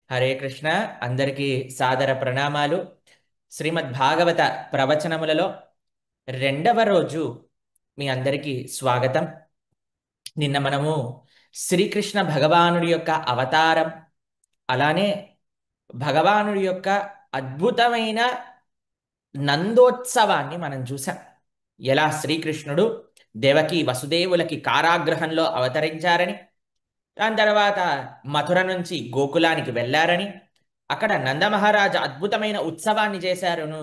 హరే కృష్ణ. అందరికీ సాదర ప్రణామాలు. శ్రీమద్ భాగవత ప్రవచనములలో రెండవ రోజు మీ అందరికీ స్వాగతం. నిన్న మనము శ్రీకృష్ణ భగవానుడి యొక్క అవతారం, అలానే భగవానుడి యొక్క అద్భుతమైన నందోత్సవాన్ని మనం చూసాం. ఎలా శ్రీకృష్ణుడు దేవకి వసుదేవులకి కారాగృహంలో అవతరించారని, దాని తర్వాత మథుర నుంచి గోకులానికి వెళ్ళారని, అక్కడ నందమహారాజు అద్భుతమైన ఉత్సవాన్ని చేశారును.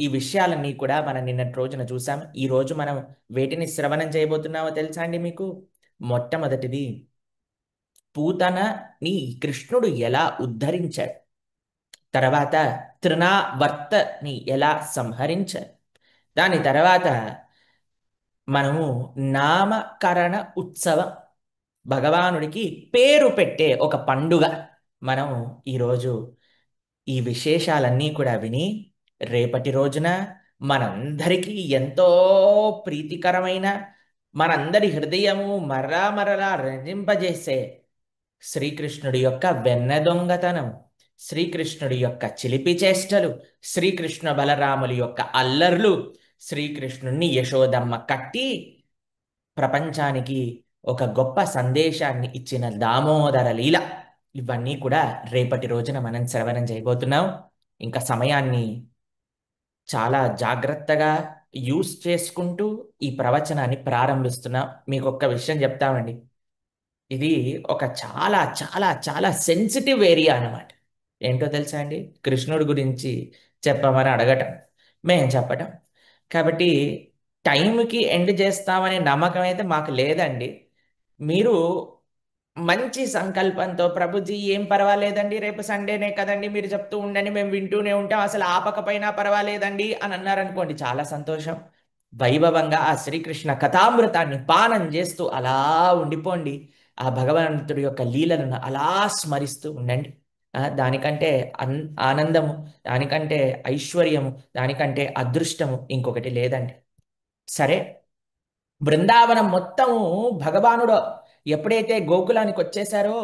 ఈ విషయాలన్నీ కూడా మనం నిన్నటి రోజున చూసాం. ఈ రోజు మనం వేటిని శ్రవణం చేయబోతున్నామో తెలుసా అండి మీకు? మొట్టమొదటిది, పూతనని కృష్ణుడు ఎలా ఉద్ధరించాడు, తర్వాత తృణావర్తని ఎలా సంహరించారు, దాని తర్వాత మనము నామకరణ ఉత్సవం, భగవానుడికి పేరు పెట్టే ఒక పండుగ. మనము ఈరోజు ఈ విశేషాలన్నీ కూడా విని రేపటి రోజున మనందరికీ ఎంతో ప్రీతికరమైన, మనందరి హృదయము మరలా మరలా రంజింపజేసే శ్రీకృష్ణుడి యొక్క వెన్నెదొంగతనం, శ్రీకృష్ణుడి యొక్క చిలిపి చేష్టలు, శ్రీకృష్ణ బలరాముల యొక్క అల్లర్లు, శ్రీకృష్ణుణ్ణి యశోదమ్మ కట్టి ప్రపంచానికి ఒక గొప్ప సందేశాన్ని ఇచ్చిన దామోదర లీల, ఇవన్నీ కూడా రేపటి రోజున మనం శ్రవణం చేయబోతున్నాం. ఇంకా సమయాన్ని చాలా జాగ్రత్తగా యూస్ చేసుకుంటూ ఈ ప్రవచనాన్ని ప్రారంభిస్తున్నాం. మీకు ఒక్క విషయం చెప్తామండి. ఇది ఒక చాలా చాలా చాలా సెన్సిటివ్ ఏరియా అన్నమాట. ఏంటో తెలుసా అండి? కృష్ణుడి గురించి చెప్పమని అడగటం, మేం చెప్పటం. కాబట్టి టైంకి ఎండ్ చేస్తామనే నమ్మకం అయితే మాకు లేదండి. మీరు మంచి సంకల్పంతో, ప్రభుజీ ఏం పర్వాలేదండి, రేపు సండేనే కదండి, మీరు చెప్తూ ఉండండి, మేము వింటూనే ఉంటాం, అసలు ఆపకపోయినా పర్వాలేదండి అని అన్నారనుకోండి, చాలా సంతోషం. వైభవంగా ఆ శ్రీకృష్ణ కథామృతాన్ని పానం చేస్తూ అలా ఉండిపోండి. ఆ భగవంతుడి యొక్క లీలలను అలా స్మరిస్తూ ఉండండి. దానికంటే ఆనందము, దానికంటే ఐశ్వర్యము, దానికంటే అదృష్టము ఇంకొకటి లేదండి. సరే, బృందావనం మొత్తము భగవానుడు ఎప్పుడైతే గోకులానికి వచ్చేసారో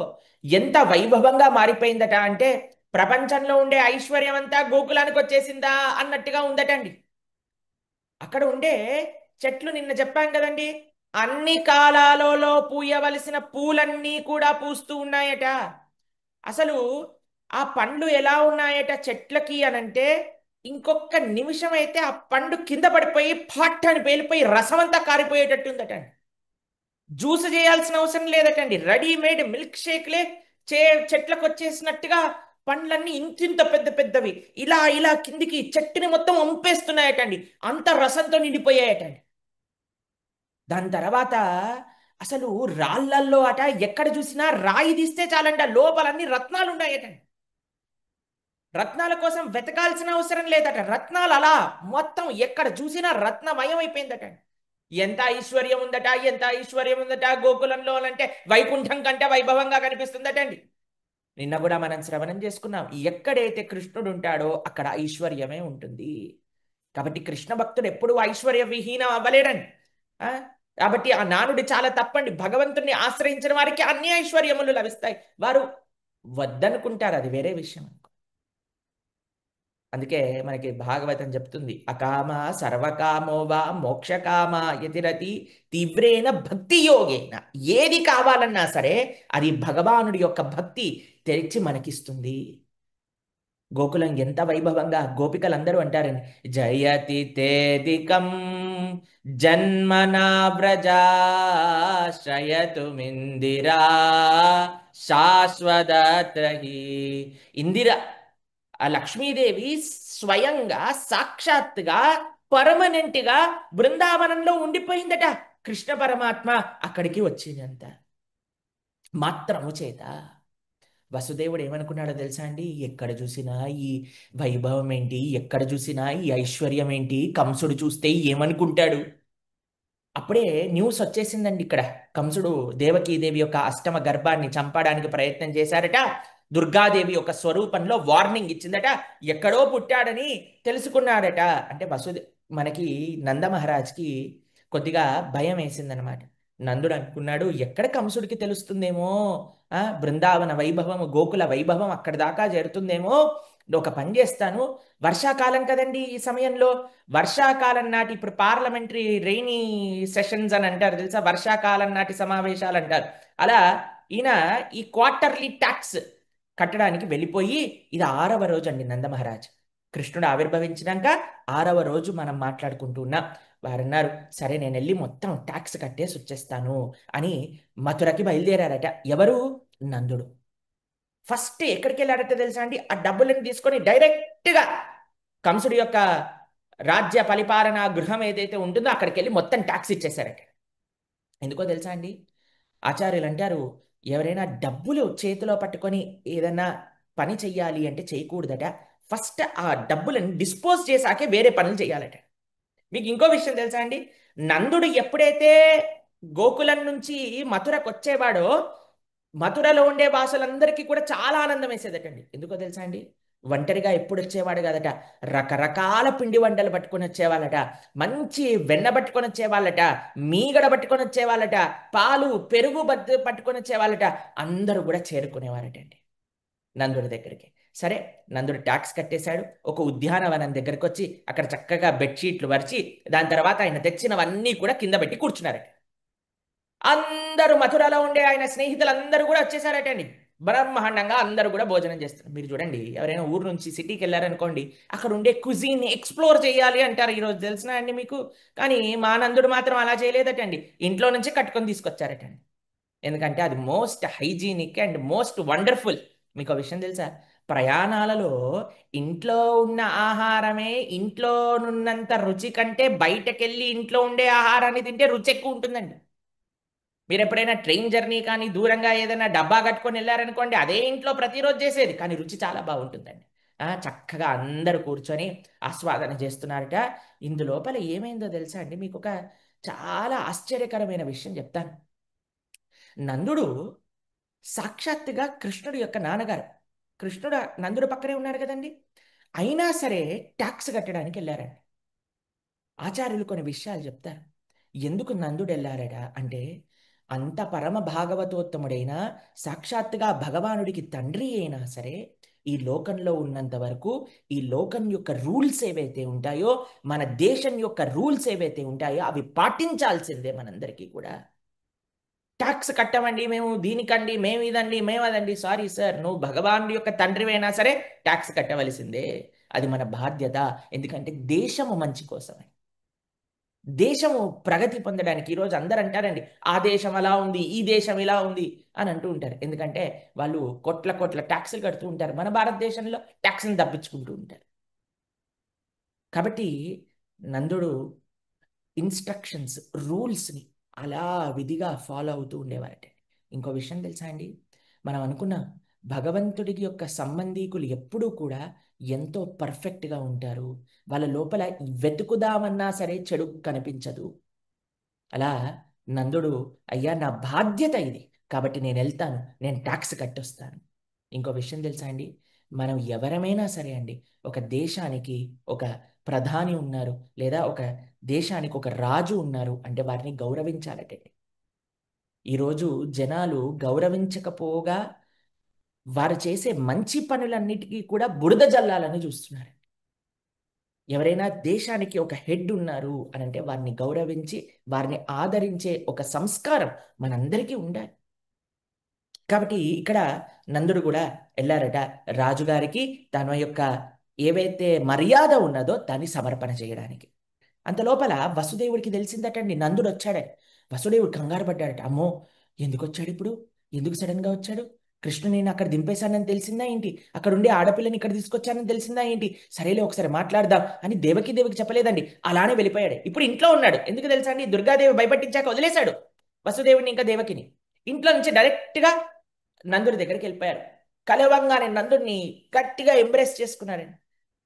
ఎంత వైభవంగా మారిపోయిందట అంటే, ప్రపంచంలో ఉండే ఐశ్వర్యం అంతా గోకులానికి వచ్చేసిందా అన్నట్టుగా ఉందటండి. అక్కడ ఉండే చెట్లు నిన్న చెప్పాం కదండి, అన్ని కాలాలలో పూయవలసిన పూలన్నీ కూడా పూస్తూ ఉన్నాయట. అసలు ఆ పండ్లు ఎలా ఉన్నాయట చెట్లకి అనంటే, ఇంకొక నిమిషం అయితే ఆ పండు కింద పడిపోయి ఫట్ అని పేలిపోయి రసం అంతా కారిపోయేటట్టుందట. జ్యూస్ చేయాల్సిన అవసరం లేదటండి, రెడీమేడ్ మిల్క్ షేక్లే చే చెట్లకు వచ్చేసినట్టుగా పండ్లన్నీ ఇంతింత పెద్ద పెద్దవి ఇలా ఇలా కిందికి చెట్టుని మొత్తం వంపేస్తున్నాయటండి. అంత రసంతో నిండిపోయాయటండి. దాని తర్వాత అసలు రాళ్ళల్లో అట ఎక్కడ చూసినా రాయి తీస్తే చాలంట, లోపలన్నీ రత్నాలు ఉన్నాయటండి. రత్నాల కోసం వెతకాల్సిన అవసరం లేదట. రత్నాలు అలా మొత్తం ఎక్కడ చూసినా రత్నమయం అయిపోయిందట. ఎంత ఐశ్వర్యం ఉందట, ఎంత ఐశ్వర్యం ఉందట గోకులంలో అంటే, వైకుంఠం కంటే వైభవంగా కనిపిస్తుందటండి. నిన్న కూడా మనం శ్రవణం చేసుకున్నాం, ఎక్కడైతే కృష్ణుడు ఉంటాడో అక్కడ ఐశ్వర్యమే ఉంటుంది. కాబట్టి కృష్ణ భక్తుడు ఎప్పుడు ఐశ్వర్య విహీనం అవ్వలేడండి. ఆ కాబట్టి ఆ నానుడి చాలా తప్పండి. భగవంతుణ్ణి ఆశ్రయించిన వారికి అన్ని ఐశ్వర్యములు లభిస్తాయి. వారు వద్దనుకుంటారు, అది వేరే విషయం. అందుకే మనకి భాగవతం చెప్తుంది, అకామ సర్వకామో వా మోక్షకామ యతిరతి తీవ్రేణ భక్తి యోగేన. ఏది కావాలన్నా సరే అది భగవానుడి యొక్క భక్తి తెరిచి మనకిస్తుంది. గోకులం ఎంత వైభవంగా గోపికలందరూ అంటారండి, జయతి తేదికం జన్మనా వ్రజా శయతుమిందిరా శాశ్వతత్రహి. ఇందిర, ఆ లక్ష్మీదేవి స్వయంగా సాక్షాత్తుగా పర్మనెంట్గా బృందావనంలో ఉండిపోయిందట. కృష్ణ పరమాత్మ అక్కడికి వచ్చిందంత మాత్రము చేత. వసుదేవుడు ఏమనుకున్నాడో తెలుసా అండి? ఎక్కడ చూసినా ఈ వైభవం ఏంటి, ఎక్కడ చూసినా ఈ ఐశ్వర్యం ఏంటి, కంసుడు చూస్తే ఏమనుకుంటాడు? అప్పుడే న్యూస్ వచ్చేసిందండి ఇక్కడ. కంసుడు దేవకీదేవి యొక్క అష్టమ గర్భాన్ని చంపడానికి ప్రయత్నం చేశారట. దుర్గాదేవి యొక్క స్వరూపంలో వార్నింగ్ ఇచ్చిందట. ఎక్కడో పుట్టాడని తెలుసుకున్నాడట. అంటే మనకి నందమహారాజ్కి కొద్దిగా భయం వేసిందనమాట. నందుడు అనుకున్నాడు ఎక్కడ కంసుడికి తెలుస్తుందేమో, బృందావన వైభవం, గోకుల వైభవం అక్కడి దాకా చేరుతుందేమో, ఒక పని చేస్తాను. వర్షాకాలం కదండి ఈ సమయంలో, వర్షాకాలం నాటి, ఇప్పుడు పార్లమెంటరీ రెయినీ సెషన్స్ అని అంటారు తెలుసా, వర్షాకాలం నాటి సమావేశాలు అంటారు. అలా ఈయన ఈ క్వార్టర్లీ ట్యాక్స్ కట్టడానికి వెళ్ళిపోయి, ఇది 6వ రోజు అండి నందమహారాజ్, కృష్ణుడు ఆవిర్భవించినాక 6వ రోజు మనం మాట్లాడుకుంటూ ఉన్నాం. వారన్నారు సరే నేను వెళ్ళి మొత్తం ట్యాక్స్ కట్టేసి వచ్చేస్తాను అని మథురకి బయలుదేరారట. ఎవరు? నందుడు. ఫస్ట్ ఎక్కడికి వెళ్ళాడట తెలుసా అండి? ఆ డబ్బులను తీసుకొని డైరెక్ట్గా కంసుడి యొక్క రాజ్య పరిపాలన గృహం ఏదైతే ఉంటుందో అక్కడికి వెళ్ళి మొత్తం ట్యాక్స్ ఇచ్చేశారట. ఎందుకో తెలుసా అండి? ఆచార్యులు అంటారు ఎవరైనా డబ్బులు చేతిలో పట్టుకొని ఏదైనా పని చెయ్యాలి అంటే చేయకూడదట. ఫస్ట్ ఆ డబ్బులను డిస్పోజ్ చేశాకే వేరే పనులు చేయాలట. మీకు ఇంకో విషయం తెలుసా అండి? నందుడు ఎప్పుడైతే గోకులం నుంచి మథురకు వచ్చేవాడో, మథురలో ఉండే వాసులందరికీ కూడా చాలా ఆనందం వేసేదటండి. ఎందుకో తెలుసా అండి? ఒంటరిగా ఎప్పుడు వచ్చేవాడు కదట, రకరకాల పిండి వంటలు పట్టుకొని వచ్చేవాళ్ళట, మంచి వెన్న పట్టుకొని వచ్చేవాళ్ళట, మీగడ పట్టుకొని వచ్చేవాళ్ళట, పాలు పెరుగు పట్టుకొని వచ్చేవాళ్ళట. అందరూ కూడా చేరుకునేవారటండి నందుడి దగ్గరికి. సరే, నందుడు ట్యాక్స్ కట్టేశాడు. ఒక ఉద్యానవనం దగ్గరికి వచ్చి అక్కడ చక్కగా బెడ్షీట్లు పరిచి దాని తర్వాత ఆయన తెచ్చినవన్నీ కూడా కింద పెట్టి కూర్చున్నారట. అందరూ మథురలో ఉండే ఆయన స్నేహితులందరూ కూడా వచ్చేసారటండి. బ్రహ్మాండంగా అందరూ కూడా భోజనం చేస్తారు. మీరు చూడండి, ఎవరైనా ఊరు నుంచి సిటీకి వెళ్ళారనుకోండి, అక్కడ ఉండే కుజీన్ ఎక్స్ప్లోర్ చేయాలి అంటారు. ఈరోజు తెలిసినా అండి మీకు? కానీ మా నందుడు మాత్రం అలా చేయలేదటండి. ఇంట్లో నుంచి కట్టుకొని తీసుకొచ్చారటండి. ఎందుకంటే అది most hygienic and most wonderful. మీకు ఆ విషయం తెలుసా? ప్రయాణాలలో ఇంట్లో ఉన్న ఆహారమే ఇంట్లోనున్నంత రుచి కంటే బయటకెళ్ళి ఇంట్లో ఉండే ఆహారాన్ని తింటే రుచి ఎక్కువ ఉంటుందండి. మీరు ఎప్పుడైనా ట్రైన్ జర్నీ కానీ దూరంగా ఏదైనా డబ్బా కట్టుకొని వెళ్ళారనుకోండి, అదే ఇంట్లో ప్రతిరోజు చేసేది, కానీ రుచి చాలా బాగుంటుందండి. చక్కగా అందరూ కూర్చొని ఆస్వాదన చేస్తున్నారట. ఇందులోపల ఏమైందో తెలుసా అండి? మీకు ఒక చాలా ఆశ్చర్యకరమైన విషయం చెప్తాను. నందుడు సాక్షాత్తుగా కృష్ణుడు యొక్క నాన్నగారు. కృష్ణుడు నందుడు పక్కనే ఉన్నాడు కదండి. అయినా సరే ట్యాక్స్ కట్టడానికి వెళ్ళారండి. ఆచార్యులు కొన్ని విషయాలు చెప్తారు. ఎందుకు నందుడు వెళ్ళారట అంటే, అంత పరమ భాగవతోత్తముడైన సాక్షాత్తుగా భగవానుడికి తండ్రి అయినా సరే, ఈ లోకంలో ఉన్నంత వరకు ఈ లోకం యొక్క రూల్స్ ఏవైతే ఉంటాయో, మన దేశం యొక్క రూల్స్ ఏవైతే ఉంటాయో అవి పాటించాల్సిందే మనందరికీ కూడా. ట్యాక్స్ కట్టమండి మేము, దీనికండి మేము ఇదండి మేము అదండి. సారీ సార్, నువ్వు భగవానుడి యొక్క తండ్రివైనా సరే ట్యాక్స్ కట్టవలసిందే. అది మన బాధ్యత. ఎందుకంటే దేశము మంచి కోసమే, దేశము ప్రగతి పొందడానికి. ఈరోజు అందరూ అంటారండి ఆ దేశం అలా ఉంది, ఈ దేశం ఇలా ఉంది అని అంటూ ఉంటారు. ఎందుకంటే వాళ్ళు కోట్ల కోట్ల ట్యాక్సులు కడుతూ ఉంటారు. మన భారతదేశంలో ట్యాక్స్ని తప్పించుకుంటూ ఉంటారు. కాబట్టి నందుడు ఇన్స్ట్రక్షన్స్, రూల్స్ని అలా విధిగా ఫాలో అవుతూ ఉండేవారట. ఇంకో విషయం తెలుసా అండి? మనం అనుకున్న భగవంతుడికి యొక్క సంబంధీకులు ఎప్పుడూ కూడా ఎంతో పర్ఫెక్ట్గా ఉంటారు. వాళ్ళ లోపల వెతుకుదామన్నా సరే చెడు కనిపించదు. అలా నందుడు, అయ్యా నా బాధ్యత ఇది కాబట్టి నేను వెళ్తాను, నేను ట్యాక్స్ కట్టొస్తాను. ఇంకో విషయం తెలుసా అండి? మనం ఎవరమైనా సరే అండి, ఒక దేశానికి ఒక ప్రధాని ఉన్నారు, లేదా ఒక దేశానికి ఒక రాజు ఉన్నారు అంటే వారిని గౌరవించాలటండి. ఈరోజు జనాలు గౌరవించకపోగా వారు చేసే మంచి పనులన్నిటికీ కూడా బురద జల్లాలని చూస్తున్నారు. ఎవరైనా దేశానికి ఒక హెడ్ ఉన్నారు అని అంటే వారిని గౌరవించి వారిని ఆదరించే ఒక సంస్కారం మనందరికీ ఉండాలి. కాబట్టి ఇక్కడ నందుడు కూడా వెళ్ళారట రాజుగారికి తన యొక్క ఏవైతే మర్యాద ఉన్నదో దాన్ని సమర్పణ చేయడానికి. అంతలోపల వసుదేవుడికి తెలిసిందటండి నందుడు వచ్చాడని. వసుదేవుడు కంగారు పడ్డాడట. అమ్మో, ఎందుకు వచ్చాడు ఇప్పుడు? ఎందుకు సడన్గా వచ్చాడు? కృష్ణుని నేను అక్కడ దింపేశానని తెలిసిందా ఏంటి? అక్కడ ఉండే ఆడపిల్లని ఇక్కడ తీసుకొచ్చానని తెలిసిందా ఏంటి? సరేలే ఒకసారి మాట్లాడదాం అని దేవికి చెప్పలేదండి. అలానే వెళ్ళిపోయాడు. ఇప్పుడు ఇంట్లో ఉన్నాడు. ఎందుకు తెలుసా అండి? దుర్గాదేవి భయపట్టించాక వదిలేశాడు వసుదేవుడిని ఇంకా దేవకిని. ఇంట్లో నుంచి డైరెక్ట్గా నందుడి దగ్గరికి వెళ్ళిపోయారు. కలవంగానే నందుడిని గట్టిగా ఎంబ్రేస్ చేసుకున్నారండి.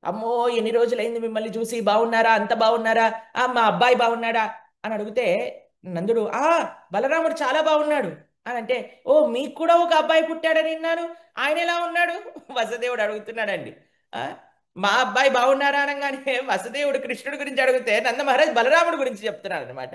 అమ్మో, ఎన్ని రోజులైంది మిమ్మల్ని చూసి, బాగున్నారా, అంత బాగున్నారా, మా అబ్బాయి బాగున్నాడా అని అడిగితే నందుడు బలరాముడు చాలా బాగున్నాడు అని అంటే, ఓ మీకు కూడా ఒక అబ్బాయి పుట్టాడని విన్నాను, ఆయన ఎలా ఉన్నాడు? వసుదేవుడు అడుగుతున్నాడండి. ఆ మా అబ్బాయి బాగున్నారా అనగానే వసుదేవుడు కృష్ణుడి గురించి అడిగితే నంద మహారాజ్ బలరాముడి గురించి చెప్తున్నాడు అనమాట.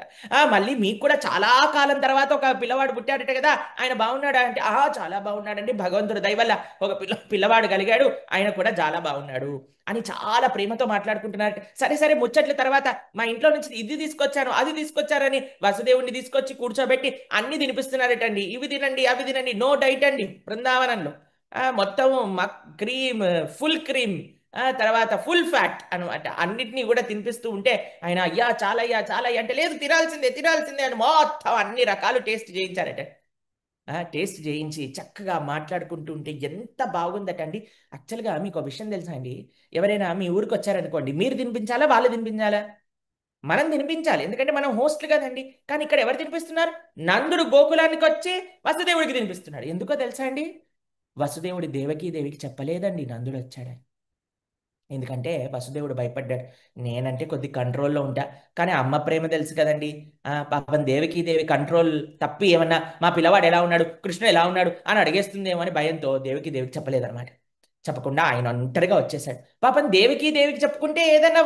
మళ్ళీ మీకు కూడా చాలా కాలం తర్వాత ఒక పిల్లవాడు పుట్టాడట కదా, ఆయన బాగున్నాడా అంటే, చాలా బాగున్నాడండి, భగవంతుడు దయ వల్ల ఒక పిల్లవాడు కలిగాడు, ఆయన కూడా చాలా బాగున్నాడు అని చాలా ప్రేమతో మాట్లాడుకుంటున్నారు. సరే సరే ముచ్చట్ల తర్వాత మా ఇంట్లో నుంచి ఇది తీసుకొచ్చాను అది తీసుకొచ్చారని వసుదేవుడిని తీసుకొచ్చి కూర్చోబెట్టి అన్ని తినిపిస్తున్నారటండి. ఇవి తినండి అవి తినండి, నో డైట్ అండి బృందావనంలో. మొత్తం క్రీమ్, ఫుల్ క్రీమ్, తర్వాత ఫుల్ ఫ్యాట్ అనమాట, అన్నిటినీ కూడా తినిపిస్తూ ఉంటే ఆయన అయ్యా చాలయ్యా చాలయ్యా అంటే, లేదు తినాల్సిందే తినాల్సిందే అని మొత్తం అన్ని రకాలు టేస్ట్ చేయించారట. టేస్ట్ చేయించి చక్కగా మాట్లాడుకుంటూ ఉంటే ఎంత బాగుందట అండి. యాక్చువల్గా మీకు ఒక విషయం తెలుసా అండి, ఎవరైనా మీ ఊరికి వచ్చారనుకోండి, మీరు తినిపించాలా వాళ్ళు తినిపించాలా? మనం తినిపించాలి, ఎందుకంటే మనం హోస్ట్లు కదండి. కానీ ఇక్కడ ఎవరు తినిపిస్తున్నారు? నందుడు గోకులానికి వచ్చి వసుదేవుడికి తినిపిస్తున్నాడు. ఎందుకో తెలుసా అండి, వసుదేవుడి దేవికి చెప్పలేదండి నందుడు వచ్చాడని. ఎందుకంటే వసుదేవుడు భయపడ్డాడు. నేనంటే కొద్ది కంట్రోల్లో ఉంటా, కానీ అమ్మ ప్రేమ తెలుసు కదండి. పాపం దేవి కంట్రోల్ తప్పి ఏమన్నా మా పిల్లవాడు ఎలా ఉన్నాడు, కృష్ణుడు ఎలా ఉన్నాడు అని అడిగేస్తుందేమో అని భయంతో దేవికి చెప్పలేదన్నమాట. చెప్పకుండా ఆయన ఒంటరిగా వచ్చేసాడు. పాపం దేవికి చెప్పుకుంటే ఏదైనా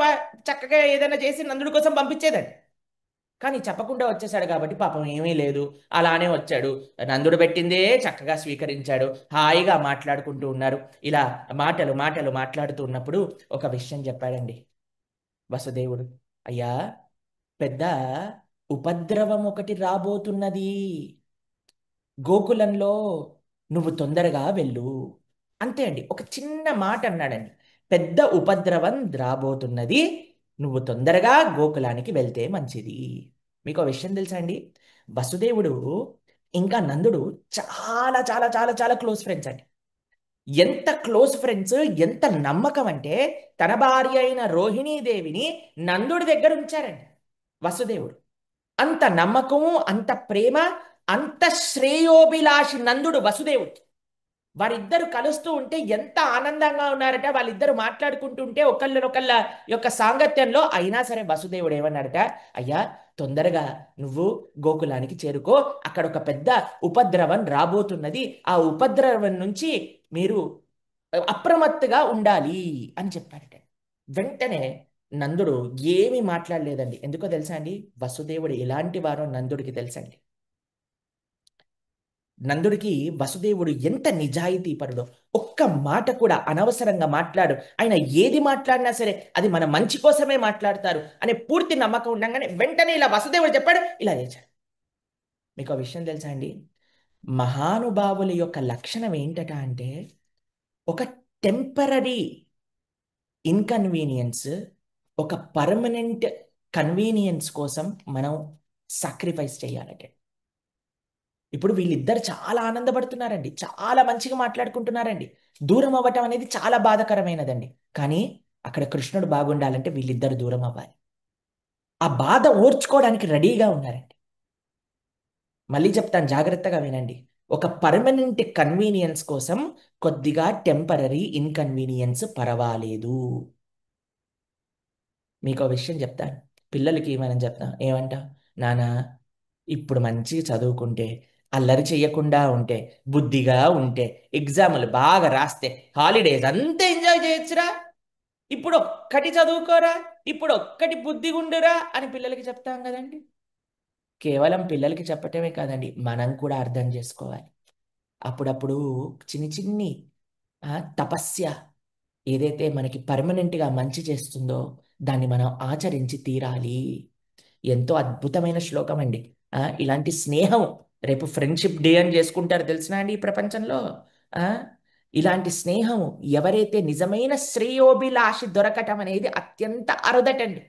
చక్కగా ఏదైనా చేసి నందుడి కోసం పంపించేదండి. కానీ చెప్పకుండా వచ్చేసాడు కాబట్టి పాపం ఏమీ లేదు, అలానే వచ్చాడు. నందుడు పెట్టిందే చక్కగా స్వీకరించాడు. హాయిగా మాట్లాడుకుంటూ ఉన్నారు. ఇలా మాటలు మాటలు మాట్లాడుతూ ఉన్నప్పుడు ఒక విషయం చెప్పాడండి వసుదేవుడు. అయ్యా, పెద్ద ఉపద్రవం ఒకటి రాబోతున్నది గోకులంలో, నువ్వు తొందరగా వెళ్ళు. అంతే అండి, ఒక చిన్న మాట అన్నాడండి. పెద్ద ఉపద్రవం రాబోతున్నది, నువ్వు తొందరగా గోకులానికి వెళ్తే మంచిది. మీకు ఒక విషయం తెలుసా అండి, వసుదేవుడు ఇంకా నందుడు చాలా చాలా చాలా చాలా క్లోజ్ ఫ్రెండ్స్ అండి. ఎంత క్లోజ్ ఫ్రెండ్స్, ఎంత నమ్మకం అంటే తన భార్య అయిన రోహిణీదేవిని నందుడి దగ్గర ఉంచారండి వసుదేవుడు. అంత నమ్మకము, అంత ప్రేమ, అంత శ్రేయోభిలాషి నందుడు వసుదేవుడు. వారిద్దరు కలుస్తూ ఉంటే ఎంత ఆనందంగా ఉన్నారట, వాళ్ళిద్దరు మాట్లాడుకుంటుంటే ఒకళ్ళనొకళ్ళ యొక్క సాంగత్యంలో. అయినా సరే వసుదేవుడు ఏమన్నాడట, అయ్యా తొందరగా నువ్వు గోకులానికి చేరుకో, అక్కడ ఒక పెద్ద ఉపద్రవం రాబోతున్నది, ఆ ఉపద్రవం నుంచి మీరు అప్రమత్తగా ఉండాలి అని చెప్పారట. వెంటనే నందుడు ఏమీ మాట్లాడలేదండి. ఎందుకో తెలుసా అండి, వసుదేవుడు ఎలాంటి వారో నందుడికి తెలుసండి. నందుడికి వసుదేవుడు ఎంత నిజాయితీపరుడో, ఒక్క మాట కూడా అనవసరంగా మాట్లాడు, ఆయన ఏది మాట్లాడినా సరే అది మన మంచి కోసమే మాట్లాడతారు అనే పూర్తి నమ్మకం ఉండగానే వెంటనే ఇలా వసుదేవుడు చెప్పాడు, ఇలా చేశాడు. మీకు ఆ విషయం తెలుసా అండి, మహానుభావుల యొక్క లక్షణం ఏంటట అంటే, ఒక టెంపరీ ఇన్కన్వీనియన్స్ ఒక పర్మనెంట్ కన్వీనియన్స్ కోసం మనం సాక్రిఫైస్ చేయాలంటే. ఇప్పుడు వీళ్ళిద్దరు చాలా ఆనందపడుతున్నారండి, చాలా మంచిగా మాట్లాడుకుంటున్నారండి. దూరం అవ్వటం అనేది చాలా బాధాకరమైనదండి. కానీ అక్కడ కృష్ణుడు బాగుండాలంటే వీళ్ళిద్దరు దూరం అవ్వాలి. ఆ బాధ ఓర్చుకోవడానికి రెడీగా ఉన్నారండి. మళ్ళీ చెప్తాను, జాగ్రత్తగా వినండి. ఒక పర్మనెంట్ కన్వీనియన్స్ కోసం కొద్దిగా టెంపరీ ఇన్కన్వీనియన్స్ పర్వాలేదు. మీకు విషయం చెప్తాను, పిల్లలకి మనం చెప్తాం ఏమంటా, నానా ఇప్పుడు మంచిగా చదువుకుంటే, అల్లరి చెయ్యకుండా ఉంటే, బుద్ధిగా ఉంటే, ఎగ్జాములు బాగా రాస్తే, హాలిడేస్ అంతా ఎంజాయ్ చేయొచ్చురా, ఇప్పుడు ఒక్కటి చదువుకోరా, ఇప్పుడు ఒక్కటి బుద్ధిగుండురా అని పిల్లలకి చెప్తాం కదండి. కేవలం పిల్లలకి చెప్పటమే కాదండి, మనం కూడా అర్థం చేసుకోవాలి. అప్పుడప్పుడు చిన్ని చిన్ని తపస్య ఏదైతే మనకి పర్మనెంట్గా మంచి చేస్తుందో దాన్ని మనం ఆచరించి తీరాలి. ఎంతో అద్భుతమైన శ్లోకం అండి. ఇలాంటి స్నేహం రేపు ఫ్రెండ్షిప్ డే అని చేసుకుంటారు తెలిసిన అండి ఈ ప్రపంచంలో. ఆ ఇలాంటి స్నేహం, ఎవరైతే నిజమైన శ్రేయోభిలాషి దొరకటం అనేది అత్యంత అరుదటండి.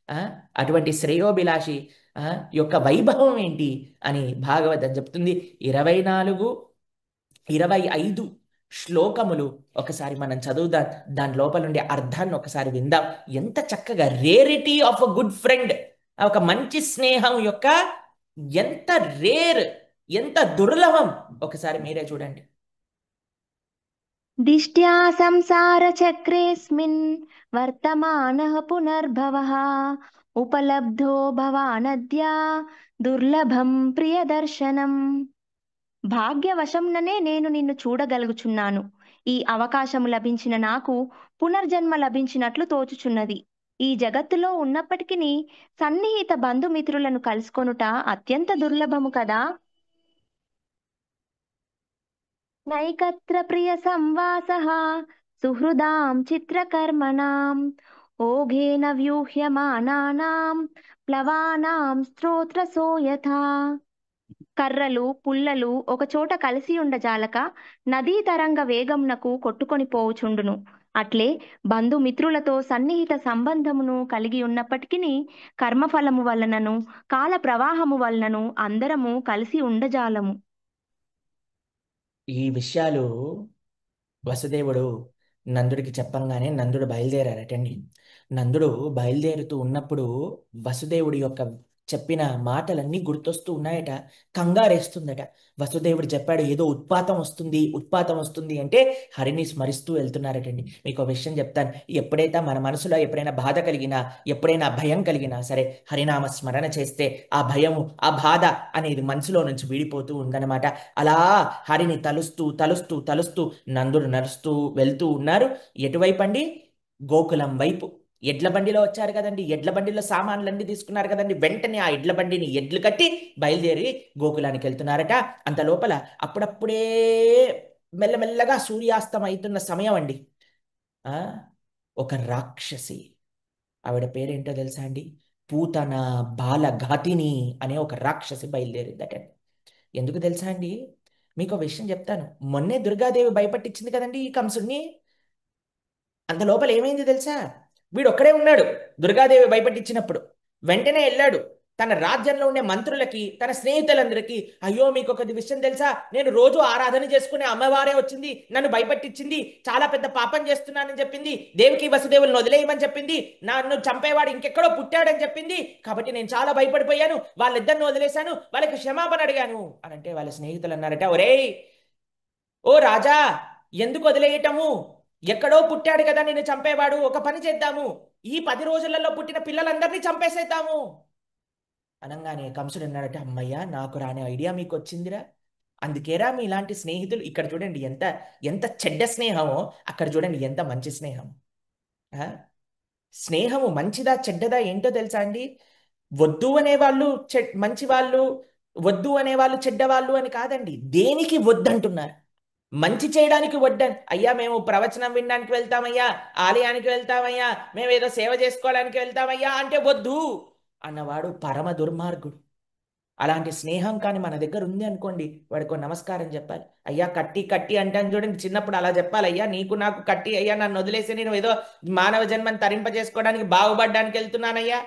ఆ అటువంటి శ్రేయోభిలాషి ఆ యొక్క వైభవం ఏంటి అని భాగవతం చెప్తుంది. 24, 25 శ్లోకములు ఒకసారి మనం చదువుదాం, దాని లోపల ఉండే అర్థాన్ని ఒకసారి విందాం. ఎంత చక్కగా rarity of a good friend, ఒక మంచి స్నేహం యొక్క ఎంత రేర్, ఎంత దుర్లభం ఒకసారి మీరే చూడండి. दिष्ट्या संसारचक्रेऽस्मिन् वर्तमानः पुनर्भवः उपलब्धो भवानद्य దుర్లభం ప్రియదర్శనం. భాగ్యవశంననే నేను నిన్ను చూడగలుగుచున్నాను. ఈ అవకాశము లభించిన నాకు పునర్జన్మ లభించినట్లు తోచుచున్నది. ఈ జగత్తులో ఉన్నప్పటికీ సన్నిహిత బంధుమిత్రులను కలుసుకొనుట అత్యంత దుర్లభము కదా. నైకత్ర ప్రియ సంవాసః సుహృదాం చిత్రకర్మణాం ఓఘేన వ్యూహ్యమానానాం ప్లవానాం స్తోత్రసో యథా. కర్రలు పుల్లలు ఒకచోట కలిసి ఉండజాలక నదీ తరంగ వేగమునకు కొట్టుకొని పోవుచుండును. అట్లే బంధుమిత్రులతో సన్నిహిత సంబంధమును కలిగి ఉన్నప్పటికీ కర్మఫలము వలనను కాల ప్రవాహము వలనను అందరము కలిసి ఉండజాలము. ఈ విషయాలు వసుదేవుడు నందుడికి చెప్పంగానే నందుడు బయలుదేరారటండి. నందుడు బయలుదేరుతూ ఉన్నప్పుడు వసుదేవుడి యొక్క చెప్పిన మాటలన్నీ గుర్తొస్తూ ఉన్నాయట. కంగారేస్తుందట. వసుదేవుడు చెప్పాడు ఏదో ఉత్పాతం వస్తుంది, ఉత్పాతం వస్తుంది అంటే హరిని స్మరిస్తూ వెళ్తున్నారటండి. మీకు ఒక విషయం చెప్తాను. ఎప్పుడైతే మన మనసులో ఎప్పుడైనా బాధ కలిగినా, ఎప్పుడైనా భయం కలిగినా సరే హరినామ స్మరణ చేస్తే ఆ భయము, ఆ బాధ అనేది మనసులో నుంచి వీడిపోతూ ఉందన్నమాట. అలా హరిని తలుస్తూ తలుస్తూ తలుస్తూ నందుడు నడుస్తూ వెళ్తూ ఉన్నారు. ఎటువైపు అండి? గోకులం వైపు. ఎడ్ల బండిలో వచ్చారు కదండి, ఎడ్ల బండిలో సామాన్లన్నీ తీసుకున్నారు కదండి. వెంటనే ఆ ఎడ్ల బండిని ఎడ్లు కట్టి బయలుదేరి గోకులానికి వెళ్తున్నారట. అంత లోపల అప్పుడప్పుడే మెల్లమెల్లగా సూర్యాస్తం అవుతున్న సమయం అండి. ఆ ఒక రాక్షసి, ఆవిడ పేరేంటో తెలుసా అండి? పూతన బాలఘాతిని అనే ఒక రాక్షసి బయలుదేరిందట. ఎందుకు తెలుసా అండి? మీకు ఒక విషయం చెప్తాను. మొన్నే దుర్గాదేవి భయపట్టించింది కదండి ఈ కంసుడిని. అంత లోపల ఏమైంది తెలుసా? వీడు ఒక్కడే ఉన్నాడు. దుర్గాదేవి భయపట్టించినప్పుడు వెంటనే వెళ్ళాడు తన రాజ్యంలో ఉండే మంత్రులకి, తన స్నేహితులందరికీ, అయ్యో మీకు ఒక విషయం తెలుసా, నేను రోజు ఆరాధన చేసుకునే అమ్మవారే వచ్చింది, నన్ను భయపట్టించింది, చాలా పెద్ద పాపం చేస్తున్నానని చెప్పింది, దేవికి వసుదేవులను వదిలేయమని చెప్పింది, నన్ను చంపేవాడు ఇంకెక్కడో పుట్టాడని చెప్పింది, కాబట్టి నేను చాలా భయపడిపోయాను, వాళ్ళిద్దరిని వదిలేశాను, వాళ్ళకి క్షమాపణ అడిగాను అని అంటే వాళ్ళ స్నేహితులు అన్నారట, ఒరేయ్ ఓ రాజా, ఎందుకు వదిలేయటము? ఎక్కడో పుట్టాడు కదా నిన్ను చంపేవాడు, ఒక పని చేద్దాము, ఈ 10 రోజులలో పుట్టిన పిల్లలందరినీ చంపేసేద్దాము అనగానే కంసుడు అన్నాడట, అమ్మయ్యా నాకు రాని ఐడియా మీకు వచ్చిందిరా. అందుకేరా మీ ఇలాంటి స్నేహితులు. ఇక్కడ చూడండి ఎంత ఎంత చెడ్డ స్నేహమో, అక్కడ చూడండి ఎంత మంచి స్నేహం. ఆ? స్నేహము మంచిదా చెడ్డదా ఏంటో తెలుసా అండి? వద్దు అనేవాళ్ళు మంచి వాళ్ళు, వద్దు అనేవాళ్ళు చెడ్డవాళ్ళు అని కాదండి. దేనికి వద్దంటున్నారు? మంచి చేయడానికి వడ్డన్. అయ్యా మేము ప్రవచనం వినడానికి వెళ్తామయ్యా, ఆలయానికి వెళ్తామయ్యా, మేము ఏదో సేవ చేసుకోవడానికి వెళ్తామయ్యా అంటే వద్దు అన్నవాడు పరమ దుర్మార్గుడు. అలాంటి స్నేహం కానీ మన దగ్గర ఉంది అనుకోండి, వాడికి ఒక నమస్కారం చెప్పాలి. అయ్యా కట్టి కట్టి అంటాను చూడండి, చిన్నప్పుడు అలా చెప్పాలి. అయ్యా నీకు నాకు కట్టి, అయ్యా నన్ను వదిలేసి నేను ఏదో మానవ జన్మని తరింపజేసుకోవడానికి బాగుపడడానికి వెళ్తున్నానయ్యా.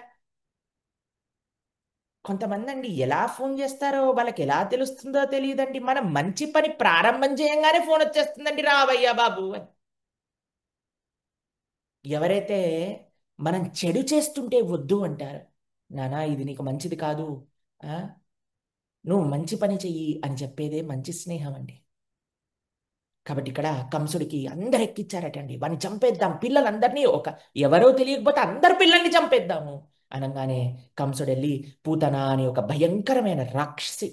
కొంతమంది అండి ఎలా ఫోన్ చేస్తారో వాళ్ళకి ఎలా తెలుస్తుందో తెలియదండి. మనం మంచి పని ప్రారంభం చేయంగానే ఫోన్ వచ్చేస్తుందండి, రావయ్యా బాబు అని. ఎవరైతే మనం చెడు చేస్తుంటే వద్దు అంటారు, నానా ఇది నీకు మంచిది కాదు, ఆ నువ్వు మంచి పని చెయ్యి అని చెప్పేదే మంచి స్నేహం అండి. కాబట్టి ఇక్కడ కంసుడికి అందరు ఎక్కిచ్చారటండి, వాడిని చంపేద్దాం, పిల్లలందరినీ ఎవరో తెలియకపోతే అందరు పిల్లల్ని చంపేద్దాము అనగానే కంసుడు వెళ్ళి పూతన అని ఒక భయంకరమైన రాక్షసి,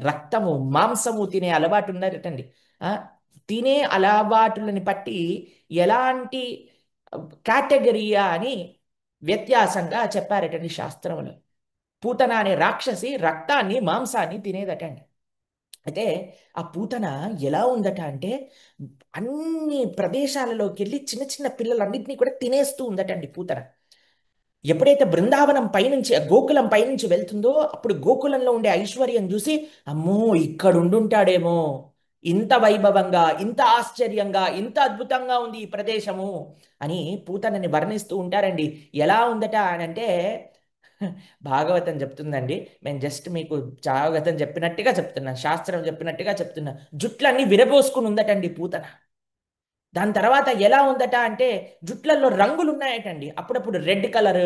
రక్తము మాంసము తినే అలవాటు ఉన్నారటండి. ఆ తినే అలవాటులని బట్టి ఎలాంటి కేటగిరియా అని వ్యత్యాసంగా చెప్పారటండి శాస్త్రంలో. పూతన అనే రాక్షసి రక్తాన్ని మాంసాన్ని తినేదటండి. అయితే ఆ పూతన ఎలా ఉందట అంటే అన్ని ప్రదేశాలలోకి వెళ్ళి చిన్న చిన్న పిల్లలన్నింటినీ కూడా తినేస్తూ ఉందటండి పూతన. ఎప్పుడైతే బృందావనం పైనుంచి, గోకులం పైనుంచి వెళ్తుందో అప్పుడు గోకులంలో ఉండే ఐశ్వర్యం చూసి, అమ్మో ఇక్కడ ఉండుంటాడేమో, ఇంత వైభవంగా, ఇంత ఆశ్చర్యంగా, ఇంత అద్భుతంగా ఉంది ఈ ప్రదేశము అని పూతనని వర్ణిస్తూ ఉంటారండి. ఎలా ఉందట అని అంటే భాగవతం చెప్తుందండి. మేము జస్ట్ మీకు భాగవతం చెప్పినట్టుగా చెప్తున్నా, శాస్త్రం చెప్పినట్టుగా చెప్తున్నా. జుట్లన్నీ విరబోసుకుని ఉందటండి పూతన. దాని తర్వాత ఎలా ఉందట అంటే జుట్లలో రంగులు ఉన్నాయటండి. అప్పుడప్పుడు రెడ్ కలర్,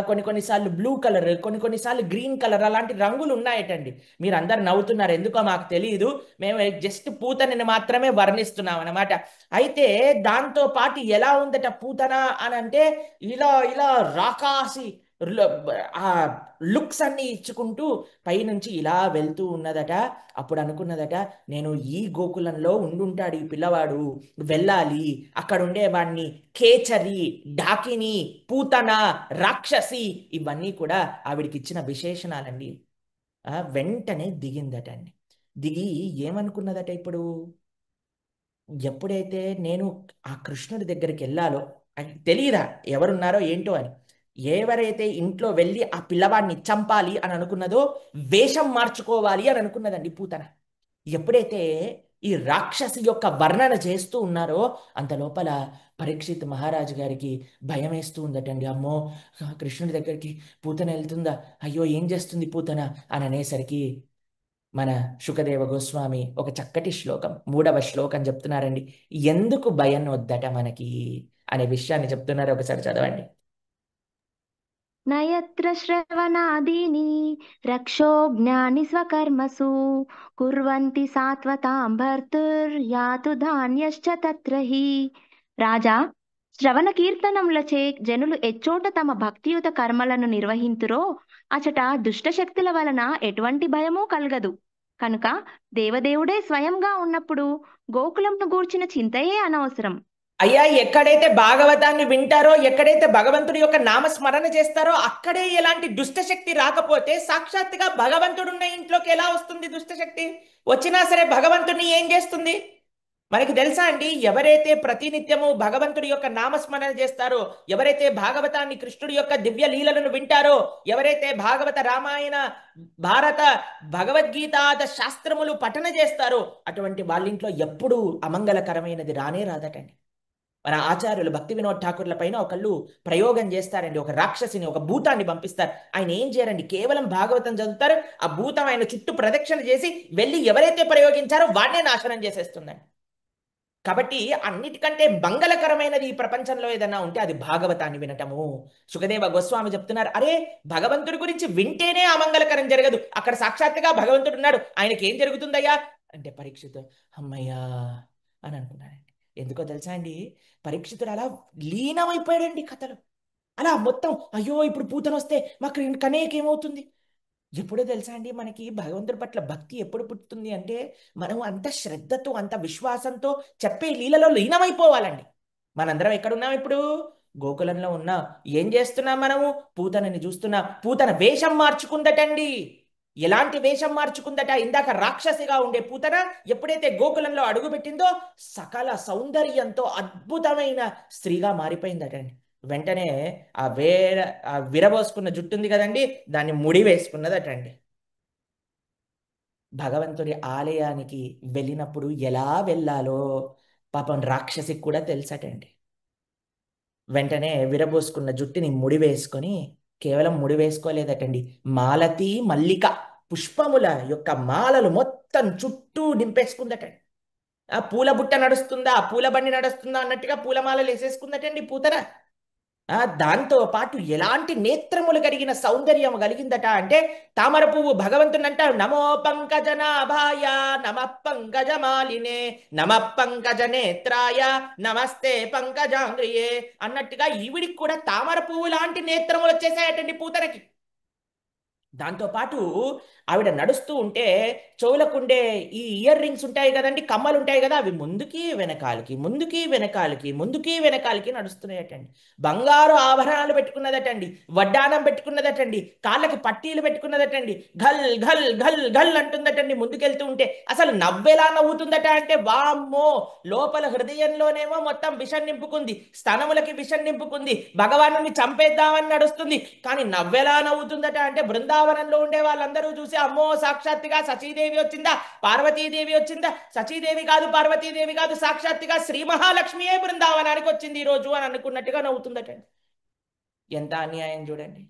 కొన్ని కొన్నిసార్లు బ్లూ కలర్, కొన్ని కొన్నిసార్లు గ్రీన్ కలర్, అలాంటి రంగులు ఉన్నాయటండి. మీరు అందరు నవ్వుతున్నారు, ఎందుకో మాకు తెలియదు, మేము జస్ట్ పూతనని మాత్రమే వర్ణిస్తున్నాం అనమాట. అయితే దాంతో పాటు ఎలా ఉందట పూతన అని అంటే ఇలా ఇలా రాకాసి రుల- ఆ లుక్స్ అన్ని ఇచ్చుకుంటూ పైనుంచి ఇలా వెళ్తూ ఉన్నదట. అప్పుడు అనుకున్నదట, నేను ఈ గోకులంలో ఉండుంటాడు ఈ పిల్లవాడు, వెళ్ళాలి. అక్కడ ఉండేవాడిని కేచరి, డాకిని, పూతన, రాక్షసి, ఇవన్నీ కూడా ఆవిడికి ఇచ్చిన విశేషణాలండి. వెంటనే దిగిందట అండి. దిగి ఏమనుకున్నదట ఇప్పుడు, ఎప్పుడైతే నేను ఆ కృష్ణుడి దగ్గరికి వెళ్ళాలో, ఆయనకి తెలియదా ఎవరున్నారో ఏంటో అని, ఎవరైతే ఇంట్లో వెళ్ళి ఆ పిల్లవాడిని చంపాలి అని అనుకున్నదో వేషం మార్చుకోవాలి అని అనుకున్నదండి పూతన. ఎప్పుడైతే ఈ రాక్షసి యొక్క వర్ణన చేస్తూ ఉన్నారో అంత లోపల పరీక్షిత్ మహారాజు గారికి భయం వేస్తూ ఉందటండి. అమ్మో, కృష్ణుడి దగ్గరికి పూతన వెళ్తుందా, అయ్యో ఏం చేస్తుంది పూతన అని అనేసరికి మన శుకదేవ గోస్వామి ఒక చక్కటి శ్లోకం, 3వ శ్లోకం చెప్తున్నారండి. ఎందుకు భయం వద్దట మనకి అనే విషయాన్ని చెప్తున్నారు, ఒకసారి చదవండి. నయత్ర శ్రవణాదీని రక్షోజ్ఞాని స్వకర్మసు కుర్వంతి సాత్వతాం భర్తుర్యాతు ధాన్యశ్చ తత్ర హి. రాజా, శ్రవణ కీర్తనములచే జనులు ఎచ్చోట తమ భక్తియుత కర్మలను నిర్వహింతురో అచట దుష్టశక్తుల వలన ఎటువంటి భయమూ కలగదు. కనుక దేవదేవుడే స్వయంగా ఉన్నప్పుడు గోకులంను గూర్చిన చింతయే అనవసరం. అయ్యా, ఎక్కడైతే భాగవతాన్ని వింటారో, ఎక్కడైతే భగవంతుడి యొక్క నామస్మరణ చేస్తారో అక్కడే ఎలాంటి దుష్టశక్తి రాకపోతే సాక్షాత్తుగా భగవంతుడున్న ఇంట్లోకి ఎలా వస్తుంది దుష్టశక్తి? వచ్చినా సరే భగవంతుడిని ఏం చేస్తుంది మనకి తెలుసా అండి? ఎవరైతే ప్రతినిత్యము భగవంతుడి యొక్క నామస్మరణ చేస్తారో, ఎవరైతే భాగవతాన్ని, కృష్ణుడి యొక్క దివ్య లీలలను వింటారో, ఎవరైతే భాగవత, రామాయణ, భారత, భగవద్గీతాద శాస్త్రములు పఠన చేస్తారో అటువంటి వాళ్ళ ఇంట్లో ఎప్పుడూ అమంగళకరమైనది రానే రాదటండి. మన ఆచార్యులు భక్తి వినోద్ ఠాకూర్ల పైన ఒకళ్ళు ప్రయోగం చేస్తారండి. ఒక రాక్షసిని, ఒక భూతాన్ని పంపిస్తారు. ఆయన ఏం చేయరండి, కేవలం భాగవతం చదువుతారు. ఆ భూతం ఆయన చుట్టూ ప్రదక్షిణ చేసి వెళ్ళి ఎవరైతే ప్రయోగించారో వాడినే నాశనం చేసేస్తుందండి. కాబట్టి అన్నిటికంటే మంగళకరమైనది ఈ ప్రపంచంలో ఏదన్నా ఉంటే అది భాగవతాన్ని వినటము. సుఖదేవ గోస్వామి చెప్తున్నారు, అరే భగవంతుడి గురించి వింటేనే అమంగళకరం జరగదు, అక్కడ సాక్షాత్తుగా భగవంతుడు ఉన్నాడు, ఆయనకి ఏం జరుగుతుందయ్యా అంటే పరీక్షితు అమ్మయ్యా అని అనుకున్నాడండి. ఎందుకో తెలుసా అండి, పరీక్షితుడు అలా లీనమైపోయాడండి కథలు. అలా మొత్తం, అయ్యో ఇప్పుడు పూతన వస్తే మాకు కనేకి ఏమవుతుంది. ఎప్పుడో తెలుసా అండి, మనకి భగవంతుడి పట్ల భక్తి ఎప్పుడు పుట్టుతుంది అంటే మనం అంత శ్రద్ధతో, అంత విశ్వాసంతో చెప్పే లీలలో లీనమైపోవాలండి. మనందరం ఎక్కడున్నాం ఇప్పుడు? గోకులంలో ఉన్నాం. ఏం చేస్తున్నాం మనము? పూతనని చూస్తున్నా. పూతన వేషం మార్చుకుందటండి. ఎలాంటి వేషం మార్చుకుందట? ఇందాక రాక్షసిగా ఉండే పూతన ఎప్పుడైతే గోకులంలో అడుగుపెట్టిందో సకల సౌందర్యంతో అద్భుతమైన స్త్రీగా మారిపోయిందటండి. వెంటనే ఆ వేర ఆ విరబోసుకున్న జుట్టు ఉంది కదండి, దాన్ని ముడి వేసుకున్నదటండి. భగవంతుడి ఆలయానికి వెళ్ళినప్పుడు ఎలా వెళ్ళాలో పాపం రాక్షసికి కూడా తెలుసటండి. వెంటనే విరబోసుకున్న జుట్టుని ముడి వేసుకొని, కేవలం ముడి వేసుకోలేదటండి, మాలతి మల్లిక పుష్పముల యొక్క మాలలు మొత్తం చుట్టూ నింపేసుకుందటండి. ఆ పూల బుట్ట నడుస్తుందా, పూల బండి నడుస్తుందా అన్నట్టుగా పూలమాలలు వేసేసుకుందటండి పూతన. దాంతో పాటు ఎలాంటి నేత్రములు కలిగిన సౌందర్యం కలిగిందట అంటే, తామర పువ్వు భగవంతుని అంటారు, నమో పంకజనాభాయ నమ పంకజమాలినే నమ పంకజ నేత్రాయ నమస్తే పంకజాంగ్రియే అన్నట్టుగా ఈవిడికి కూడా తామర పువ్వు లాంటి నేత్రములు వచ్చేసాయటండి పూతనకి. దాంతోపాటు ఆవిడ నడుస్తూ ఉంటే చెవులకుండే ఈ ఇయర్ రింగ్స్ ఉంటాయి కదండి, కమ్మలు ఉంటాయి కదా, అవి ముందుకి వెనకాలకి, ముందుకి వెనకాలకి, ముందుకి వెనకాలకి నడుస్తున్నాయటండి. బంగారు ఆభరణాలు పెట్టుకున్నదటండి, వడ్డానం పెట్టుకున్నదటండి, కాళ్ళకి పట్టీలు పెట్టుకున్నదటండి. ఘల్ ఘల్ ఘల్ ఘల్ అంటుందటండి ముందుకెళ్తూ ఉంటే. అసలు నవ్వెలా నవ్వుతుందట అంటే వామ్మో, లోపల హృదయంలోనేమో మొత్తం విషం నింపుకుంది, స్తనములకి విషం నింపుకుంది, భగవాను చంపేద్దామని నడుస్తుంది. కానీ నవ్వెలా నవ్వుతుందట అంటే బృందావనంలో ఉండే వాళ్ళందరూ చూసి అమ్మో సాక్షాత్తుగా సచీదేవి వచ్చిందా, పార్వతీదేవి వచ్చిందా, సచీదేవి కాదు, పార్వతీదేవి కాదు, సాక్షాత్తుగా శ్రీ మహాలక్ష్మియే బృందావనానికి వచ్చింది ఈ రోజు అని అనుకున్నట్టుగా నవ్వుతుందటండి. ఎంత అన్యాయం చూడండి.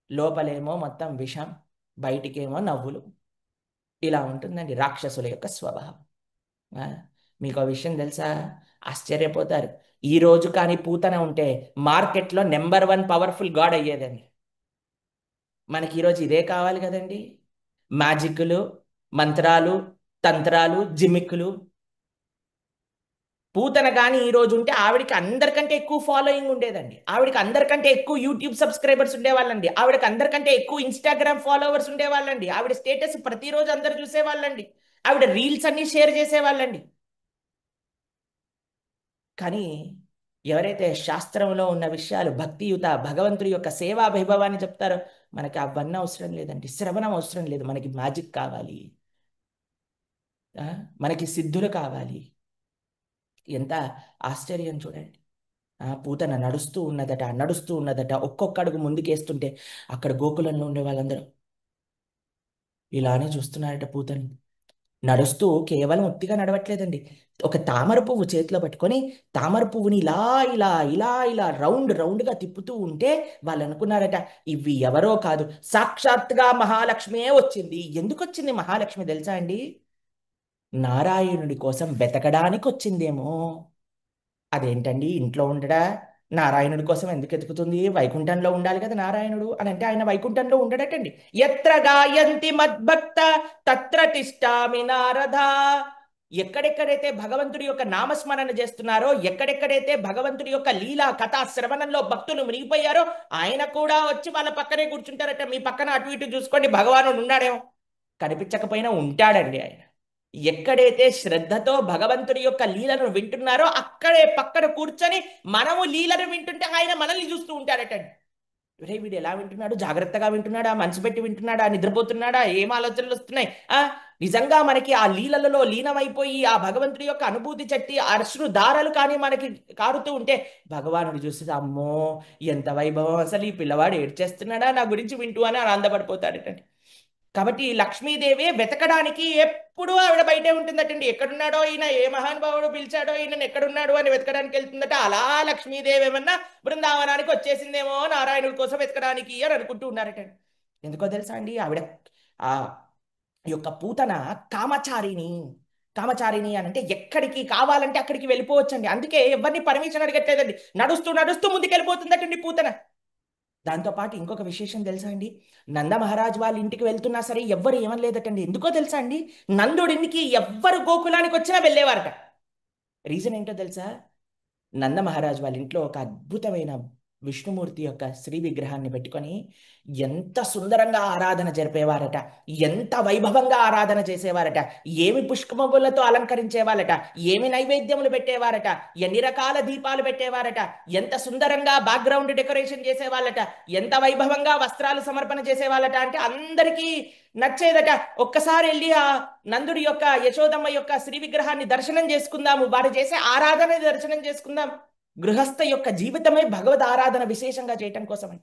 లోపలేమో మొత్తం విషం, బయటికేమో నవ్వులు. ఇలా ఉంటుందండి రాక్షసుల యొక్క స్వభావం. ఆ, మీకు ఆ విషయం తెలుసా? ఆశ్చర్యపోతారు. ఈ రోజు కానీ పూతన ఉంటే మార్కెట్లో నెంబర్ 1 పవర్ఫుల్ గాడ్ అయ్యేదండి. మనకి ఈరోజు ఇదే కావాలి కదండి, మ్యాజిక్లు, మంత్రాలు, తంత్రాలు, జిమిక్కులు. పూతన కానీ ఈ రోజు ఉంటే ఆవిడకి అందరికంటే ఎక్కువ ఫాలోయింగ్ ఉండేదండి. ఆవిడకి అందరికంటే ఎక్కువ యూట్యూబ్ సబ్స్క్రైబర్స్ ఉండేవాళ్ళండి. ఆవిడకి అందరికంటే ఎక్కువ ఇన్స్టాగ్రామ్ ఫాలోవర్స్ ఉండేవాళ్ళండి. ఆవిడ స్టేటస్ ప్రతిరోజు అందరు చూసేవాళ్ళండి. ఆవిడ రీల్స్ అన్ని షేర్ చేసేవాళ్ళండి. కానీ ఎవరైతే శాస్త్రంలో ఉన్న విషయాలు భక్తియుత భగవంతుడి యొక్క సేవా వైభవాన్ని చెప్తారో మనకి అవన్నీ అవసరం లేదండి. శ్రవణం అవసరం లేదు. మనకి మ్యాజిక్ కావాలి. ఆ, మనకి సిద్ధులు కావాలి. ఎంత ఆశ్చర్యం చూడండి. పూతన నడుస్తూ ఉన్నదట, నడుస్తూ ఉన్నదట. ఒక్కొక్క అడుగు ముందుకేస్తుంటే అక్కడ గోకులంలో ఉండే వాళ్ళందరూ ఇలానే చూస్తున్నారట పూతని. నడుస్తూ కేవలం ఉత్తిగా నడవట్లేదండి. ఒక తామర పువ్వు చేతిలో పట్టుకొని తామర పువ్వుని ఇలా ఇలా ఇలా ఇలా రౌండ్ రౌండ్గా తిప్పుతూ ఉంటే వాళ్ళు అనుకున్నారట, ఇవి ఎవరో కాదు, సాక్షాత్తుగా మహాలక్ష్మియే వచ్చింది. ఎందుకు వచ్చింది మహాలక్ష్మి తెలుసా అండి? నారాయణుడి కోసం వెతకడానికి వచ్చిందేమో. అదేంటండి ఇంట్లో ఉండడా? నారాయణుడి కోసం ఎందుకు ఎతుకుతుంది? వైకుంఠంలో ఉండాలి కదా నారాయణుడు అని అంటే ఆయన వైకుంఠంలో ఉండడటండి. ఎత్ర గాయంతి మద్భక్త తత్ర తిష్టామి నారద. ఎక్కడెక్కడైతే భగవంతుడి యొక్క నామస్మరణ చేస్తున్నారో, ఎక్కడెక్కడైతే భగవంతుడి యొక్క లీలా కథా శ్రవణంలో భక్తులు మునిగిపోయారో ఆయన కూడా వచ్చి వాళ్ళ పక్కనే కూర్చుంటారట. మీ పక్కన అటు ఇటు చూసుకోండి, భగవానుడు ఉన్నాడేమో. కనిపించకపోయినా ఉంటాడండి ఆయన. ఎక్కడైతే శ్రద్ధతో భగవంతుడి యొక్క లీలను వింటున్నారో అక్కడే పక్కన కూర్చొని మనము లీలను వింటుంటే ఆయన మనల్ని చూస్తూ ఉంటాడటండి. రే వీడు ఎలా వింటున్నాడు? జాగ్రత్తగా వింటున్నాడా? మనసు పెట్టి వింటున్నాడా? నిద్రపోతున్నాడా? ఏం ఆలోచనలు వస్తున్నాయి? నిజంగా మనకి ఆ లీలలలో లీనమైపోయి ఆ భగవంతుడి యొక్క అనుభూతి చెట్టి అశ్రు దారాలు కానీ మనకి కారుతూ ఉంటే భగవానుడు చూస్తే అమ్మో ఎంత వైభవం, అసలు ఈ పిల్లవాడు ఏడ్చేస్తున్నాడా నా గురించి వింటూ అని ఆనందపడిపోతాడటండి. కాబట్టి లక్ష్మీదేవి వెతకడానికి ఎప్పుడూ ఆవిడ బయటే ఉంటుందటండి. ఎక్కడున్నాడో ఈయన, ఏ మహానుభావుడు పిలిచాడో ఈయన ఎక్కడున్నాడు అని వెతకడానికి వెళ్తుందట. అలా లక్ష్మీదేవి ఏమన్నా బృందావనానికి వచ్చేసిందేమో నారాయణుడి కోసం వెతకడానికి అని అనుకుంటూ ఉన్నారటండి. ఎందుకో తెలుసా అండి? ఆవిడ ఆ యొక్క పూతన కామచారిణి. కామచారిణి అని అంటే ఎక్కడికి కావాలంటే అక్కడికి వెళ్ళిపోవచ్చండి. అందుకే ఎవరిని పర్మిషన్ అడగట్లేదండి. నడుస్తూ నడుస్తూ ముందుకు వెళ్ళిపోతుందటండి పూతన. దాంతోపాటు ఇంకొక విశేషం తెలుసా అండి? నంద మహారాజ్ వాళ్ళ ఇంటికి వెళ్తున్నా సరే ఎవ్వరు ఏమనలేదటండి. ఎందుకో తెలుసా అండి? నందుడింటికి ఎవ్వరు గోకులానికి వచ్చినా వెళ్ళేవారట. రీజన్ ఏంటో తెలుసా? నంద మహారాజ్ వాళ్ళ ఇంట్లో ఒక అద్భుతమైన విష్ణుమూర్తి యొక్క శ్రీ విగ్రహాన్ని పెట్టుకొని ఎంత సుందరంగా ఆరాధన జరిపేవారట. ఎంత వైభవంగా ఆరాధన చేసేవారట. ఏమి పుష్పములతో అలంకరించేవారట. ఏమి నైవేద్యములు పెట్టేవారట. ఎన్ని రకాల దీపాలు పెట్టేవారట. ఎంత సుందరంగా బ్యాక్గ్రౌండ్ డెకరేషన్ చేసేవాళ్ళట. ఎంత వైభవంగా వస్త్రాలు సమర్పణ చేసేవాళ్ళట అంటే అందరికీ నచ్చేదట. ఒక్కసారి వెళ్ళి ఆ నందుడి యొక్క యశోదమ్మ యొక్క శ్రీ విగ్రహాన్ని దర్శనం చేసుకుందాము, వారు చేసే ఆరాధన దర్శనం చేసుకుందాం. గృహస్థ యొక్క జీవితమే భగవద్ ఆరాధన విశేషంగా చేయటం కోసమని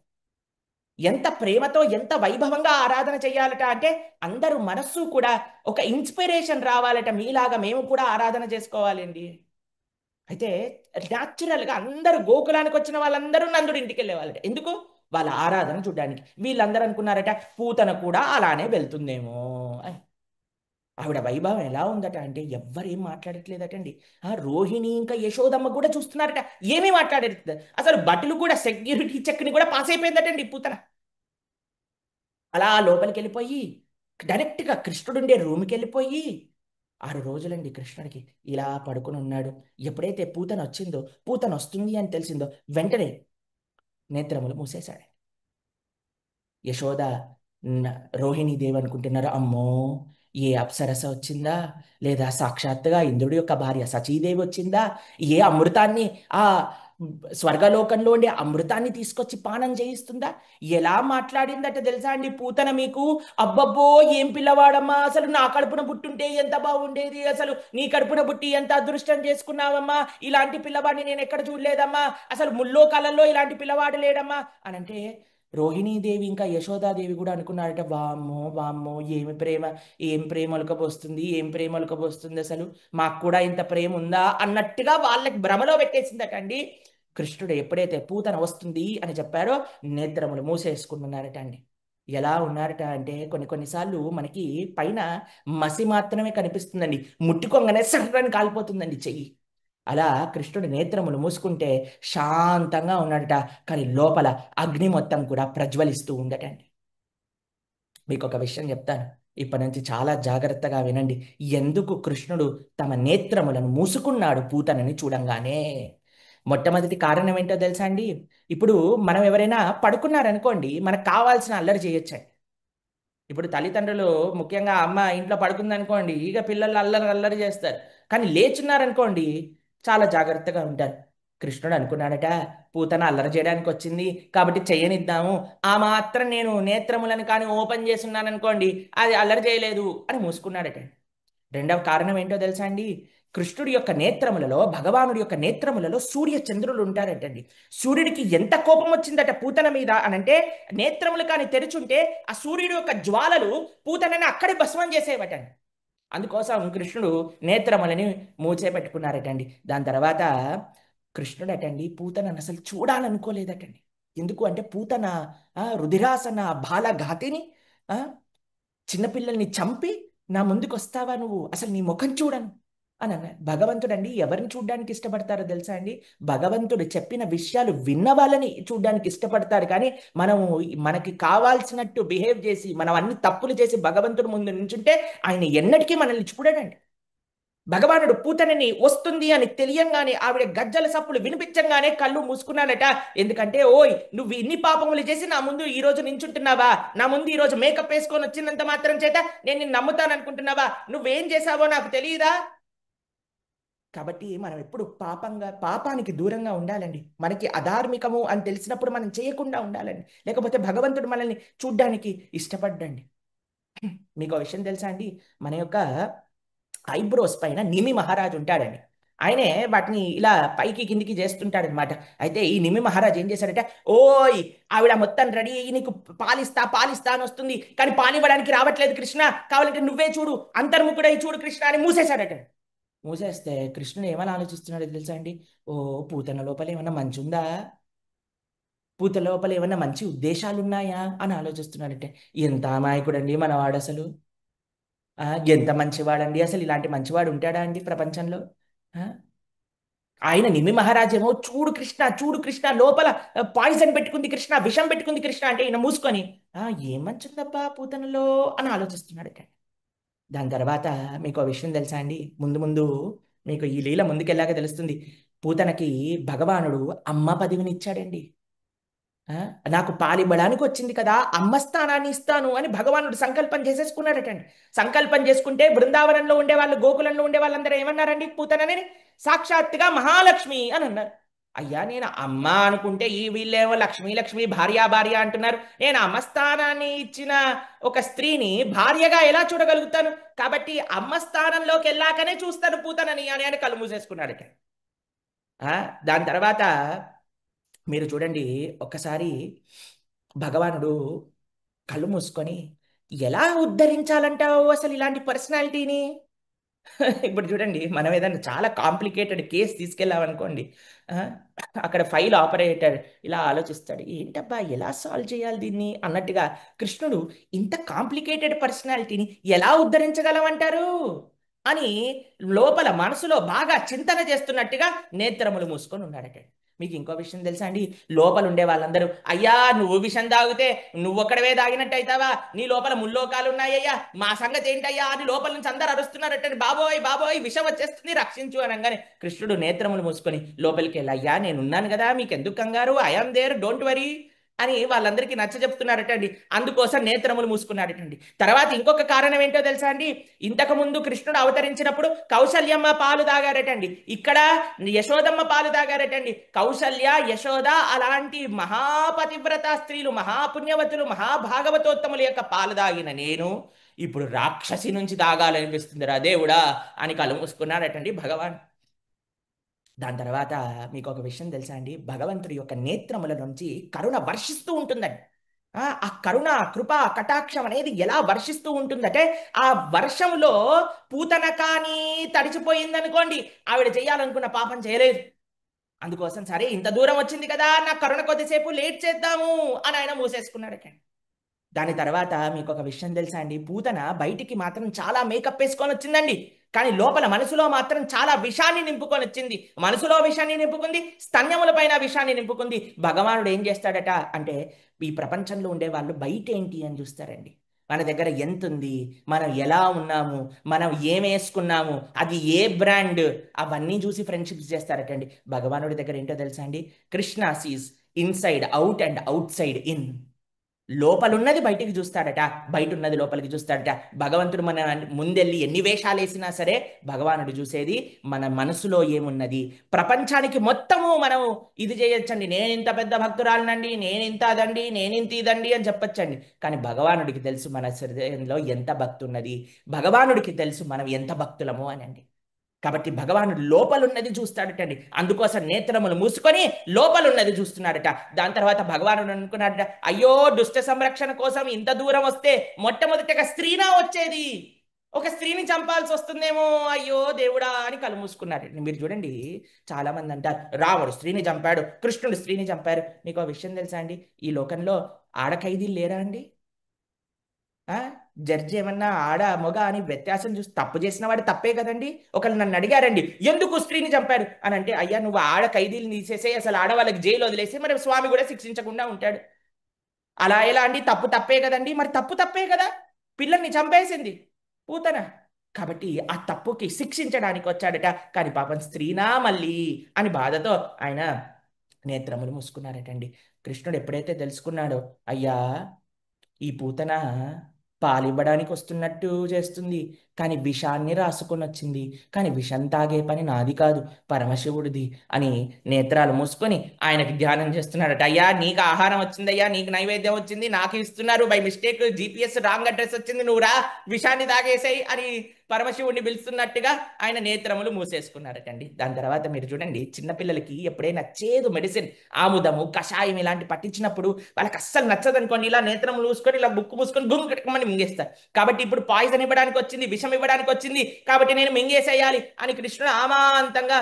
ఎంత ప్రేమతో ఎంత వైభవంగా ఆరాధన చేయాలట అంటే అందరూ మనస్సు కూడా ఒక ఇన్స్పిరేషన్ రావాలట. మీలాగా మేము కూడా ఆరాధన చేసుకోవాలండి. అయితే న్యాచురల్గా అందరూ గోకులానికి వచ్చిన వాళ్ళందరూ నందుడి ఇంటికి వెళ్ళేవాళ్ళట. ఎందుకు? వాళ్ళ ఆరాధన చూడడానికి. వీళ్ళందరూ అనుకున్నారట పూతన కూడా అలానే వెళ్తుందేమో అని. ఆవిడ వైభవం ఎలా ఉందట అంటే ఎవ్వరేం మాట్లాడట్లేదటండి. రోహిణి ఇంకా యశోదమ్మ కూడా చూస్తున్నారట, ఏమీ మాట్లాడట్లేదు. అసలు భటులు కూడా సెక్యూరిటీ చెక్ని కూడా పాస్ అయిపోయిందటండి పూతన. అలా లోపలికి వెళ్ళిపోయి డైరెక్ట్గా కృష్ణుడుండే రూమ్కి వెళ్ళిపోయి 6 రోజులండి కృష్ణుడికి ఇలా పడుకుని ఉన్నాడు. ఎప్పుడైతే పూతన వచ్చిందో, పూతన వస్తుంది అని తెలిసిందో వెంటనే నేత్రములు మూసేశాడు. యశోద రోహిణీదేవి అనుకుంటున్నారు, అమ్మో ఏ అప్సరస వచ్చిందా, లేదా సాక్షాత్తుగా ఇంద్రుడి యొక్క భార్య సచీదేవి వచ్చిందా, ఏ అమృతాన్ని ఆ స్వర్గలోకంలో ఉండే అమృతాన్ని తీసుకొచ్చి పానం చేయిస్తుందా? ఎలా మాట్లాడిందట తెలుసా అండి పూతన మీకు? అబ్బబ్బో ఏం పిల్లవాడమ్మా, అసలు నా కడుపున పుట్టుంటే ఎంత బాగుండేది, అసలు నీ కడుపున పుట్టి ఎంత అదృష్టం చేసుకున్నావమ్మా, ఇలాంటి పిల్లవాడిని నేను ఎక్కడ చూడలేదమ్మా, అసలు ముల్లోకాలలో ఇలాంటి పిల్లవాడు లేడమ్మా అని అంటే రోహిణీదేవి ఇంకా యశోదాదేవి కూడా అనుకున్నారట, వామ్మో వామ్మో ఏమి ప్రేమ, ఏం ప్రేమ ఒలకపోస్తుంది, ఏం ప్రేమ ఒలకపోస్తుంది, అసలు మాకు కూడా ఇంత ప్రేమ ఉందా అన్నట్టుగా వాళ్ళకి భ్రమలో పెట్టేసిందట అండి. కృష్ణుడు ఎప్పుడైతే పూతన వస్తుంది అని చెప్పారో నేత్రములు మూసేసుకుంటున్నారట అండి. ఎలా ఉన్నారట అంటే కొన్నిసార్లు మనకి పైన మసి మాత్రమే కనిపిస్తుందండి, ముట్టుకోగానే సర్రని కాలిపోతుందండి చెయ్యి. అలా కృష్ణుడి నేత్రములు మూసుకుంటే శాంతంగా ఉన్నాడట, కానీ లోపల అగ్ని మొత్తం కూడా ప్రజ్వలిస్తూ ఉండటండి. మీకు ఒక విషయం చెప్తాను. ఇప్పటి నుంచి చాలా జాగ్రత్తగా వినండి. ఎందుకు కృష్ణుడు తమ నేత్రములను మూసుకున్నాడు పూతనని చూడంగానే? మొట్టమొదటి కారణం ఏంటో తెలుసా అండి? ఇప్పుడు మనం ఎవరైనా పడుకున్నారనుకోండి, మనకు కావాల్సిన అల్లరి చేయొచ్చండి. ఇప్పుడు తల్లిదండ్రులు, ముఖ్యంగా అమ్మ ఇంట్లో పడుకుందనుకోండి, ఇక పిల్లలు అల్లరి అల్లరి చేస్తారు. కానీ లేచున్నారనుకోండి, చాలా జాగ్రత్తగా ఉంటారు. కృష్ణుడు అనుకున్నాడట, పూతన అల్లరి చేయడానికి వచ్చింది కాబట్టి చెయ్యనిద్దాము. ఆ మాత్రం నేను నేత్రములను కానీ ఓపెన్ చేస్తున్నాను అనుకోండి, అది అల్లరి చేయలేదు అని మూసుకున్నాడట. రెండవ కారణం ఏంటో తెలుసా అండి? కృష్ణుడి యొక్క నేత్రములలో, భగవానుడి యొక్క నేత్రములలో సూర్య చంద్రులు ఉంటారటండి. సూర్యుడికి ఎంత కోపం వచ్చిందట పూతన మీద అనంటే, నేత్రములు కానీ తెరుచుంటే ఆ సూర్యుడి యొక్క జ్వాలలు పూతనని అక్కడే భస్మం చేసేవటండి. అందుకోసం కృష్ణుడు నేత్రములని మూచే పెట్టుకున్నారటండి. దాని తర్వాత కృష్ణుడు అటండి పూతనని అసలు చూడాలనుకోలేదటండి. ఎందుకు అంటే పూతన రుధిరాసన బాలఘాతిని, ఆ, చిన్నపిల్లల్ని చంపి నా ముందుకు వస్తావా నువ్వు, అసలు నీ ముఖం చూడను అని అన్నారు. భగవంతుడు అండి ఎవరిని చూడడానికి ఇష్టపడతారో తెలుసా అండి? భగవంతుడు చెప్పిన విషయాలు విన్న వాళ్ళని చూడడానికి ఇష్టపడతారు. కానీ మనం మనకి కావాల్సినట్టు బిహేవ్ చేసి, మనం అన్ని తప్పులు చేసి భగవంతుడు ముందు నుంచుంటే ఆయన ఎన్నటికీ మనల్ని చూడడండి. భగవానుడు పూతనని వస్తుంది అని తెలియంగానే, ఆవిడ గజ్జల సప్పులు వినిపించంగానే కళ్ళు మూసుకున్నాడట. ఎందుకంటే, ఓయ్ నువ్వు ఇన్ని పాపములు చేసి నా ముందు ఈ రోజు నించుంటున్నావా? నా ముందు ఈ రోజు మేకప్ వేసుకొని వచ్చినంత మాత్రం చేత నేను నిన్ను నమ్ముతాను అనుకుంటున్నావా? నువ్వేం చేశావో నాకు తెలియదా? కాబట్టి మనం ఎప్పుడు పాపానికి దూరంగా ఉండాలండి. మనకి అధార్మికము అని తెలిసినప్పుడు మనం చేయకుండా ఉండాలండి. లేకపోతే భగవంతుడు మనల్ని చూడ్డానికి ఇష్టపడ్డండి. మీకు ఒక విషయం తెలుసా అండి? మన యొక్క ఐబ్రోస్ పైన నిమి మహారాజు ఉంటాడండి. ఆయనే వాటిని ఇలా పైకి కిందికి చేస్తుంటాడనమాట. అయితే ఈ నిమి మహారాజు ఏం చేశాడంటే, ఓయ్ ఆవిడ మొత్తం రెడీ అయ్యి నీకు పాలిస్తా పాలిస్తా అని వస్తుంది, కానీ పాలివ్వడానికి రావట్లేదు కృష్ణ, కావాలంటే నువ్వే చూడు, అంతర్ముఖుడై చూడు కృష్ణ అని మూసేశాడట. మూసేస్తే కృష్ణుడు ఏమని ఆలోచిస్తున్నాడో తెలుసా అండి? ఓ, పూతన లోపల ఏమన్నా మంచి ఉందా? పూత లోపల ఏమన్నా మంచి ఉద్దేశాలు ఉన్నాయా అని ఆలోచిస్తున్నాడంటే, ఎంత అమాయకుడండి మనవాడు అసలు. ఆ, ఎంత మంచివాడండి అసలు. ఇలాంటి మంచివాడు ఉంటాడా అండి ప్రపంచంలో? ఆ, ఆయన నిమి మహారాజేమో చూడు కృష్ణ చూడు కృష్ణ లోపల పాయిజన్ పెట్టుకుంది కృష్ణ, విషం పెట్టుకుంది కృష్ణ అంటే ఈయన మూసుకొని, ఏం మంచుందబ్బా పూతనలో అని ఆలోచిస్తున్నాడట. దాని తర్వాత మీకు ఆ విషయం తెలుసా అండి? ముందు ముందు మీకు ఈ లీల ముందుకెళ్ళాక తెలుస్తుంది. పూతనకి భగవానుడు అమ్మ పదవిని ఇచ్చాడండి. ఆ, నాకు పాలివ్వడానికి వచ్చింది కదా, అమ్మ స్థానాన్ని ఇస్తాను అని భగవానుడు సంకల్పం చేసేసుకున్నాడటండి. సంకల్పం చేసుకుంటే బృందావనంలో ఉండే వాళ్ళు, గోకులంలో ఉండే వాళ్ళందరూ ఏమన్నారండి పూతనని? సాక్షాత్తుగా మహాలక్ష్మి అని అన్నారు. అయ్యా, నేను అమ్మ అనుకుంటే ఈ వీళ్ళేమో లక్ష్మి లక్ష్మి భార్య భార్య అంటున్నారు. నేను అమ్మ స్థానాన్ని ఇచ్చిన ఒక స్త్రీని భార్యగా ఎలా చూడగలుగుతాను? కాబట్టి అమ్మ స్థానంలోకి వెళ్ళాకనే చూస్తాను పూతనని అని ఆయన కళ్ళు మూసేసుకున్నాడట. దాని తర్వాత మీరు చూడండి, ఒక్కసారి భగవానుడు కళ్ళు మూసుకొని, ఎలా ఉద్ధరించాలంటావు అసలు ఇలాంటి పర్సనాలిటీని? ఇప్పుడు చూడండి, మనం ఏదైనా చాలా కాంప్లికేటెడ్ కేసు తీసుకెళ్ళామనుకోండి, ఆ, అక్కడ ఫైల్ ఆపరేటర్ ఇలా ఆలోచిస్తాడు, ఏంటబ్బా ఎలా సాల్వ్ చేయాలి దీన్ని అన్నట్టుగా కృష్ణుడు ఇంత కాంప్లికేటెడ్ పర్సనాలిటీని ఎలా ఉద్ధరించగలమంటారు అని లోపల మనసులో బాగా చింతన చేస్తున్నట్టుగా నేత్రములు మూసుకొని ఉన్నాడట. మీకు ఇంకో విషయం తెలుసా అండి? లోపల ఉండే వాళ్ళందరూ, అయ్యా నువ్వు విషం తాగితే నువ్వు ఒక్కడవే తాగినట్టు అవుతావా, నీ లోపల ముల్లోకాలు ఉన్నాయ్యా, మా సంగతి ఏంటయ్యా అని లోపల నుంచి అందరు అరుస్తున్నారట. బాబోయ్ బాబోయ్ విషం వచ్చేస్తుంది రక్షించు అనగానే కృష్ణుడు నేత్రములు మూసుకొని లోపలికి వెళ్ళి, అయ్యా నేనున్నాను కదా, మీకు ఎందుకు కంగారు, ఐఆమ్ దేర్ డోంట్ వరీ అని వాళ్ళందరికీ నచ్చ చెప్తున్నారటండి. అందుకోసం నేత్రములు మూసుకున్నాడటండి. తర్వాత ఇంకొక కారణం ఏంటో తెలుసా అండి? ఇంతకు ముందు కృష్ణుడు అవతరించినప్పుడు కౌసల్యమ్మ పాలు తాగారటండి, ఇక్కడ యశోదమ్మ పాలు తాగారటండి. కౌసల్య, యశోద అలాంటి మహాపతివ్రత స్త్రీలు, మహాపుణ్యవతులు, మహాభాగవతోత్తముల యొక్క పాలు తాగిన నేను ఇప్పుడు రాక్షసి నుంచి తాగాలనిపిస్తుంది రా దేవుడా అని కళ్ళు మూసుకున్నాడటండి భగవాన్. దాని తర్వాత మీకు ఒక విషయం తెలుసా అండి? భగవంతుడి యొక్క నేత్రముల నుంచి కరుణ వర్షిస్తూ ఉంటుందండి. ఆ కరుణ, కృప, కటాక్షం అనేది ఎలా వర్షిస్తూ ఉంటుందంటే, ఆ వర్షంలో పూతన కానీ తడిచిపోయిందనుకోండి, ఆవిడ చేయాలనుకున్న పాపం చేయలేదు. అందుకోసం సరే ఇంత దూరం వచ్చింది కదా, నా కరుణ కొద్దిసేపు లేట్ చేద్దాము అని ఆయన మూసేసుకున్నాడట. దాని తర్వాత మీకు ఒక విషయం తెలుసా అండి? పూతన బయటికి మాత్రం చాలా మేకప్ వేసుకొని వచ్చిందండి, కానీ లోపల మనసులో మాత్రం చాలా విషాన్ని నింపుకొని వచ్చింది. మనసులో విషాన్ని నింపుకుంది, స్తన్యముల పైన విషాన్ని నింపుకుంది. భగవానుడు ఏం చేస్తాడట అంటే, ఈ ప్రపంచంలో ఉండే వాళ్ళు బయట ఏంటి అని చూస్తారండి, మన దగ్గర ఎంత ఉంది, మనం ఎలా ఉన్నాము, మనం ఏం వేసుకున్నాము, అది ఏ బ్రాండ్, అవన్నీ చూసి ఫ్రెండ్షిప్స్ చేస్తారటండి. భగవానుడి దగ్గర ఏంటో తెలుసా అండి? Krishna sees inside out and outside in. లోపలున్నది బయటికి చూస్తాడట, బయట ఉన్నది లోపలికి చూస్తాడట. భగవంతుడు మన ముందెళ్ళి ఎన్ని వేషాలు వేసినా సరే భగవానుడు చూసేది మన మనసులో ఏమున్నది. ప్రపంచానికి మొత్తము మనం ఇది చేయొచ్చండి, నేను ఇంత పెద్ద భక్తురాలనండి, నేను ఇంత అదండి, నేను ఇంత ఇదండి అని చెప్పొచ్చండి. కానీ భగవానుడికి తెలుసు మన హృదయంలో ఎంత భక్తి ఉన్నది, భగవానుడికి తెలుసు మనం ఎంత భక్తులము అని అండి. కాబట్టి భగవానుడు లోపలున్నది చూస్తాడటండి. అందుకోసం నేత్రములు మూసుకొని లోపలున్నది చూస్తున్నాడట. దాని తర్వాత భగవానుడు అనుకున్నాడట, అయ్యో దుష్ట సంరక్షణ కోసం ఇంత దూరం వస్తే మొట్టమొదటిగా స్త్రీనా వచ్చేది, ఒక స్త్రీని చంపాల్సి వస్తుందేమో, అయ్యో దేవుడా అని కళ్ళు మూసుకున్నాడు. మీరు చూడండి, చాలా మంది అంటారు రాముడు స్త్రీని చంపాడు, కృష్ణుడు స్త్రీని చంపారు. మీకు ఆ విషయం తెలుసా అండి? ఈ లోకంలో ఆడ ఖైదీలు లేరా అండి? ఆ జడ్జి ఏమన్నా ఆడ మగ అని వ్యత్యాసం చూసి తప్పు చేసిన వాడు తప్పే కదండి. ఒకళ్ళు నన్ను అడిగారండి, ఎందుకు స్త్రీని చంపారు అని అంటే, అయ్యా నువ్వు ఆడ ఖైదీలు తీసేసే, అసలు ఆడవాళ్ళకి జైలు వదిలేసి మరి స్వామి కూడా శిక్షించకుండా ఉంటాడు. అలా ఎలా అండి? తప్పు తప్పే కదండి. మరి తప్పు తప్పే కదా, పిల్లల్ని చంపేసింది పూతన. కాబట్టి ఆ తప్పుకి శిక్షించడానికి వచ్చాడట. కానీ పాపం స్త్రీనా మళ్ళీ అని బాధతో ఆయన నేత్రములు మూసుకున్నారటండి. కృష్ణుడు ఎప్పుడైతే తెలుసుకున్నాడో, అయ్యా ఈ పూతన పాలివ్వడానికి వస్తున్నట్టు చేస్తుంది, కానీ విషాన్ని రాసుకొని వచ్చింది, కానీ విషం తాగే పని నాది కాదు, పరమశివుడిది అని నేత్రాలు మూసుకొని ఆయనకి ధ్యానం చేస్తున్నాడట. అయ్యా నీకు ఆహారం వచ్చిందయ్యా, నీకు నైవేద్యం వచ్చింది, నాకు ఇస్తున్నారు, by mistake GPS wrong address వచ్చింది, నువ్వు రా విషాన్ని తాగేసాయి అని పరమశివుడిని పిలుస్తున్నట్టుగా ఆయన నేత్రములు మూసేసుకున్నారటండి. దాని తర్వాత మీరు చూడండి, చిన్నపిల్లలకి ఎప్పుడైనా చేదు మెడిసిన్, ఆముదము కషాయం ఇలాంటి పట్టించినప్పుడు వాళ్ళకి అస్సలు నచ్చదనుకోండి, ఇలా నేత్రములు మూసుకొని ఇలా బుక్కు మూసుకొని గుంగు కట్టుకోమని మింగేస్తారు. కాబట్టి ఇప్పుడు పాయిజన్ ఇవ్వడానికి వచ్చింది, విషం ఇవ్వడానికి వచ్చింది, కాబట్టి నేను మింగేసేయాలి అని కృష్ణుడు అమాంతంగా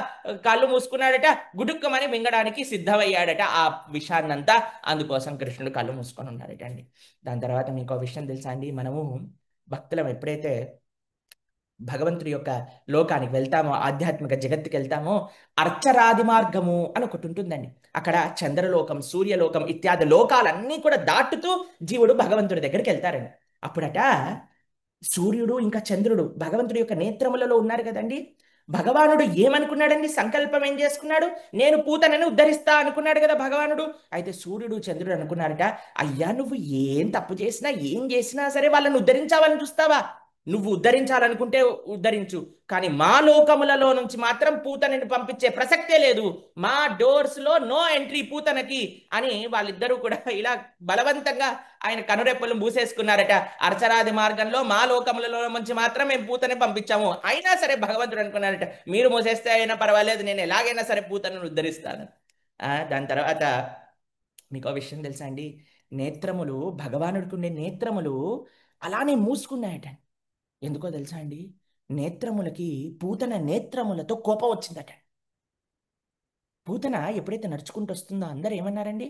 కళ్ళు మూసుకున్నాడట. గుడుక్కమని మింగడానికి సిద్ధమయ్యాడట ఆ విషాన్నంతా. అందుకోసం కృష్ణుడు కళ్ళు మూసుకొని ఉన్నాడట అండి. దాని తర్వాత మీకు విషయం తెలుసా అండి? మనము భక్తులం ఎప్పుడైతే భగవంతుడి యొక్క లోకానికి వెళ్తామో, ఆధ్యాత్మిక జగత్తుకి వెళ్తామో, అర్చరాది మార్గము అని ఒకటి ఉంటుందండి. అక్కడ చంద్రలోకం, సూర్యలోకం ఇత్యాది లోకాలన్నీ కూడా దాటుతూ జీవుడు భగవంతుడి దగ్గరికి వెళ్తారండి. అప్పుడట సూర్యుడు ఇంకా చంద్రుడు భగవంతుడి యొక్క నేత్రములలో ఉన్నారు కదండి. భగవానుడు ఏమనుకున్నాడండి? సంకల్పం ఏం చేసుకున్నాడు? నేను పూతనని ఉద్ధరిస్తా అనుకున్నాడు కదా భగవానుడు. అయితే సూర్యుడు చంద్రుడు అనుకున్నారట, అయ్యా నువ్వు ఏం తప్పు చేసినా ఏం చేసినా సరే వాళ్ళని ఉద్ధరించాలని చూస్తావా? నువ్వు ఉద్ధరించాలనుకుంటే ఉద్ధరించు, కానీ మా లోకములలో నుంచి మాత్రం పూతనని పంపించే ప్రసక్తే లేదు, మా డోర్స్ లో నో ఎంట్రీ పూతనకి అని వాళ్ళిద్దరూ కూడా ఇలా బలవంతంగా ఆయన కనురెప్పలు మూసేసుకున్నారట. అర్చరాది మార్గంలో మా లోకములలో నుంచి మాత్రం మేము పూతని పంపించాము. అయినా సరే భగవంతుడు అనుకున్నారట, మీరు మూసేస్తే అయినా పర్వాలేదు, నేను ఎలాగైనా సరే పూతను ఉద్ధరిస్తాను. దాని తర్వాత మీకు ఆ విషయం తెలుసా అండి? నేత్రములు, భగవానుడికి ఉండే నేత్రములు అలానే మూసుకున్నాయట. ఎందుకో తెలుసా అండి? నేత్రములకి పూతన నేత్రములతో కోపం వచ్చిందట. పూతన ఎప్పుడైతే నడుచుకుంటూ వస్తుందో అందరూ ఏమన్నారండి?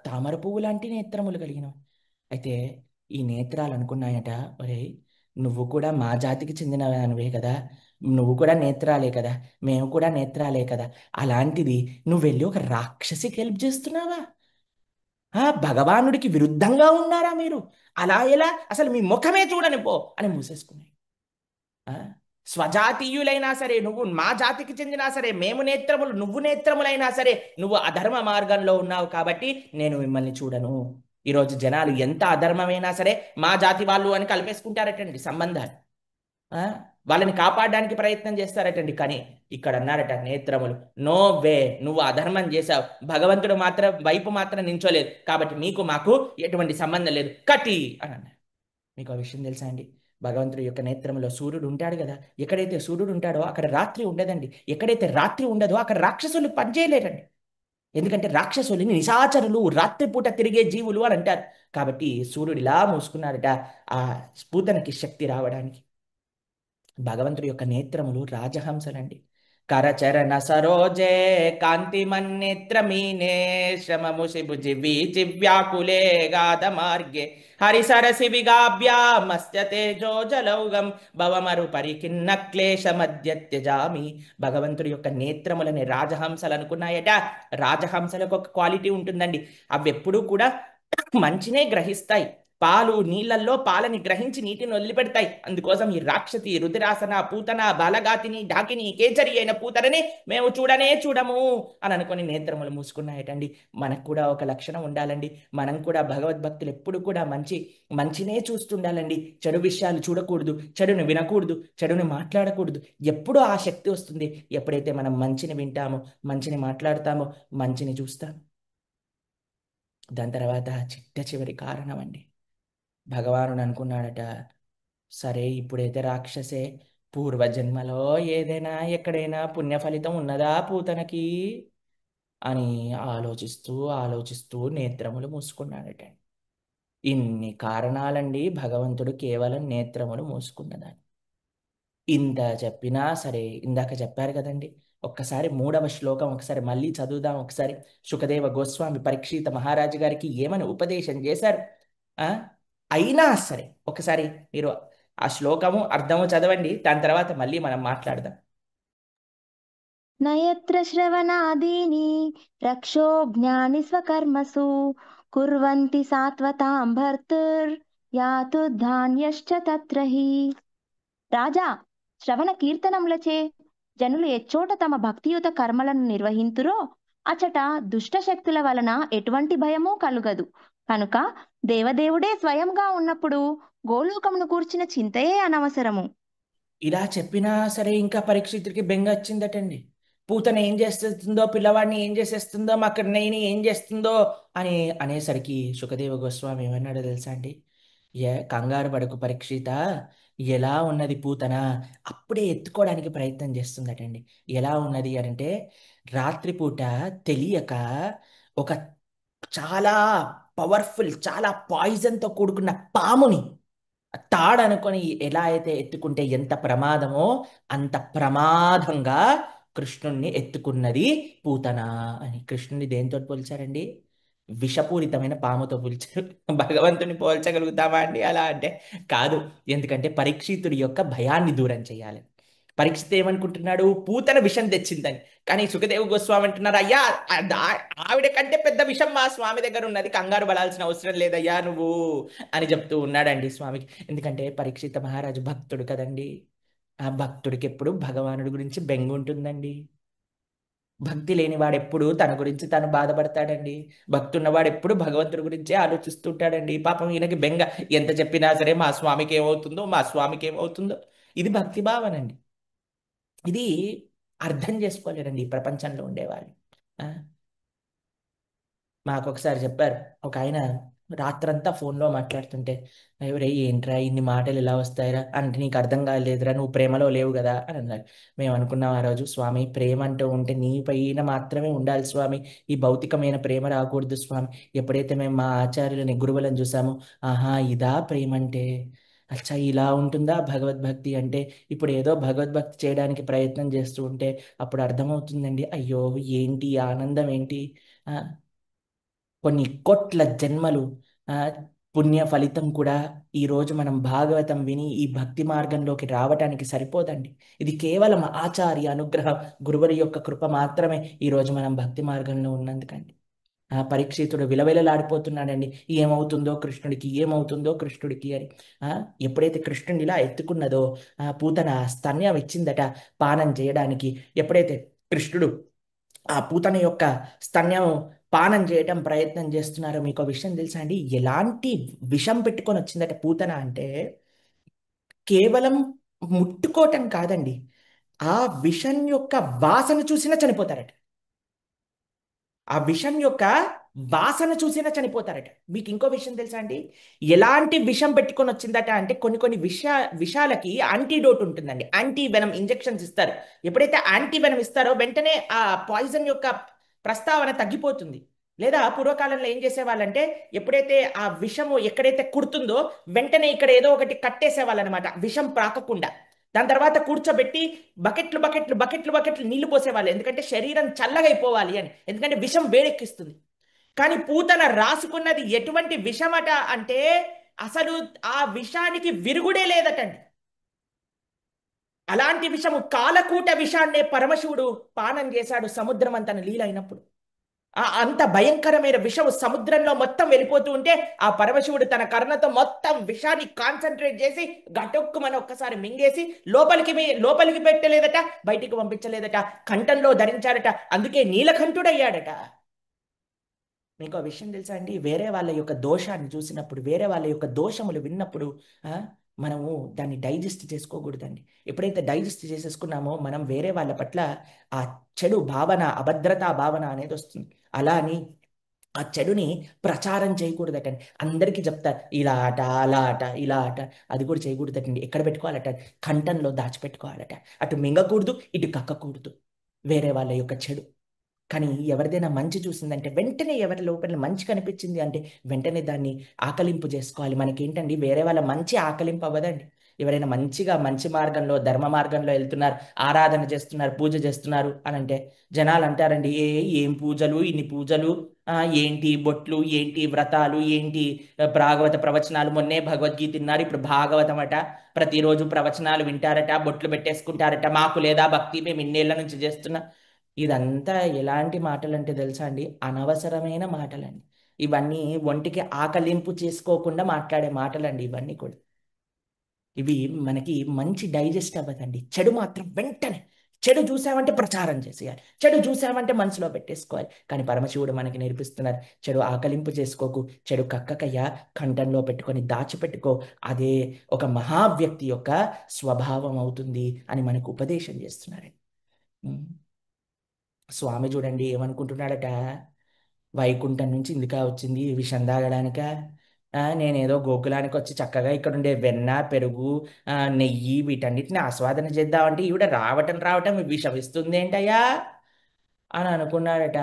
తామర పువ్వు లాంటి నేత్రములు కలిగినవి. అయితే ఈ నేత్రాలు అనుకున్నాయట, ఒరే నువ్వు కూడా మా జాతికి చెందినవే కదా, నువ్వు కూడా నేత్రాలే కదా, మేము కూడా నేత్రాలే కదా, అలాంటిది నువ్వు వెళ్ళి ఒక రాక్షసికి హెల్ప్ చేస్తున్నావా? భగవానుడికి విరుద్ధంగా ఉన్నారా మీరు? అలా ఎలా? అసలు మీ ముఖమే చూడని పో అని మూసేసుకున్నాయి. ఆ? స్వజాతీయులైనా సరే, నువ్వు మా జాతికి చెందినా సరే, మేము నేత్రములు నువ్వు నేత్రములైనా సరే, నువ్వు అధర్మ మార్గంలో ఉన్నావు కాబట్టి నేను మిమ్మల్ని చూడను. ఈరోజు జనాలు ఎంత అధర్మమైనా సరే మా జాతి వాళ్ళు అని కలిపేసుకుంటారటండి సంబంధాలు. ఆ? వాళ్ళని కాపాడడానికి ప్రయత్నం చేస్తారటండి. కానీ ఇక్కడ అన్నారట నేత్రములు, నో వే, నువ్వు అధర్మం చేశావు, భగవంతుడు మాత్రం వైపు మాత్రం నించోలేదు, కాబట్టి నీకు మాకు ఎటువంటి సంబంధం లేదు, కటి అని అన్నారు. మీకు ఆ విషయం తెలుసా అండి? భగవంతుడి యొక్క నేత్రంలో సూర్యుడు ఉంటాడు కదా, ఎక్కడైతే సూర్యుడు ఉంటాడో అక్కడ రాత్రి ఉండదండి, ఎక్కడైతే రాత్రి ఉండదో అక్కడ రాక్షసులు పనిచేయలేరండి. ఎందుకంటే రాక్షసులు నిశాచరులు, రాత్రిపూట తిరిగే జీవులు అని అంటారు. కాబట్టి సూర్యుడు ఇలా మూసుకున్నాడట ఆ స్ఫూతనకి శక్తి రావడానికి. భగవంతుడి యొక్క నేత్రములు రాజహంసలండి. కరచరణ సరోజే కాంతిమన్నేత్రమీనే శ్రమముషి భుజివి జివ్యాకులే గాధ మార్గే హరిసరసి విగాభ్యామస్య తేజో జలౌగం భవమరు పరికిన్న క్లేశ మధ్య త్యజామి. భగవంతుడి యొక్క నేత్రములని రాజహంసలు అనుకున్నాయట. రాజహంసలకు ఒక క్వాలిటీ ఉంటుందండి, అవి ఎప్పుడూ కూడా మంచినే గ్రహిస్తాయి. పాలు నీళ్ళల్లో పాలని గ్రహించి నీటిని వదిలిపెడతాయి. అందుకోసం ఈ రాక్షసి, రుధిరాసన, పూతన, బాలగాతిని, ఢాకిని, కేచరి అయిన పూతనని మేము చూడనే చూడము అని అనుకొని నేత్రములు మూసుకున్నాయటండి. మనకు కూడా ఒక లక్షణం ఉండాలండి. మనం కూడా భగవద్భక్తులు ఎప్పుడు కూడా మంచినే చూస్తుండాలండి. చెడు విషయాలు చూడకూడదు, చెడుని వినకూడదు, చెడుని మాట్లాడకూడదు. ఎప్పుడు ఆ శక్తి వస్తుంది ఎప్పుడైతే మనం మంచిని వింటామో, మంచిని మాట్లాడతామో, మంచిని చూస్తాం. దాని తర్వాత చిట్ట చివరి కారణం అండి. భగవానుడు అనుకున్నాడట, సరే ఇప్పుడైతే రాక్షసే, పూర్వజన్మలో ఏదైనా ఎక్కడైనా పుణ్య ఫలితం ఉన్నదా పూతనకి అని ఆలోచిస్తూ ఆలోచిస్తూ నేత్రములు మూసుకున్నాడట. ఇన్ని కారణాలండి భగవంతుడు కేవలం నేత్రములు మూసుకున్నదాన్ని. ఇంత చెప్పినా సరే, ఇందాక చెప్పారు కదండి, ఒక్కసారి 3వ శ్లోకం ఒకసారి మళ్ళీ చదువుదాం. ఒకసారి సుఖదేవ గోస్వామి పరీక్షిత మహారాజు గారికి ఏమని ఉపదేశం చేశారు. ఆ అయినా సరే ఒకసారి మీరు ఆ శ్లోకము అర్థము చదవండి. దాని తర్వాత మళ్ళీ మనం మాట్లాడదాం. నయత్ర శ్రవణాదీని రక్షో జ్ఞాని స్వకర్మసు కుర్వంతి సాత్వతాం భర్తుర్ యాతు ధాన్యశ్చ తత్రహి. రాజా, శ్రవణ కీర్తనములచే జనులు ఎచ్చోట తమ భక్తియుత కర్మలను నిర్వహింతురో అచట దుష్ట శక్తుల వలన ఎటువంటి భయమూ కలుగదు. కనుక దేవదేవుడే స్వయంగా ఉన్నప్పుడు గోలోకమును కూర్చిన చింతయే అనవసరము. ఇలా చెప్పినా సరే ఇంకా పరీక్షితుడికి బెంగ వచ్చిందటండి. పూతన ఏం చేస్తుందో, పిల్లవాడిని ఏం చేసేస్తుందో, మా కన్నయ్యని ఏం చేస్తుందో అని అనేసరికి సుఖదేవ గోస్వామి ఏమన్నాడో తెలుసా అండి? కంగారు పడకు పరీక్షిత, ఎలా ఉన్నది పూతన అప్పుడే ఎత్తుకోవడానికి ప్రయత్నం చేస్తుందటండి. ఎలా ఉన్నది అంటే, రాత్రిపూట తెలియక ఒక చాలా పవర్ఫుల్, చాలా పాయిజన్తో కూడుకున్న పాముని తాడనుకొని ఎలా అయితే ఎత్తుకుంటే ఎంత ప్రమాదమో అంత ప్రమాదంగా కృష్ణుణ్ణి ఎత్తుకున్నది పూతన అని. కృష్ణుని దేంతో పోల్చారండి? విషపూరితమైన పాముతో పోల్చారు. భగవంతుని పోల్చగలుగుతామా అండి అలా అంటే? కాదు. ఎందుకంటే పరీక్షితుడి యొక్క భయాన్ని దూరం చేయాలి. పరీక్షిత్ ఏమనుకుంటున్నాడు? పూతన విషం తెచ్చిందని. కానీ సుఖదేవ గోస్వామి అంటున్నారు, అయ్యా ఆవిడ కంటే పెద్ద విషం మా స్వామి దగ్గర ఉన్నది, కంగారు పడాల్సిన అవసరం లేదయ్యా నువ్వు అని చెప్తూ ఉన్నాడండి స్వామికి. ఎందుకంటే పరీక్షిత మహారాజు భక్తుడు కదండి. ఆ భక్తుడికి ఎప్పుడు భగవానుడి గురించి బెంగ ఉంటుందండి. భక్తి లేనివాడు ఎప్పుడు తన గురించి తను బాధపడతాడండి. భక్తి ఉన్నవాడు ఎప్పుడు భగవంతుడి గురించే ఆలోచిస్తుంటాడండి. పాపం ఈయనకి బెంగ. ఎంత చెప్పినా సరే మా స్వామికి ఏమవుతుందో, మా స్వామికి ఏమవుతుందో. ఇది భక్తి భావనండి. ఇది అర్థం చేసుకోలేరండి ఈ ప్రపంచంలో ఉండేవాళ్ళు. ఆ, మాకు ఒకసారి చెప్పారు, ఒక ఆయన రాత్రంతా ఫోన్లో మాట్లాడుతుంటే, ఎవరే ఏంట్రా ఇన్ని మాటలు ఎలా వస్తాయిరా అంటే, నీకు అర్థం కాలేదురా, నువ్వు ప్రేమలో లేవు కదా అని అన్నారు. మేము అనుకున్నాం ఆ రోజు, స్వామి ప్రేమ అంటూ ఉంటే నీ పైన మాత్రమే ఉండాలి స్వామి, ఈ భౌతికమైన ప్రేమ రాకూడదు స్వామి. ఎప్పుడైతే మేము మా ఆచార్యులని గురువులను చూసామో, ఆహా ఇదా ప్రేమ అంటే, అచ్చా ఇలా ఉంటుందా భగవద్భక్తి అంటే, ఇప్పుడు ఏదో భగవద్భక్తి చేయడానికి ప్రయత్నం చేస్తూ ఉంటే అప్పుడు అర్థమవుతుందండి, అయ్యో ఏంటి ఈ ఆనందం ఏంటి. ఆ, కొన్ని కోట్ల జన్మలు ఆ, పుణ్య ఫలితం కూడా ఈరోజు మనం భాగవతం విని ఈ భక్తి మార్గంలోకి రావటానికి సరిపోదండి. ఇది కేవలం ఆచార్య అనుగ్రహం, గురువుల యొక్క కృప మాత్రమే ఈరోజు మనం భక్తి మార్గంలో ఉన్నందుకండి. ఆ పరీక్షితుడు విలవిలలాడిపోతున్నాడండి, ఏమవుతుందో కృష్ణుడికి, ఏమవుతుందో కృష్ణుడికి అని. ఆ ఎప్పుడైతే కృష్ణుని ఇలా ఎత్తుకున్నదో ఆ పూతన స్తన్యం ఇచ్చిందట పానం చేయడానికి. ఎప్పుడైతే కృష్ణుడు ఆ పూతన యొక్క స్తన్యం పానం చేయటం ప్రయత్నం చేస్తున్నారో, మీకు విషయం తెలుసా అండి? ఎలాంటి విషం పెట్టుకొని వచ్చిందట పూతన అంటే, కేవలం ముట్టుకోవటం కాదండి, ఆ విషం యొక్క వాసన చూసినా చనిపోతారట. ఆ విషం యొక్క వాసన చూసినా చనిపోతారట. మీకు ఇంకో విషయం తెలుసా అండి? ఎలాంటి విషం పెట్టుకొని వచ్చిందట అంటే, కొన్ని విషాలకి యాంటీడోట్ ఉంటుందండి. యాంటీ వెనం ఇంజెక్షన్స్ ఇస్తారు. ఎప్పుడైతే యాంటీ వెనం ఇస్తారో వెంటనే ఆ పాయిజన్ యొక్క ప్రస్తావన తగ్గిపోతుంది. లేదా పూర్వకాలంలో ఏం చేసేవాళ్ళంటే, ఎప్పుడైతే ఆ విషము ఎక్కడైతే కుడుతుందో వెంటనే ఇక్కడ ఏదో ఒకటి కట్టేసేవాళ్ళనమాట, విషం ప్రాకకుండా. దాని తర్వాత కూర్చోబెట్టి బకెట్లు బకెట్లు బకెట్లు బకెట్లు నీళ్లు పోసేవాళ్ళు. ఎందుకంటే శరీరం చల్లగా అయిపోవాలి అని. ఎందుకంటే విషం వేడెక్కిస్తుంది. కానీ పూతన రాసుకున్నది ఎటువంటి విషమట అంటే, అసలు ఆ విషానికి విరుగుడే లేదటండి. అలాంటి విషము కాలకూట విషాన్నే పరమశివుడు పానం చేశాడు సముద్రం అంతన లీలైనప్పుడు. అంత భయంకరమైన విషం సముద్రంలో మొత్తం వెళ్ళిపోతూ ఉంటే ఆ పరమశివుడు తన కర్ణతో మొత్తం విషాన్ని కాన్సన్ట్రేట్ చేసి గటొక్కుమని ఒక్కసారి మింగేసి లోపలికి పెట్టలేదట, బయటికి పంపించలేదట, కంఠంలో ధరించాడట. అందుకే నీలకంఠుడయ్యాడట. మీకు ఆ విషయం తెలుసా అండి? వేరే వాళ్ళ యొక్క దోషాన్ని చూసినప్పుడు, వేరే వాళ్ళ యొక్క దోషములు విన్నప్పుడు ఆ, మనము దాన్ని డైజెస్ట్ చేసుకోకూడదండి. ఎప్పుడైతే డైజెస్ట్ చేసేసుకున్నామో మనం వేరే వాళ్ళ పట్ల ఆ చెడు భావన, అభద్రతా భావన అనేది వస్తుంది. అలా అని ఆ చెడుని ప్రచారం చేయకూడదటండి. అందరికీ చెప్తారు ఇలా ఆట, అలా ఆట, ఇలా ఆట. అది కూడా చేయకూడదటండి. ఎక్కడ పెట్టుకోవాలట? కంఠంలో దాచిపెట్టుకోవాలట. అటు మింగకూడదు, ఇటు కక్కకూడదు వేరే వాళ్ళ యొక్క చెడు. కానీ ఎవరిదైనా మంచి చూసిందంటే వెంటనే, ఎవరి లోపల మంచి కనిపించింది అంటే వెంటనే దాన్ని ఆకలింపు చేసుకోవాలి. మనకేంటండి, వేరే వాళ్ళ మంచి ఆకలింపు అవ్వదండి. ఎవరైనా మంచిగా మంచి మార్గంలో, ధర్మ మార్గంలో వెళ్తున్నారు, ఆరాధన చేస్తున్నారు, పూజ చేస్తున్నారు అని అంటే జనాలు అంటారండి, ఏం పూజలు, ఇన్ని పూజలు, ఏంటి బొట్లు, ఏంటి వ్రతాలు, ఏంటి భాగవత ప్రవచనాలు. మొన్నే భగవద్గీత తిన్నారు, ఇప్పుడు భాగవతం అట. ప్రతిరోజు ప్రవచనాలు వింటారట, బొట్లు పెట్టేసుకుంటారట. మాకు లేదా భక్తి, మేము ఇన్నేళ్ల నుంచి చేస్తున్నా. ఇదంతా ఎలాంటి మాటలంటే తెలుసా అండి? అనవసరమైన మాటలండి. ఇవన్నీ ఒంటికి ఆకలింపు చేసుకోకుండా మాట్లాడే మాటలండి ఇవన్నీ కూడా. ఇవి మనకి మంచి డైజెస్ట్ అవ్వదండి. చెడు మాత్రం వెంటనే, చెడు చూసామంటే ప్రచారం చేసేయాలి, చెడు చూసామంటే మనసులో పెట్టేసుకోవాలి. కానీ పరమశివుడు మనకి నేర్పిస్తున్నారు, చెడు ఆకలింపు చేసుకోకు, చెడు కక్కకయ్యా, కంఠంలో పెట్టుకొని దాచిపెట్టుకో. అదే ఒక మహావ్యక్తి యొక్క స్వభావం అవుతుంది అని మనకు ఉపదేశం చేస్తున్నారండి. ఉమ్. స్వామి చూడండి ఏమనుకుంటున్నాడట, వైకుంఠం నుంచి ఇందుకా వచ్చింది విషం తాగడానిక? నేనేదో గోకులానికి వచ్చి చక్కగా ఇక్కడ ఉండే వెన్న, పెరుగు, నెయ్యి వీటన్నిటిని ఆస్వాదన చేద్దామంటే ఈవిడ రావటం రావటం విషం ఇస్తుంది ఏంటయ్యా అని అనుకున్నాడట.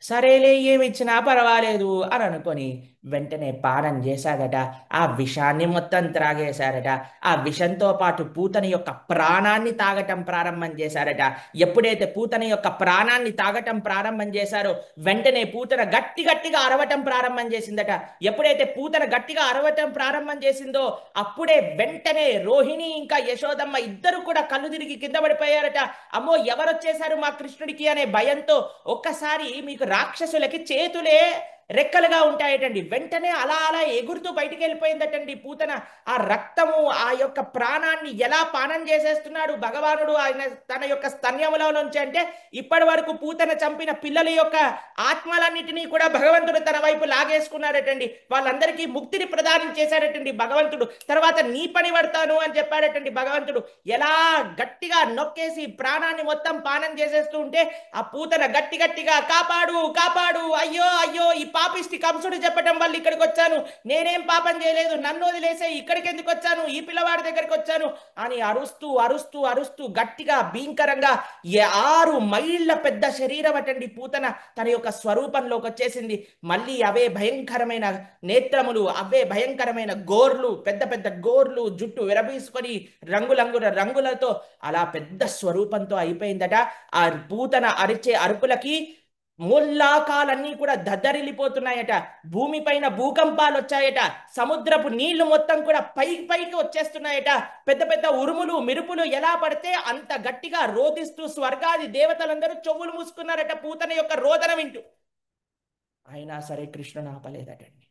సరేలే, ఏమి ఇచ్చినా పర్వాలేదు అని అనుకొని వెంటనే పానం చేశాడట. ఆ విషాన్ని మొత్తం త్రాగేశాడట. ఆ విషంతో పాటు పూతన యొక్క ప్రాణాన్ని తాగటం ప్రారంభం చేశారట. ఎప్పుడైతే పూతన యొక్క ప్రాణాన్ని తాగటం ప్రారంభం చేశారో వెంటనే పూతన గట్టి గట్టిగా అరవటం ప్రారంభం చేసిందట. ఎప్పుడైతే పూతన గట్టిగా అరవటం ప్రారంభం చేసిందో అప్పుడే వెంటనే రోహిణి ఇంకా యశోదమ్మ ఇద్దరు కూడా కళ్ళు తిరిగి కింద పడిపోయారట. అమ్మో, ఎవరొచ్చేశారు మా కృష్ణుడికి అనే భయంతో. ఒక్కసారి మీకు రాక్షసులకి చేతులే రెక్కలుగా ఉంటాయటండి, వెంటనే అలా అలా ఎగురుతూ బయటికి వెళ్ళిపోయిందటండి పూతన. ఆ రక్తము, ఆ యొక్క ప్రాణాన్ని ఎలా పానం చేసేస్తున్నాడు భగవానుడు ఆయన తన యొక్క స్తన్యములో నుంచి అంటే, ఇప్పటి వరకు పూతన చంపిన పిల్లల యొక్క ఆత్మలన్నిటినీ కూడా భగవంతుడు తన వైపు లాగేసుకున్నాడటండి. వాళ్ళందరికీ ముక్తిని ప్రదానం చేశాడటండి భగవంతుడు. తర్వాత నీ పని పడతాను అని చెప్పాడటండి భగవంతుడు. ఎలా గట్టిగా నొక్కేసి ప్రాణాన్ని మొత్తం పానం చేసేస్తూ ఉంటే ఆ పూతన గట్టి గట్టిగా కాపాడు కాపాడు, అయ్యో అయ్యో, ఈ పాపిష్టి కంసుడు చెప్పటం వల్ల ఇక్కడికి వచ్చాను, నేనేం పాపం చేయలేదు, నన్ను వదిలేసే, ఇక్కడికి ఎందుకు వచ్చాను, ఈ పిల్లవాడి దగ్గరికి వచ్చాను అని అరుస్తూ అరుస్తూ అరుస్తూ గట్టిగా భీంకరంగా 6 మైళ్ళ పెద్ద శరీరం అటండి పూతన తన యొక్క స్వరూపంలోకి వచ్చేసింది. మళ్ళీ అవే భయంకరమైన నేత్రములు, అవే భయంకరమైన గోర్లు, పెద్ద పెద్ద గోర్లు, జుట్టు విరబీసుకొని రంగులతో అలా పెద్ద స్వరూపంతో అయిపోయిందట. ఆ పూతన అరిచే అరుపులకి ముల్లాకాలన్నీ కూడా దద్దరిల్లిపోతున్నాయట. భూమిపైన భూకంపాలు వచ్చాయట. సముద్రపు నీళ్లు మొత్తం కూడా పైకి పైకి వచ్చేస్తున్నాయట. పెద్ద పెద్ద ఉరుములు మెరుపులు ఎలా పడితే అంత గట్టిగా రోదిస్తూ స్వర్గాది దేవతలందరూ చెవులు మూసుకున్నారట పూతన యొక్క రోదన వింటూ. అయినా సరే కృష్ణుని ఆపలేదటండి.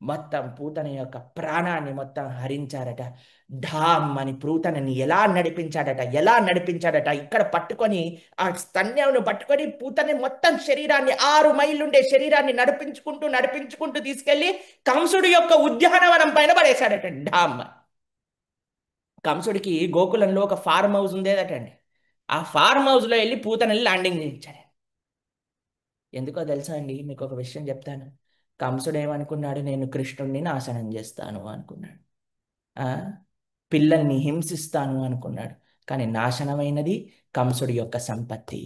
మొత్తం పూతన యొక్క ప్రాణాన్ని మొత్తం హరించారట. ఢామ్ అని పూతనని ఎలా నడిపించాడట, ఇక్కడ పట్టుకొని ఆ స్తన్యంను పట్టుకొని పూతని మొత్తం శరీరాన్ని, 6 మైళ్ళుండే శరీరాన్ని నడిపించుకుంటూ తీసుకెళ్లి కంసుడి యొక్క ఉద్యానవనం పైన పడేశాడట. ఢామ్. కంసుడికి గోకులంలో ఒక ఫార్మ్ హౌస్ ఉండేదటండి. ఆ ఫార్మ్ హౌస్ లో వెళ్ళి పూతనని ల్యాండింగ్ చేయించాడు. ఎందుకో తెలుసా అండి? మీకు ఒక విషయం చెప్తాను. కంసుడు ఏమనుకున్నాడు? నేను కృష్ణుడిని నాశనం చేస్తాను అనుకున్నాడు. ఆ పిల్లల్ని హింసిస్తాను అనుకున్నాడు. కానీ నాశనమైనది కంసుడి యొక్క సంపత్తి.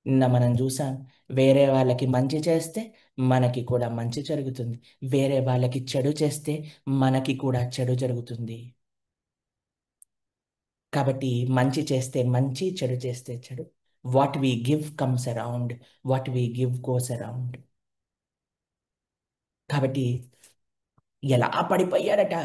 నిన్న మనం చూసాం, వేరే వాళ్ళకి మంచి చేస్తే మనకి కూడా మంచి జరుగుతుంది, వేరే వాళ్ళకి చెడు చేస్తే మనకి కూడా చెడు జరుగుతుంది. కాబట్టి మంచి చేస్తే మంచి, చెడు చేస్తే చెడు. What we give comes around, what we give goes around. కాబట్టి ఎలా పడిపోయాడట,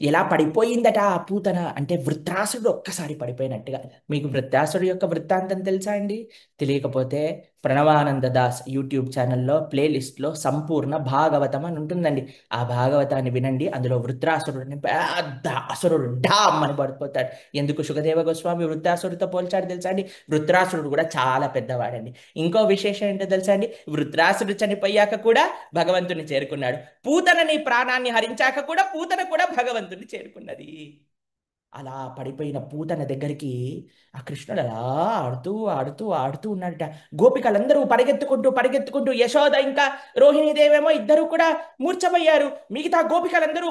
ఎలా పడిపోయిందట ఆ పూతన అంటే వృత్రాసుడు ఒక్కసారి పడిపోయినట్టుగా. మీకు వృత్రాసుడు యొక్క వృత్తాంతం తెలుసా అండి? తెలియకపోతే ప్రణవానంద దాస్ యూట్యూబ్ ఛానల్లో ప్లేలిస్ట్లో సంపూర్ణ భాగవతం అని ఉంటుందండి. ఆ భాగవతాన్ని వినండి. అందులో వృత్రాసురుడిని పెద్ద అసురుడు డామ్ అని పడిపోతాడు. ఎందుకు సుఖదేవ గోస్వామి వృత్రాసురుడితో పోల్చాడు తెలుసా అండి? వృత్రాసురుడు కూడా చాలా పెద్దవాడండి. ఇంకో విశేషం ఏంటో తెలుసా అండి? వృత్రాసురుడు చనిపోయాక కూడా భగవంతుని చేరుకున్నాడు. పూతనని ప్రాణాన్ని హరించాక కూడా పూతన కూడా భగవంతుని చేరుకున్నది. అలా పడిపోయిన పూతన దగ్గరికి ఆ కృష్ణుడు అలా ఆడుతూ ఆడుతూ ఆడుతూ ఉన్నాడట. గోపికలందరూ పరిగెత్తుకుంటూ పరిగెత్తుకుంటూ, యశోద ఇంకా రోహిణీదేవేమో ఇద్దరు కూడా మూర్ఛపోయారు. మిగతా గోపికలందరూ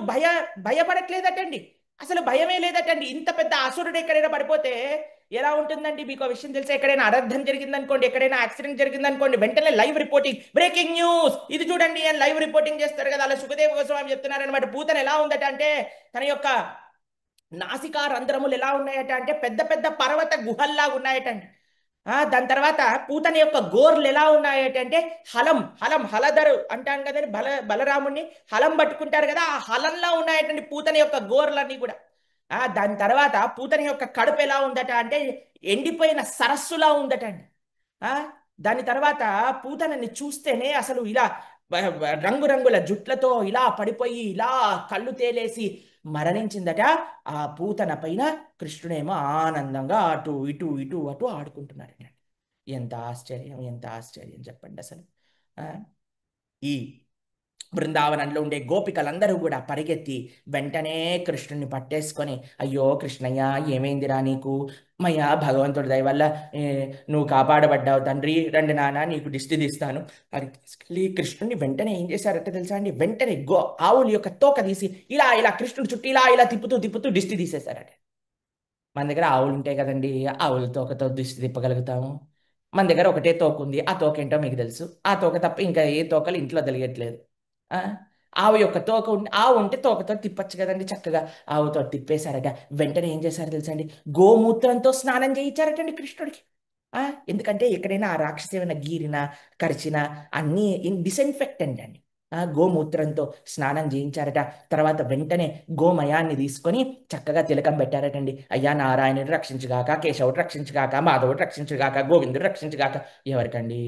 భయపడట్లేదటండి. అసలు భయమే లేదటండి. ఇంత పెద్ద అసురుడు ఎక్కడైనా పడిపోతే ఎలా ఉంటుందండి? మీకు ఆ విషయం తెలుసా? ఎక్కడైనా అనర్థం జరిగిందనుకోండి, ఎక్కడైనా యాక్సిడెంట్ జరిగిందనుకోండి, వెంటనే లైవ్ రిపోర్టింగ్, బ్రేకింగ్ న్యూస్, ఇది చూడండి అని లైవ్ రిపోర్టింగ్ చేస్తారు కదా. అలా సుఖదేవ గోస్వామి చెప్తున్నారనమాట. పూతన ఎలా ఉందట అంటే తన యొక్క నాసికా రంధ్రములు ఎలా ఉన్నాయట అంటే పెద్ద పెద్ద పర్వత గుహల్లాగా ఉన్నాయటండి. దాని తర్వాత పూతన యొక్క గోర్లు ఎలా ఉన్నాయట అంటే హలధరు అంటాం కదండి. బలరాముణ్ణి హలం పట్టుకుంటారు కదా, ఆ హలంలా ఉన్నాయటండి పూతన యొక్క గోర్లన్నీ కూడా. దాని తర్వాత పూతన యొక్క కడుపు ఎలా ఉందట అంటే ఎండిపోయిన సరస్సులా ఉందటండి. దాని తర్వాత పూతనని చూస్తేనే అసలు ఇలా రంగురంగుల జుట్లతో ఇలా పడిపోయి ఇలా కళ్ళు తేలేసి మరణించిందట. ఆ పూతన పైన కృష్ణుడేమో ఆనందంగా అటు ఇటు ఇటు అటు ఆడుకుంటున్నాడట. ఎంత ఆశ్చర్యం, ఎంత ఆశ్చర్యం చెప్పండి అసలు. ఈ బృందావనంలో ఉండే గోపికలందరూ కూడా పరిగెత్తి వెంటనే కృష్ణుని పట్టేసుకొని, అయ్యో కృష్ణయ్య ఏమైందిరా నీకు? మయ్యా భగవంతుడి దయ వల్ల నువ్వు కాపాడబడ్డావు తండ్రి, రండి నాన్న నీకు దిష్టి తీస్తాను అని తీసుకెళ్ళి కృష్ణుని వెంటనే ఏం చేశారట తెలుసా అండి? వెంటనే ఆవుల యొక్క తోక తీసి ఇలా ఇలా కృష్ణుడి చుట్టూ ఇలా ఇలా తిప్పుతూ తిప్పుతూ దిష్టి తీసేశారట. మన దగ్గర ఆవులు ఉంటాయి కదండి, ఆవుల తోకతో దిష్టి తిప్పగలుగుతాము. మన దగ్గర ఒకటే తోక ఉంది. ఆ తోక ఏంటో మీకు తెలుసు. ఆ తోక తప్ప ఇంకా ఏ తోకలు ఇంట్లో తెలియట్లేదు. ఆవు యొక్క తోక ఆవు ఉంటే తోకతో తిప్పచ్చు కదండి చక్కగా. ఆవుతో తిప్పేశారట. వెంటనే ఏం చేశారు తెలుసా అండి? గోమూత్రంతో స్నానం చేయించారటండి కృష్ణుడికి. ఎందుకంటే ఎక్కడైనా ఆ రాక్షసి ఏమైనా గీరినా కరిచినా అన్నీ డిస్ఇన్ఫెక్టెంట్ అండి. గోమూత్రంతో స్నానం చేయించారట. తర్వాత వెంటనే గోమయాన్ని తీసుకొని చక్కగా తిలకం పెట్టారటండి. అయ్యా నారాయణుడు రక్షించుగాక, కేశవుడు రక్షించుగాక, మాధవుడు రక్షించుగాక, గోవిందుడు రక్షించుగాక. ఎవరికండి?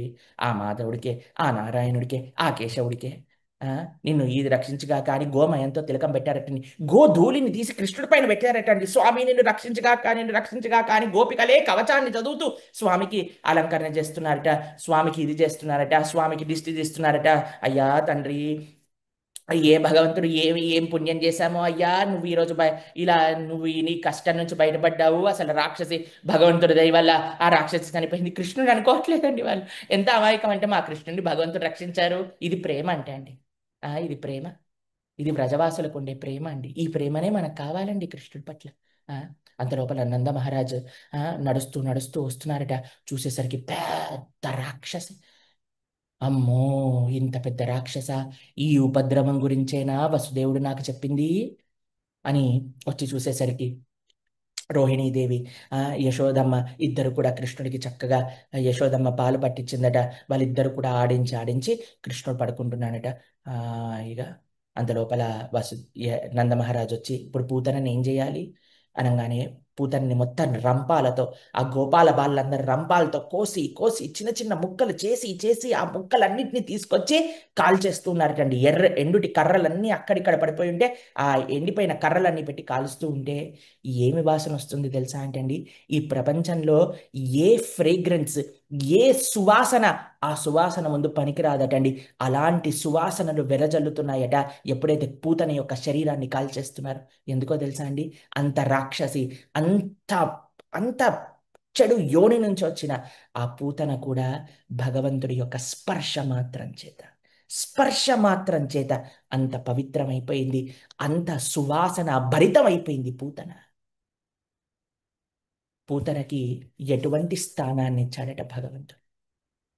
ఆ మాధవుడికే, ఆ నారాయణుడికే, ఆ కేశవుడికే. నిన్ను ఇది రక్షించుగా కానీ గోమయంతో తిలకం పెట్టారటండి. గోధూళిని తీసి కృష్ణుడి పైన పెట్టారటండి. స్వామి నిన్ను రక్షించుగా కానీ గోపికలే కవచాన్ని చదువుతూ స్వామికి అలంకరణ చేస్తున్నారట, స్వామికి ఇది చేస్తున్నారట, స్వామికి దిష్టి తీస్తున్నారట. అయ్యా తండ్రి, ఏ భగవంతుడు ఏం పుణ్యం చేశామో అయ్యా, నువ్వు ఈరోజు ఇలా నువ్వు నీ కష్టం నుంచి బయటపడ్డావు. అసలు రాక్షసి భగవంతుడి దయ వల్ల ఆ రాక్షసి చనిపోయింది. కృష్ణుడు అనుకోవట్లేదండి వాళ్ళు. ఎంత అమాయకం అంటే మా కృష్ణుడిని భగవంతుడు రక్షించారు. ఇది ప్రేమ అంటే అండి. ఇది ప్రేమ. ఇది వ్రజవాసులకు ఉండే ప్రేమ అండి. ఈ ప్రేమనే మనకు కావాలండి కృష్ణుడి పట్ల. అంత లోపల నంద మహారాజు నడుస్తూ నడుస్తూ వస్తున్నారట. చూసేసరికి పెద్ద రాక్షసి. అమ్మో, ఇంత పెద్ద రాక్షస! ఈ ఉపద్రవం గురించేనా వసుదేవుడు నాకు చెప్పింది అని వచ్చి చూసేసరికి రోహిణీదేవి, యశోదమ్మ ఇద్దరు కూడా కృష్ణుడికి చక్కగా యశోదమ్మ పాలు పట్టించిందట. వాళ్ళిద్దరు కూడా ఆడించి ఆడించి కృష్ణుడు పడుకుంటున్నాడట. ఇక అంతలోపల నందమహారాజు వచ్చి ఇప్పుడు పూతనని ఏం చేయాలి అనగానే పూతనని మొత్తం రంపాలతో, ఆ గోపాల బాలందరూ రంపాలతో కోసి కోసి చిన్న చిన్న ముక్కలు చేసి చేసి ఆ ముక్కలన్నింటినీ తీసుకొచ్చి కాల్చేస్తున్నారటండి. ఎండుటి కర్రలన్నీ అక్కడిక్కడ పడిపోయి ఉంటే ఆ ఎండిపోయిన కర్రలన్నీ పెట్టి కాలుస్తూ ఉంటే ఏమి వాసన వస్తుంది తెలుసా అంటే అండి, ఈ ప్రపంచంలో ఏ ఫ్రేగ్రెన్స్, ఏ సువాసన ఆ సువాసన ముందు పనికిరాదటండి. అలాంటి సువాసనలు వెరజల్లుతున్నాయట ఎప్పుడైతే పూతన యొక్క శరీరాన్ని కాల్చేస్తున్నారు. ఎందుకో తెలుసా అండి? అంత రాక్షసి, అంత అంత చెడు యోని నుంచి వచ్చిన ఆ పూతన కూడా భగవంతుడి యొక్క స్పర్శ మాత్రం చేత అంత పవిత్రమైపోయింది, అంత సువాసన భరితమైపోయింది పూతనకి ఎటువంటి స్థానాన్ని ఇచ్చాడట భగవంతుడు,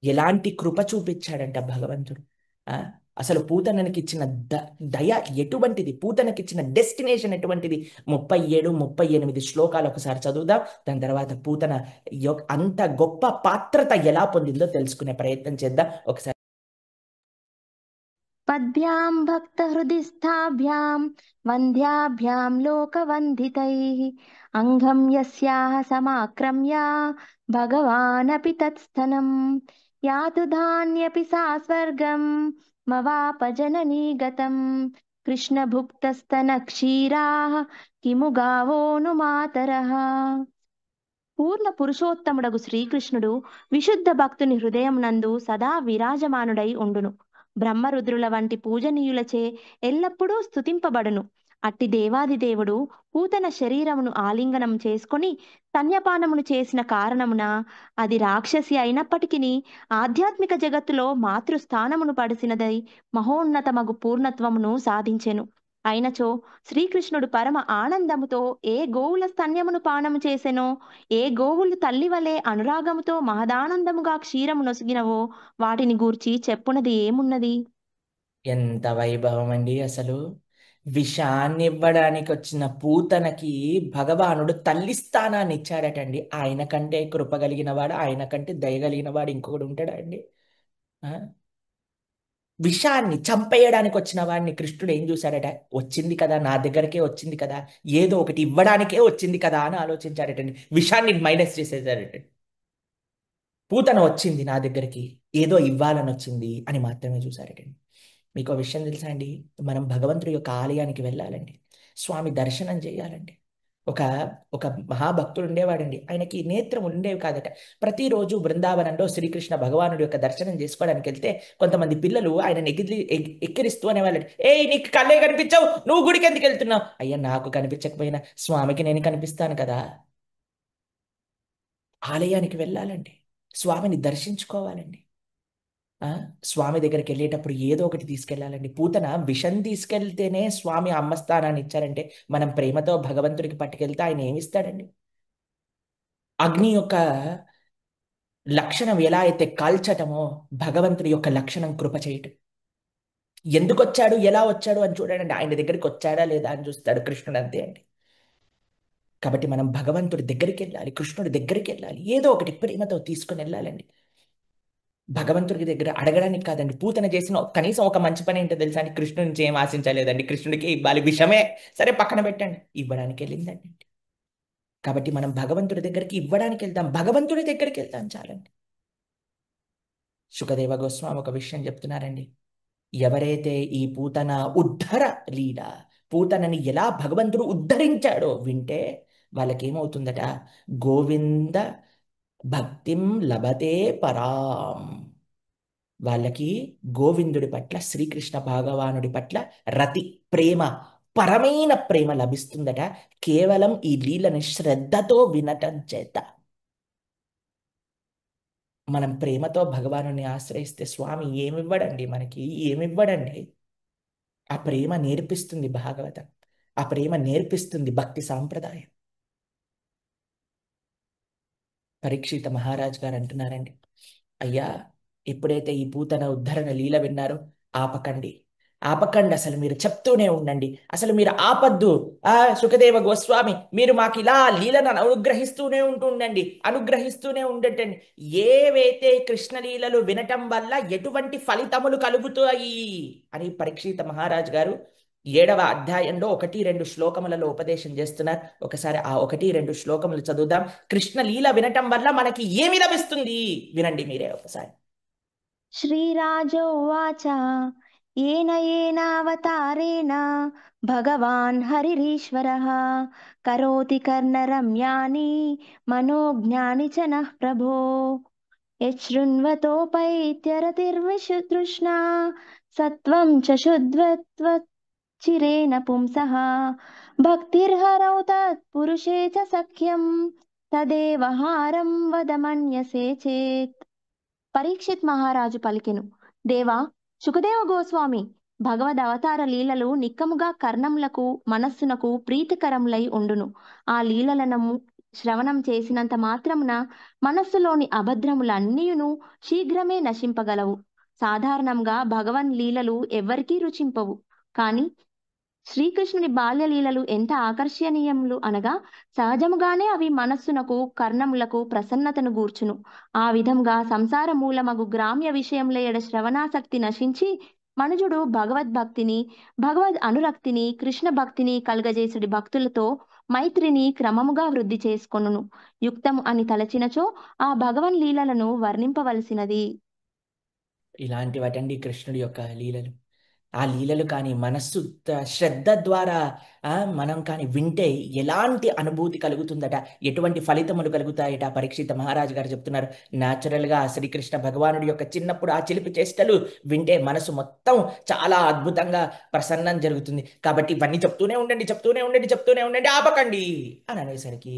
ఎలాంటి కృప చూపించాడంట భగవంతుడు. అసలు పూతనకి ఇచ్చిన దయ ఎటువంటిది, పూతనకి ఇచ్చిన డెస్టినేషన్ ఎటువంటిది? 37, 38 శ్లోకాలు ఒకసారి చదువుదాం. దాని తర్వాత పూతన అంత గొప్ప పాత్రత ఎలా పొందిందో తెలుసుకునే ప్రయత్నం చేద్దాం ఒకసారి. పద్భ్యాం భక్త హృదిస్థాభ్యాం వంద్యాభ్యాం లోకవందితైః అంగం యస్యాః సమాక్రమ్య భగవానపి తత్స్థనం యాతు ధాన్యపి సా స్వర్గం మవాప జననీ గతం కృష్ణభుక్తస్తన క్షీరాః కిము గావోను మాతరః. పూర్ణ పురుషోత్తముడగు శ్రీకృష్ణుడు విశుద్ధ భక్తుని హృదయం నందు సదా విరాజమానుడై ఉండును. బ్రహ్మరుద్రుల వంటి పూజనీయులచే ఎల్లప్పుడూ స్తుతింపబడును. అట్టి దేవాది దేవుడు పూతన శరీరమును ఆలింగనం చేసుకొని స్తన్యపానమును చేసిన కారణమున అది రాక్షసి అయినప్పటికీ ఆధ్యాత్మిక జగత్తులో మాతృస్థానమును పడిసినదై మహోన్నతమగు పూర్ణత్వమును సాధించెను. అయినచో శ్రీకృష్ణుడు పరమ ఆనందముతో ఏ గోవుల స్తన్యమును పానము చేసెనో, ఏ గోవులు తల్లి వలె అనురాగముతో మహదానందముగా క్షీరము నొసిగినవో వాటిని గూర్చి చెప్పునది ఏమున్నది? ఎంత వైభవం అండి అసలు. విషాన్ని ఇవ్వడానికి వచ్చిన పూతనకి భగవానుడు తల్లి స్థానాన్ని ఇచ్చాడటండి. ఆయన కంటే కృప కలిగిన వాడు, ఆయన కంటే దయగలిగిన వాడు ఇంకొకడు ఉంటాడా అండి? ఆ? విషాన్ని చంపేయడానికి వచ్చిన వాడిని కృష్ణుడు ఏం చూశాడట? వచ్చింది కదా, నా దగ్గరకే వచ్చింది కదా, ఏదో ఒకటి ఇవ్వడానికే వచ్చింది కదా అని ఆలోచించాడటండి. విషాన్ని మైనస్ చేసేసాడటండి. పూతన వచ్చింది నా దగ్గరికి, ఏదో ఇవ్వాలని వచ్చింది అని మాత్రమే చూశారటండి. మీకు విషయం తెలుసా అండి? మనం భగవంతుడి యొక్క ఆలయానికి వెళ్ళాలండి, స్వామి దర్శనం చేయాలండి. ఒక ఒక మహాభక్తుడు ఉండేవాడండి. ఆయనకి నేత్రం ఉండేవి కాదట. ప్రతిరోజు బృందావనంలో శ్రీకృష్ణ భగవానుడి యొక్క దర్శనం చేసుకోవడానికి వెళ్తే కొంతమంది పిల్లలు ఆయన ఎక్కిరిస్తూ అనేవాళ్ళు, ఏయ్ నీకు కళ్ళే కనిపించవు, నువ్వు గుడికి ఎందుకు వెళ్తున్నావు? అయ్యా, నాకు కనిపించకపోయినా స్వామికి నేను కనిపిస్తాను కదా. ఆలయానికి వెళ్ళాలండి, స్వామిని దర్శించుకోవాలండి. ఆ స్వామి దగ్గరికి వెళ్ళేటప్పుడు ఏదో ఒకటి తీసుకెళ్ళాలండి. పూతన విషం తీసుకెళ్తేనే స్వామి అమ్మ స్థానాన్ని ఇచ్చారంటే మనం ప్రేమతో భగవంతుడికి పట్టుకెళ్తే ఆయన ఏమిస్తాడండి? అగ్ని యొక్క లక్షణం ఎలా అయితే కాల్చటమో, భగవంతుడి యొక్క లక్షణం కృప చేయటం. ఎందుకు వచ్చాడు, ఎలా వచ్చాడు అని చూడండి. ఆయన దగ్గరికి వచ్చాడా లేదా అని చూస్తాడు కృష్ణుడు, అంతే అండి. కాబట్టి మనం భగవంతుడి దగ్గరికి వెళ్ళాలి, కృష్ణుడి దగ్గరికి వెళ్ళాలి, ఏదో ఒకటి ప్రేమతో తీసుకుని వెళ్ళాలండి. భగవంతుడికి దగ్గర అడగడానికి కాదండి. పూతన చేసిన కనీసం ఒక మంచి పని ఏంటో తెలుసా అండి? కృష్ణుడి నుంచి ఏం ఆశించలేదండి. కృష్ణుడికి ఇవ్వాలి, విషమే సరే పక్కన పెట్టండి, ఇవ్వడానికి వెళ్ళిందండి. కాబట్టి మనం భగవంతుడి దగ్గరికి ఇవ్వడానికి వెళ్తాం, భగవంతుడి దగ్గరికి వెళ్తాం చాలండి. సుఖదేవ గోస్వామి ఒక విషయం చెప్తున్నారండి. ఎవరైతే ఈ పూతన ఉద్ధర లీల, పూతనని ఎలా భగవంతుడు ఉద్ధరించాడో వింటే వాళ్ళకేమవుతుందట? గోవింద భక్తిం లభతే పరాం. వాళ్ళకి గోవిందుడి పట్ల, శ్రీకృష్ణ భగవానుడి పట్ల రతి, ప్రేమ, పరమైన ప్రేమ లభిస్తుందట, కేవలం ఈ లీలని శ్రద్ధతో వినటం చేత. మనం ప్రేమతో భగవానుని ఆశ్రయిస్తే స్వామి ఏమివ్వడండి మనకి? ఏమివ్వడండి? ఆ ప్రేమ నేర్పిస్తుంది భాగవతం, ఆ ప్రేమ నేర్పిస్తుంది భక్తి సాంప్రదాయం. పరీక్షిత మహారాజ్ గారు అంటున్నారండి, అయ్యా, ఎప్పుడైతే ఈ పూతన ఉద్ధరణ లీల విన్నారో ఆపకండి, ఆపకండి, అసలు మీరు చెప్తూనే ఉండండి, అసలు మీరు ఆపద్దు. సుఖదేవ గోస్వామి, మీరు మాకు ఇలా లీలను అనుగ్రహిస్తూనే ఉంటుండండి, అనుగ్రహిస్తూనే ఉండటండి. ఏవైతే కృష్ణలీలలు వినటం వల్ల ఎటువంటి ఫలితములు కలుగుతాయి అని పరీక్షిత మహారాజ్ గారు 7వ అధ్యాయంలో 1-2 శ్లోకములలో ఉపదేశం చేస్తున్నారు. ఒకసారి ఆ 1-2 శ్లోకములు చదువుదాం. కృష్ణ లీల వినటం వల్ల మనకి ఏమి లభిస్తుంది వినండి మీరే ఒకసారి. శ్రీరాజోవాచ ఏన ఏనావతారేణ భగవాన్ హరిరీశ్వరः కరోతి కర్ణరమ్యాని మనోజ్ఞాని చ నః ప్రభో యశృణ్వతోపైత్యరతిర్విషతృష్ణా సత్వం చ శుద్ధ్వత్వచ్చిరేణ పుంసః భక్తిర్హరౌ తత్పురుషే చ సఖ్యం తదేవ హారం వదమన్యసే చేత్. పరీక్షిత్ మహారాజు పలికెను, దేవా, సుఖదేవ గోస్వామి, భగవద్ అవతార లీలలు నిక్కముగా కర్ణములకు మనస్సునకు ప్రీతికరములై ఉండును. ఆ లీలలను శ్రవణం చేసినంత మాత్రమున మనస్సులోని అభద్రములన్నీయును శీఘ్రమే నశింపగలవు. సాధారణంగా భగవన్ లీలలు ఎవ్వరికీ రుచింపవు. కానీ శ్రీకృష్ణుని బాల్యలీలలు ఎంత ఆకర్షణీయములు అనగా సహజముగానే అవి మనస్సునకు కర్ణములకు ప్రసన్నతను గూర్చును. ఆ విధంగా సంసార మూలమగు గ్రామ్య విషయముల ఎడ శ్రవణాసక్తి నశించి మనుజుడు భగవద్భక్తిని, భగవద్ అనురక్తిని, కృష్ణ భక్తిని కలుగజేసుడి భక్తులతో మైత్రిని క్రమముగా వృద్ధి చేసుకొనును. యుక్తము అని తలచినచో ఆ భగవన్ లీలలను వర్ణింపవలసినది. ఇలాంటివటండి కృష్ణుడి యొక్క లీలలు. ఆ లీలలు కానీ మనస్సు శ్రద్ధ ద్వారా మనం కానీ వింటే ఎలాంటి అనుభూతి కలుగుతుందట, ఎటువంటి ఫలితములు కలుగుతాయట. పరీక్షిత మహారాజు గారు చెప్తున్నారు. న్యాచురల్గా శ్రీకృష్ణ భగవానుడి యొక్క చిన్నప్పుడు ఆ చిలిపి చేష్టలు వింటే మనసు మొత్తం చాలా అద్భుతంగా ప్రసన్నం జరుగుతుంది. కాబట్టి ఇవన్నీ చెప్తూనే ఉండండి, చెప్తూనే ఉండండి, చెప్తూనే ఉండండి, ఆపకండి అని అనేసరికి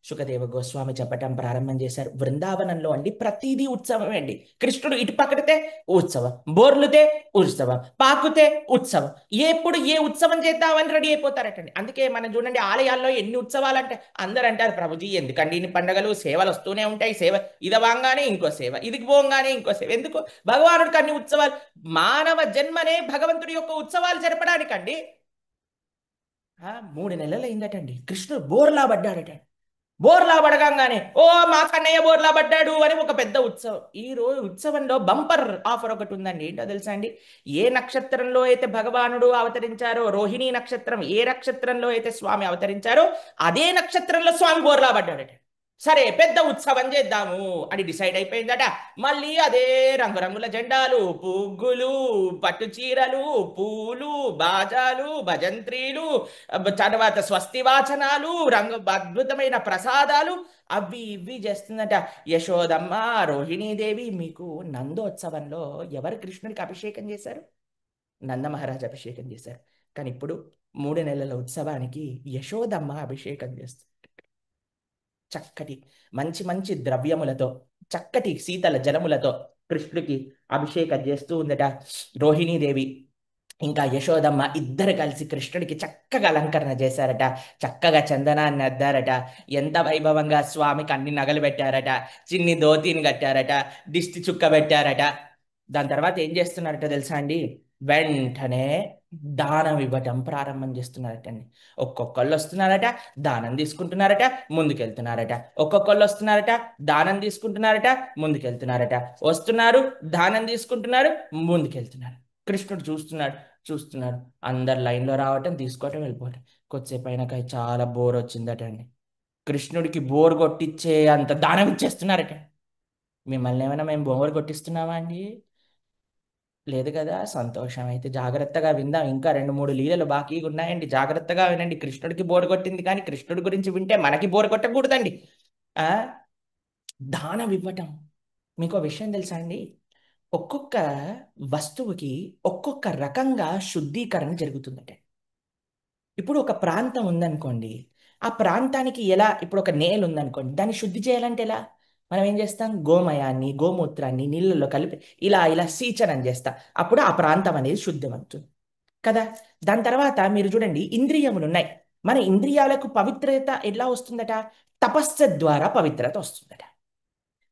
సుఖదేవ గోస్వామి చెప్పటం ప్రారంభం చేశారు. బృందావనంలో అండి ప్రతిదీ ఉత్సవమే అండి. కృష్ణుడు ఇటు పక్కడితే ఉత్సవం, బోర్లుతే ఉత్సవం, పాకుతే ఉత్సవం. ఎప్పుడు ఏ ఉత్సవం చేద్దామని రెడీ అయిపోతారటండి. అందుకే మనం చూడండి ఆలయాల్లో ఎన్ని ఉత్సవాలు అంటే అందరూ అంటారు, ప్రభుజీ ఎందుకండి ఇన్ని పండగలు, సేవలు వస్తూనే ఉంటాయి, సేవ ఇది వాంగానే ఇంకో సేవ, ఇది పోగానే ఇంకో సేవ, ఎందుకు భగవానుడికి అన్ని ఉత్సవాలు? మానవ జన్మనే భగవంతుడి యొక్క ఉత్సవాలు జరపడానికండి. 3 నెలలు అయిందటండి, కృష్ణుడు బోర్లా పడ్డాడట. బోర్లా పడగానే ఓ మా కన్నయ్య బోర్లా పడ్డాడు అని ఒక పెద్ద ఉత్సవం. ఈ రోజు ఉత్సవంలో బంపర్ ఆఫర్ ఒకటి ఉందండి. ఏంటో తెలుసా అండి? ఏ నక్షత్రంలో అయితే భగవానుడు అవతరించారో, రోహిణీ నక్షత్రం ఏ నక్షత్రంలో అయితే స్వామి అవతరించారో అదే నక్షత్రంలో స్వామి బోర్లా పడ్డాడట. సరే పెద్ద ఉత్సవం చేద్దాము అని డిసైడ్ అయిపోయిందట. మళ్ళీ అదే రంగురంగుల జెండాలు, పువ్వులు, పట్టు చీరలు, పూలు, బాజాలు, భజంత్రీలు, తర్వాత స్వస్తి వాచనాలు, అద్భుతమైన ప్రసాదాలు, అవి ఇవి చేస్తుందట. యశోదమ్మ, రోహిణీదేవి, మీకు నందోత్సవంలో ఎవరు కృష్ణుడికి అభిషేకం చేశారు? నందమహారాజ్ అభిషేకం చేశారు. కానీ ఇప్పుడు 3 నెలల ఉత్సవానికి యశోదమ్మ అభిషేకం చేస్తుంది. చక్కటి మంచి మంచి ద్రవ్యములతో, చక్కటి శీతల జలములతో కృష్ణుడికి అభిషేకం చేస్తూ ఉందట రోహిణీదేవి. ఇంకా యశోదమ్మ ఇద్దరు కలిసి కృష్ణుడికి చక్కగా అలంకరణ చేశారట. చక్కగా చందనాన్ని అద్దారట. ఎంత వైభవంగా స్వామికి అన్ని నగలు పెట్టారట. చిన్ని ధోతిని కట్టారట. దిష్టి చుక్క పెట్టారట. దాని తర్వాత ఏం చేస్తున్నారట తెలుసా అండి? వెంటనే దానం ఇవ్వటం ప్రారంభం చేస్తున్నారటండి. ఒక్కొక్కళ్ళు వస్తున్నారట, దానం తీసుకుంటున్నారట, ముందుకెళ్తున్నారట. ఒక్కొక్కళ్ళు వస్తున్నారట, దానం తీసుకుంటున్నారట, ముందుకెళ్తున్నారట. వస్తున్నారు, దానం తీసుకుంటున్నారు, ముందుకెళ్తున్నారు. కృష్ణుడు చూస్తున్నాడు, చూస్తున్నాడు. అందరు లైన్లో రావటం, తీసుకోవటం, వెళ్ళిపోవటం. కొద్దిసేపు అయినాక చాలా బోర్ వచ్చిందట అండి. కృష్ణుడికి బోర్ కొట్టించే అంత దానం ఇచ్చేస్తున్నారట. మిమ్మల్ని ఏమైనా మేము బోర్ కొట్టిస్తున్నామా అండి? లేదు కదా. సంతోషం. అయితే జాగ్రత్తగా విందాం. ఇంకా 2-3 లీలలు బాకీగా ఉన్నాయండి. జాగ్రత్తగా వినండి. కృష్ణుడికి బోర్ కొట్టింది కానీ కృష్ణుడి గురించి వింటే మనకి బోర్ కొట్టకూడదండి. ఆ దానం ఇవ్వటం. మీకు విషయం తెలుసా అండి? ఒక్కొక్క వస్తువుకి ఒక్కొక్క రకంగా శుద్ధీకరణ జరుగుతుందట. ఇప్పుడు ఒక ప్రాంతం ఉందనుకోండి, ఆ ప్రాంతానికి ఎలా, ఇప్పుడు ఒక నేల ఉందనుకోండి, దాన్ని శుద్ధి చేయాలంటే ఎలా? మనం ఏం చేస్తాం? గోమయాన్ని, గోమూత్రాన్ని నీళ్ళల్లో కలిపి ఇలా ఇలా సీచనం చేస్తాం. అప్పుడు ఆ ప్రాంతం అనేది శుద్ధమవుతుంది కదా. దాని తర్వాత మీరు చూడండి, ఇంద్రియములు ఉన్నాయి. మన ఇంద్రియాలకు పవిత్రత ఎలా వస్తుందట? తపస్సు ద్వారా పవిత్రత వస్తుందట.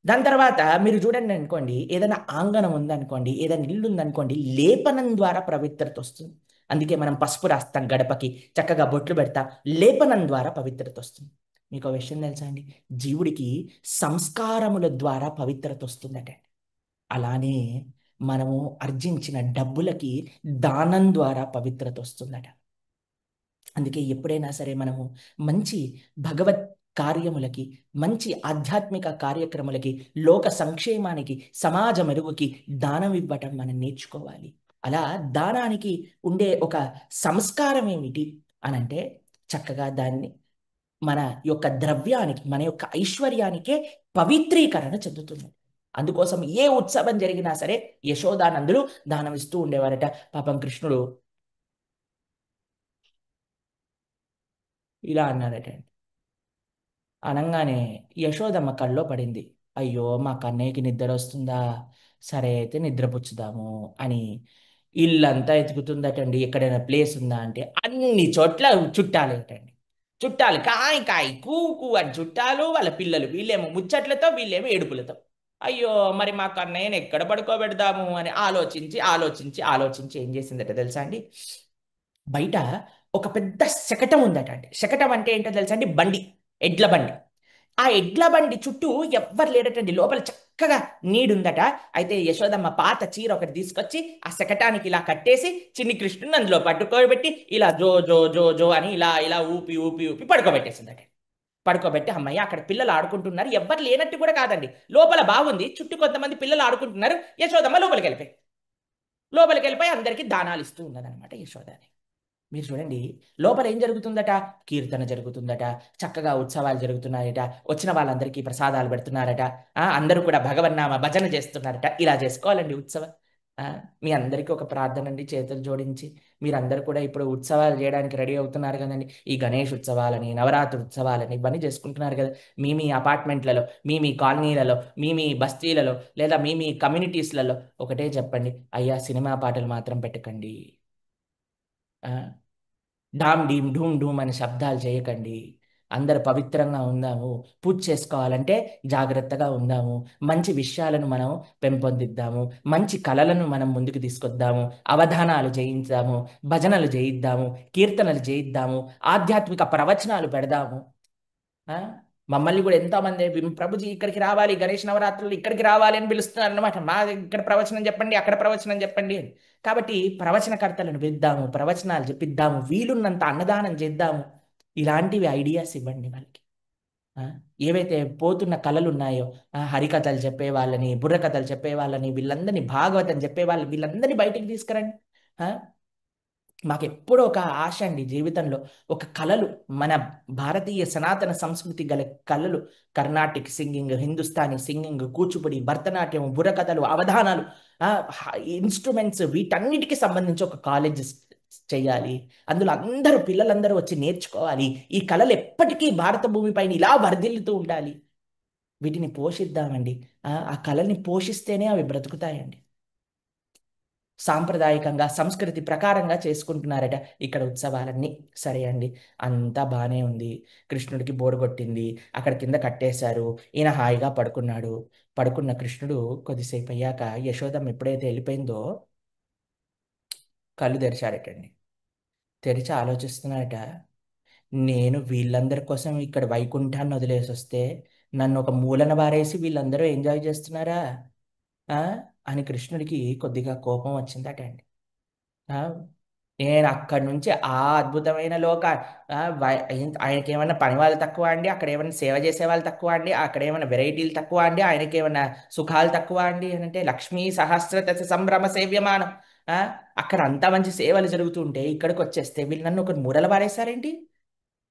దాని తర్వాత మీరు చూడండి అనుకోండి, ఏదైనా ఆంగణం ఉందనుకోండి, ఏదైనా ఇల్లు ఉందనుకోండి, లేపనం ద్వారా పవిత్రత వస్తుంది. అందుకే మనం పసుపు రాస్తాం గడపకి, చక్కగా బొట్లు పెడతాం. లేపనం ద్వారా పవిత్రత వస్తుంది. మీకు ఒక విషయం తెలుసా అండి? జీవుడికి సంస్కారముల ద్వారా పవిత్రత వస్తుందట. అలానే మనము ఆర్జించిన డబ్బులకి దానం ద్వారా పవిత్రత వస్తుందట. అందుకే ఎప్పుడైనా సరే మనము మంచి భగవత్ కార్యములకి, మంచి ఆధ్యాత్మిక కార్యక్రమాలకి, లోక సంక్షేమానికి, సమాజ మెరుగుకి దానం ఇవ్వటం మనం నేర్చుకోవాలి. అలా దానానికి ఉండే ఒక సంస్కారం ఏమిటి అనంటే, చక్కగా దాన్ని మన యొక్క ద్రవ్యానికి, మన యొక్క ఐశ్వర్యానికే పవిత్రీకరణ చెందుతుంది. అందుకోసం ఏ ఉత్సవం జరిగినా సరే యశోదానందులు దానం ఇస్తూ ఉండేవారట. పాపం కృష్ణుడు ఇలా అన్నాడట. అనగానే యశోదమ్మ కల్లో పడింది. అయ్యో మా కన్నయ్యకి నిద్ర వస్తుందా, సరే అయితే నిద్రపుచ్చుదాము అని ఇల్లంతా ఎతుకుతుందటండి. ఎక్కడైనా ప్లేస్ ఉందా అంటే అన్ని చోట్ల చుట్టాలేటండి. చుట్టాలు కాయ్ కాయ్ కూ కూ అని చుట్టాలు, వాళ్ళ పిల్లలు, వీళ్ళేమో ముచ్చట్లతో, వీళ్ళేమో ఏడుపులతో. అయ్యో మరి మా కన్నయ్యని ఎక్కడ పడుకోబెడదాము అని ఆలోచించి ఆలోచించి ఆలోచించి ఏం చేసిందట తెలుసా అండి? బయట ఒక పెద్ద శకటం ఉందట అండి. శకటం అంటే ఏంటో తెలుసా అండి? బండి, ఎడ్ల బండి. ఆ ఎడ్ల బండి చుట్టూ ఎవ్వరు లేడటండి. లోపల చక్కగా నీడుందట. అయితే యశోదమ్మ పాత చీర ఒకటి తీసుకొచ్చి ఆ శకటానికి ఇలా కట్టేసి చిన్ని కృష్ణుని అందులో పట్టుకోబెట్టి ఇలా జో జో జో జో అని ఇలా ఇలా ఊపి ఊపి ఊపి పడుకోబెట్టేసిందట. పడుకోబెట్టి అమ్మయ్య అక్కడ పిల్లలు ఆడుకుంటున్నారు, ఎవ్వరు లేనట్టు కూడా కాదండి, లోపల బాగుంది, చుట్టూ కొంతమంది పిల్లలు ఆడుకుంటున్నారు, యశోదమ్మ లోపలికి వెళ్ళిపోయి అందరికీ దానాలు ఇస్తూ ఉన్నదనమాట యశోదాని. మీరు చూడండి, లోపల ఏం జరుగుతుందట, కీర్తన జరుగుతుందట, చక్కగా ఉత్సవాలు జరుగుతున్నాయట, వచ్చిన వాళ్ళందరికీ ప్రసాదాలు పెడుతున్నారట, అందరూ కూడా భగవన్నామ భజన చేస్తున్నారట. ఇలా చేసుకోవాలండి ఉత్సవం. ఆ, మీ అందరికీ ఒక ప్రార్థన అండి, చేతులు జోడించి మీరందరూ కూడా ఇప్పుడు ఉత్సవాలు చేయడానికి రెడీ అవుతున్నారు కదండి. ఈ గణేష్ ఉత్సవాలని, నవరాత్రి ఉత్సవాలని ఇవన్నీ చేసుకుంటున్నారు కదా. మీ అపార్ట్మెంట్లలో, మీ కాలనీలలో, మీ బస్తీలలో, లేదా మీ కమ్యూనిటీస్లలో ఒకటే చెప్పండి, అయ్యా సినిమా పాటలు మాత్రం పెట్టకండి. ఆ, డామ్ డీమ్ ఢూమ్ ఢూమ్ అనే శబ్దాలు చేయకండి. అందరు పవిత్రంగా ఉందాము. పూజ చేసుకోవాలంటే జాగ్రత్తగా ఉందాము. మంచి విషయాలను మనం పెంపొందిద్దాము. మంచి కళలను మనం ముందుకు తీసుకొద్దాము. అవధానాలు చేయిద్దాము, భజనలు చేయిద్దాము, కీర్తనలు చేయిద్దాము, ఆధ్యాత్మిక ప్రవచనాలు పెడదాము. ఆ? మమ్మల్ని కూడా ఎంతోమంది ప్రభుజీ ఇక్కడికి రావాలి, గణేష్ నవరాత్రులు ఇక్కడికి రావాలి అని పిలుస్తున్నారు అనమాట. మా ఇక్కడ ప్రవచనం చెప్పండి, అక్కడ ప్రవచనం చెప్పండి అని. కాబట్టి ప్రవచనకర్తలను పిలుద్దాము, ప్రవచనాలు చెప్పిద్దాము, వీలున్నంత అన్నదానం చేద్దాము. ఇలాంటివి ఐడియాస్ ఇవ్వండి వాళ్ళకి. ఆ? ఏవైతే పోతున్న కళలు ఉన్నాయో, హరికథలు చెప్పే వాళ్ళని, బుర్రకథలు చెప్పే వాళ్ళని, వీళ్ళందరినీ భాగవతం చెప్పే వాళ్ళు, వీళ్ళందరినీ బయటికి తీసుకురండి. ఆ? మాకెప్పుడూ ఒక ఆశ అండి జీవితంలో, ఒక కళలు, మన భారతీయ సనాతన సంస్కృతి గల కళలు, కర్ణాటిక్ సింగింగ్, హిందుస్థానీ సింగింగ్, కూచిపూడి, భరతనాట్యం, బుర్రకథలు, అవధానాలు, ఇన్స్ట్రుమెంట్స్, వీటన్నిటికీ సంబంధించి ఒక కాలేజ్ చేయాలి. అందులో అందరూ పిల్లలందరూ వచ్చి నేర్చుకోవాలి. ఈ కళలు ఎప్పటికీ భారత భూమిపైన ఇలా వర్ధిల్లుతూ ఉండాలి. వీటిని పోషిద్దామండి. ఆ కళల్ని పోషిస్తేనే అవి బ్రతుకుతాయండి. సాంప్రదాయకంగా సంస్కృతి ప్రకారంగా చేసుకుంటున్నారట ఇక్కడ ఉత్సవాలన్నీ. సరే అండి, అంతా బాగానే ఉంది. కృష్ణుడికి బోరు కొట్టింది, అక్కడ కింద కట్టేశారు, ఈయన హాయిగా పడుకున్నాడు. పడుకున్న కృష్ణుడు కొద్దిసేపు అయ్యాక యశోదమ్మ ఎప్పుడైతే వెళ్ళిపోయిందో కళ్ళు తెరిచారటండి. తెరిచి ఆలోచిస్తున్నారట, నేను వీళ్ళందరి కోసం ఇక్కడ వైకుంఠాన్ని వదిలేసి వస్తే నన్ను ఒక మూలన బారేసి వీళ్ళందరూ ఎంజాయ్ చేస్తున్నారా ఆ? అని కృష్ణుడికి కొద్దిగా కోపం వచ్చిందట అండి. ఆ, నేను అక్కడి నుంచి ఆ అద్భుతమైన ఆయనకి ఏమన్నా పని వాళ్ళు తక్కువ అండి, అక్కడ ఏమైనా సేవ చేసే వాళ్ళు తక్కువ అండి, అక్కడ ఏమైనా వెరైటీలు తక్కువ అండి, ఆయనకి ఏమైనా సుఖాలు తక్కువ అండి అని అంటే, లక్ష్మీ సహస్రత సంభ్రమ సేవ్యమానం. ఆ, అక్కడ అంత మంచి సేవలు జరుగుతుంటే ఇక్కడికి వచ్చేస్తే వీళ్ళు నన్ను ఒక మూరల పారేశారేంటి.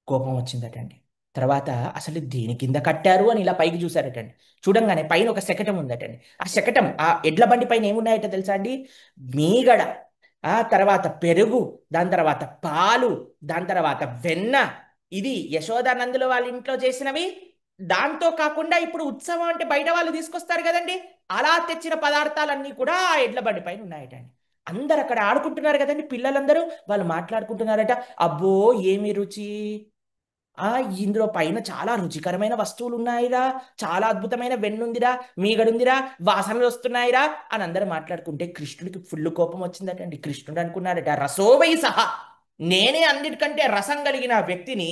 కోపం వచ్చిందటండి. తర్వాత అసలు దేని కింద కట్టారు అని ఇలా పైకి చూశారటండి. చూడంగానే పైన ఒక శకటం ఉందటండి. ఆ శకటం, ఆ ఎడ్ల బండి పైన ఏమున్నాయట తెలుసా అండి, మీగడ, ఆ తర్వాత పెరుగు, దాని తర్వాత పాలు, దాని తర్వాత వెన్న. ఇది యశోదానందులు వాళ్ళ ఇంట్లో చేసినవి. దాంతో కాకుండా ఇప్పుడు ఉత్సవం అంటే బయట వాళ్ళు తీసుకొస్తారు కదండి, అలా తెచ్చిన పదార్థాలన్నీ కూడా ఆ ఎడ్ల బండి పైన ఉన్నాయటండి. అందరు అక్కడ ఆడుకుంటున్నారు కదండి, పిల్లలందరూ వాళ్ళు మాట్లాడుకుంటున్నారట. అబ్బో ఏమి రుచి, ఆ ఇందులో పైన చాలా రుచికరమైన వస్తువులు ఉన్నాయిరా, చాలా అద్భుతమైన వెన్నుందిరా, మీగడుందిరా, వాసనలు వస్తున్నాయిరా అని అందరూ మాట్లాడుకుంటే కృష్ణుడికి ఫుల్ కోపం వచ్చిందటండి. కృష్ణుడు అనుకున్నాడట, రసోవై సహా, నేనే అన్నిటికంటే రసం కలిగిన వ్యక్తిని,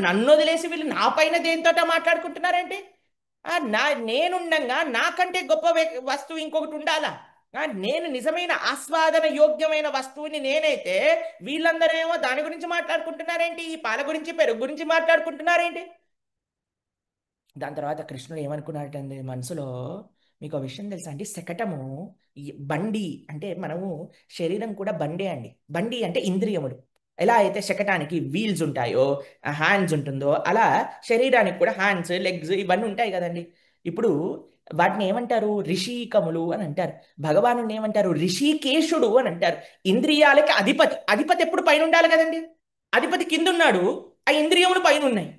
నన్ను వదిలేసి వీళ్ళు నా పైన దేనితోట మాట్లాడుకుంటున్నారేంటి. నేనుండగా నాకంటే గొప్ప వస్తువు ఇంకొకటి ఉండాలా. నేను నిజమైన ఆస్వాదన యోగ్యమైన వస్తువుని నేనైతే, వీళ్ళందరూ ఏమో దాని గురించి మాట్లాడుకుంటున్నారేంటి, ఈ పాల గురించి పెరుగు గురించి మాట్లాడుకుంటున్నారేంటి. దాని తర్వాత కృష్ణుడు ఏమనుకున్నాడంటే మనసులో, మీకు ఒక విషయం తెలుసా అండి, శకటము, ఈ బండి అంటే మనము శరీరం కూడా బండే అండి. బండి అంటే ఇంద్రియములు. ఎలా అయితే శకటానికి వీల్స్ ఉంటాయో, హ్యాండ్స్ ఉంటుందో, అలా శరీరానికి కూడా హ్యాండ్స్, లెగ్స్ ఇవన్నీ ఉంటాయి కదండి. ఇప్పుడు వాటిని ఏమంటారు, రిషికములు అని అంటారు. భగవాను ఏమంటారు, రిషికేశుడు అని అంటారు. ఇంద్రియాలకి అధిపతి. అధిపతి ఎప్పుడు పైన ఉండాలి కదండి. అధిపతి కింద ఉన్నాడు, ఆ ఇంద్రియములు పైన ఉన్నాయి.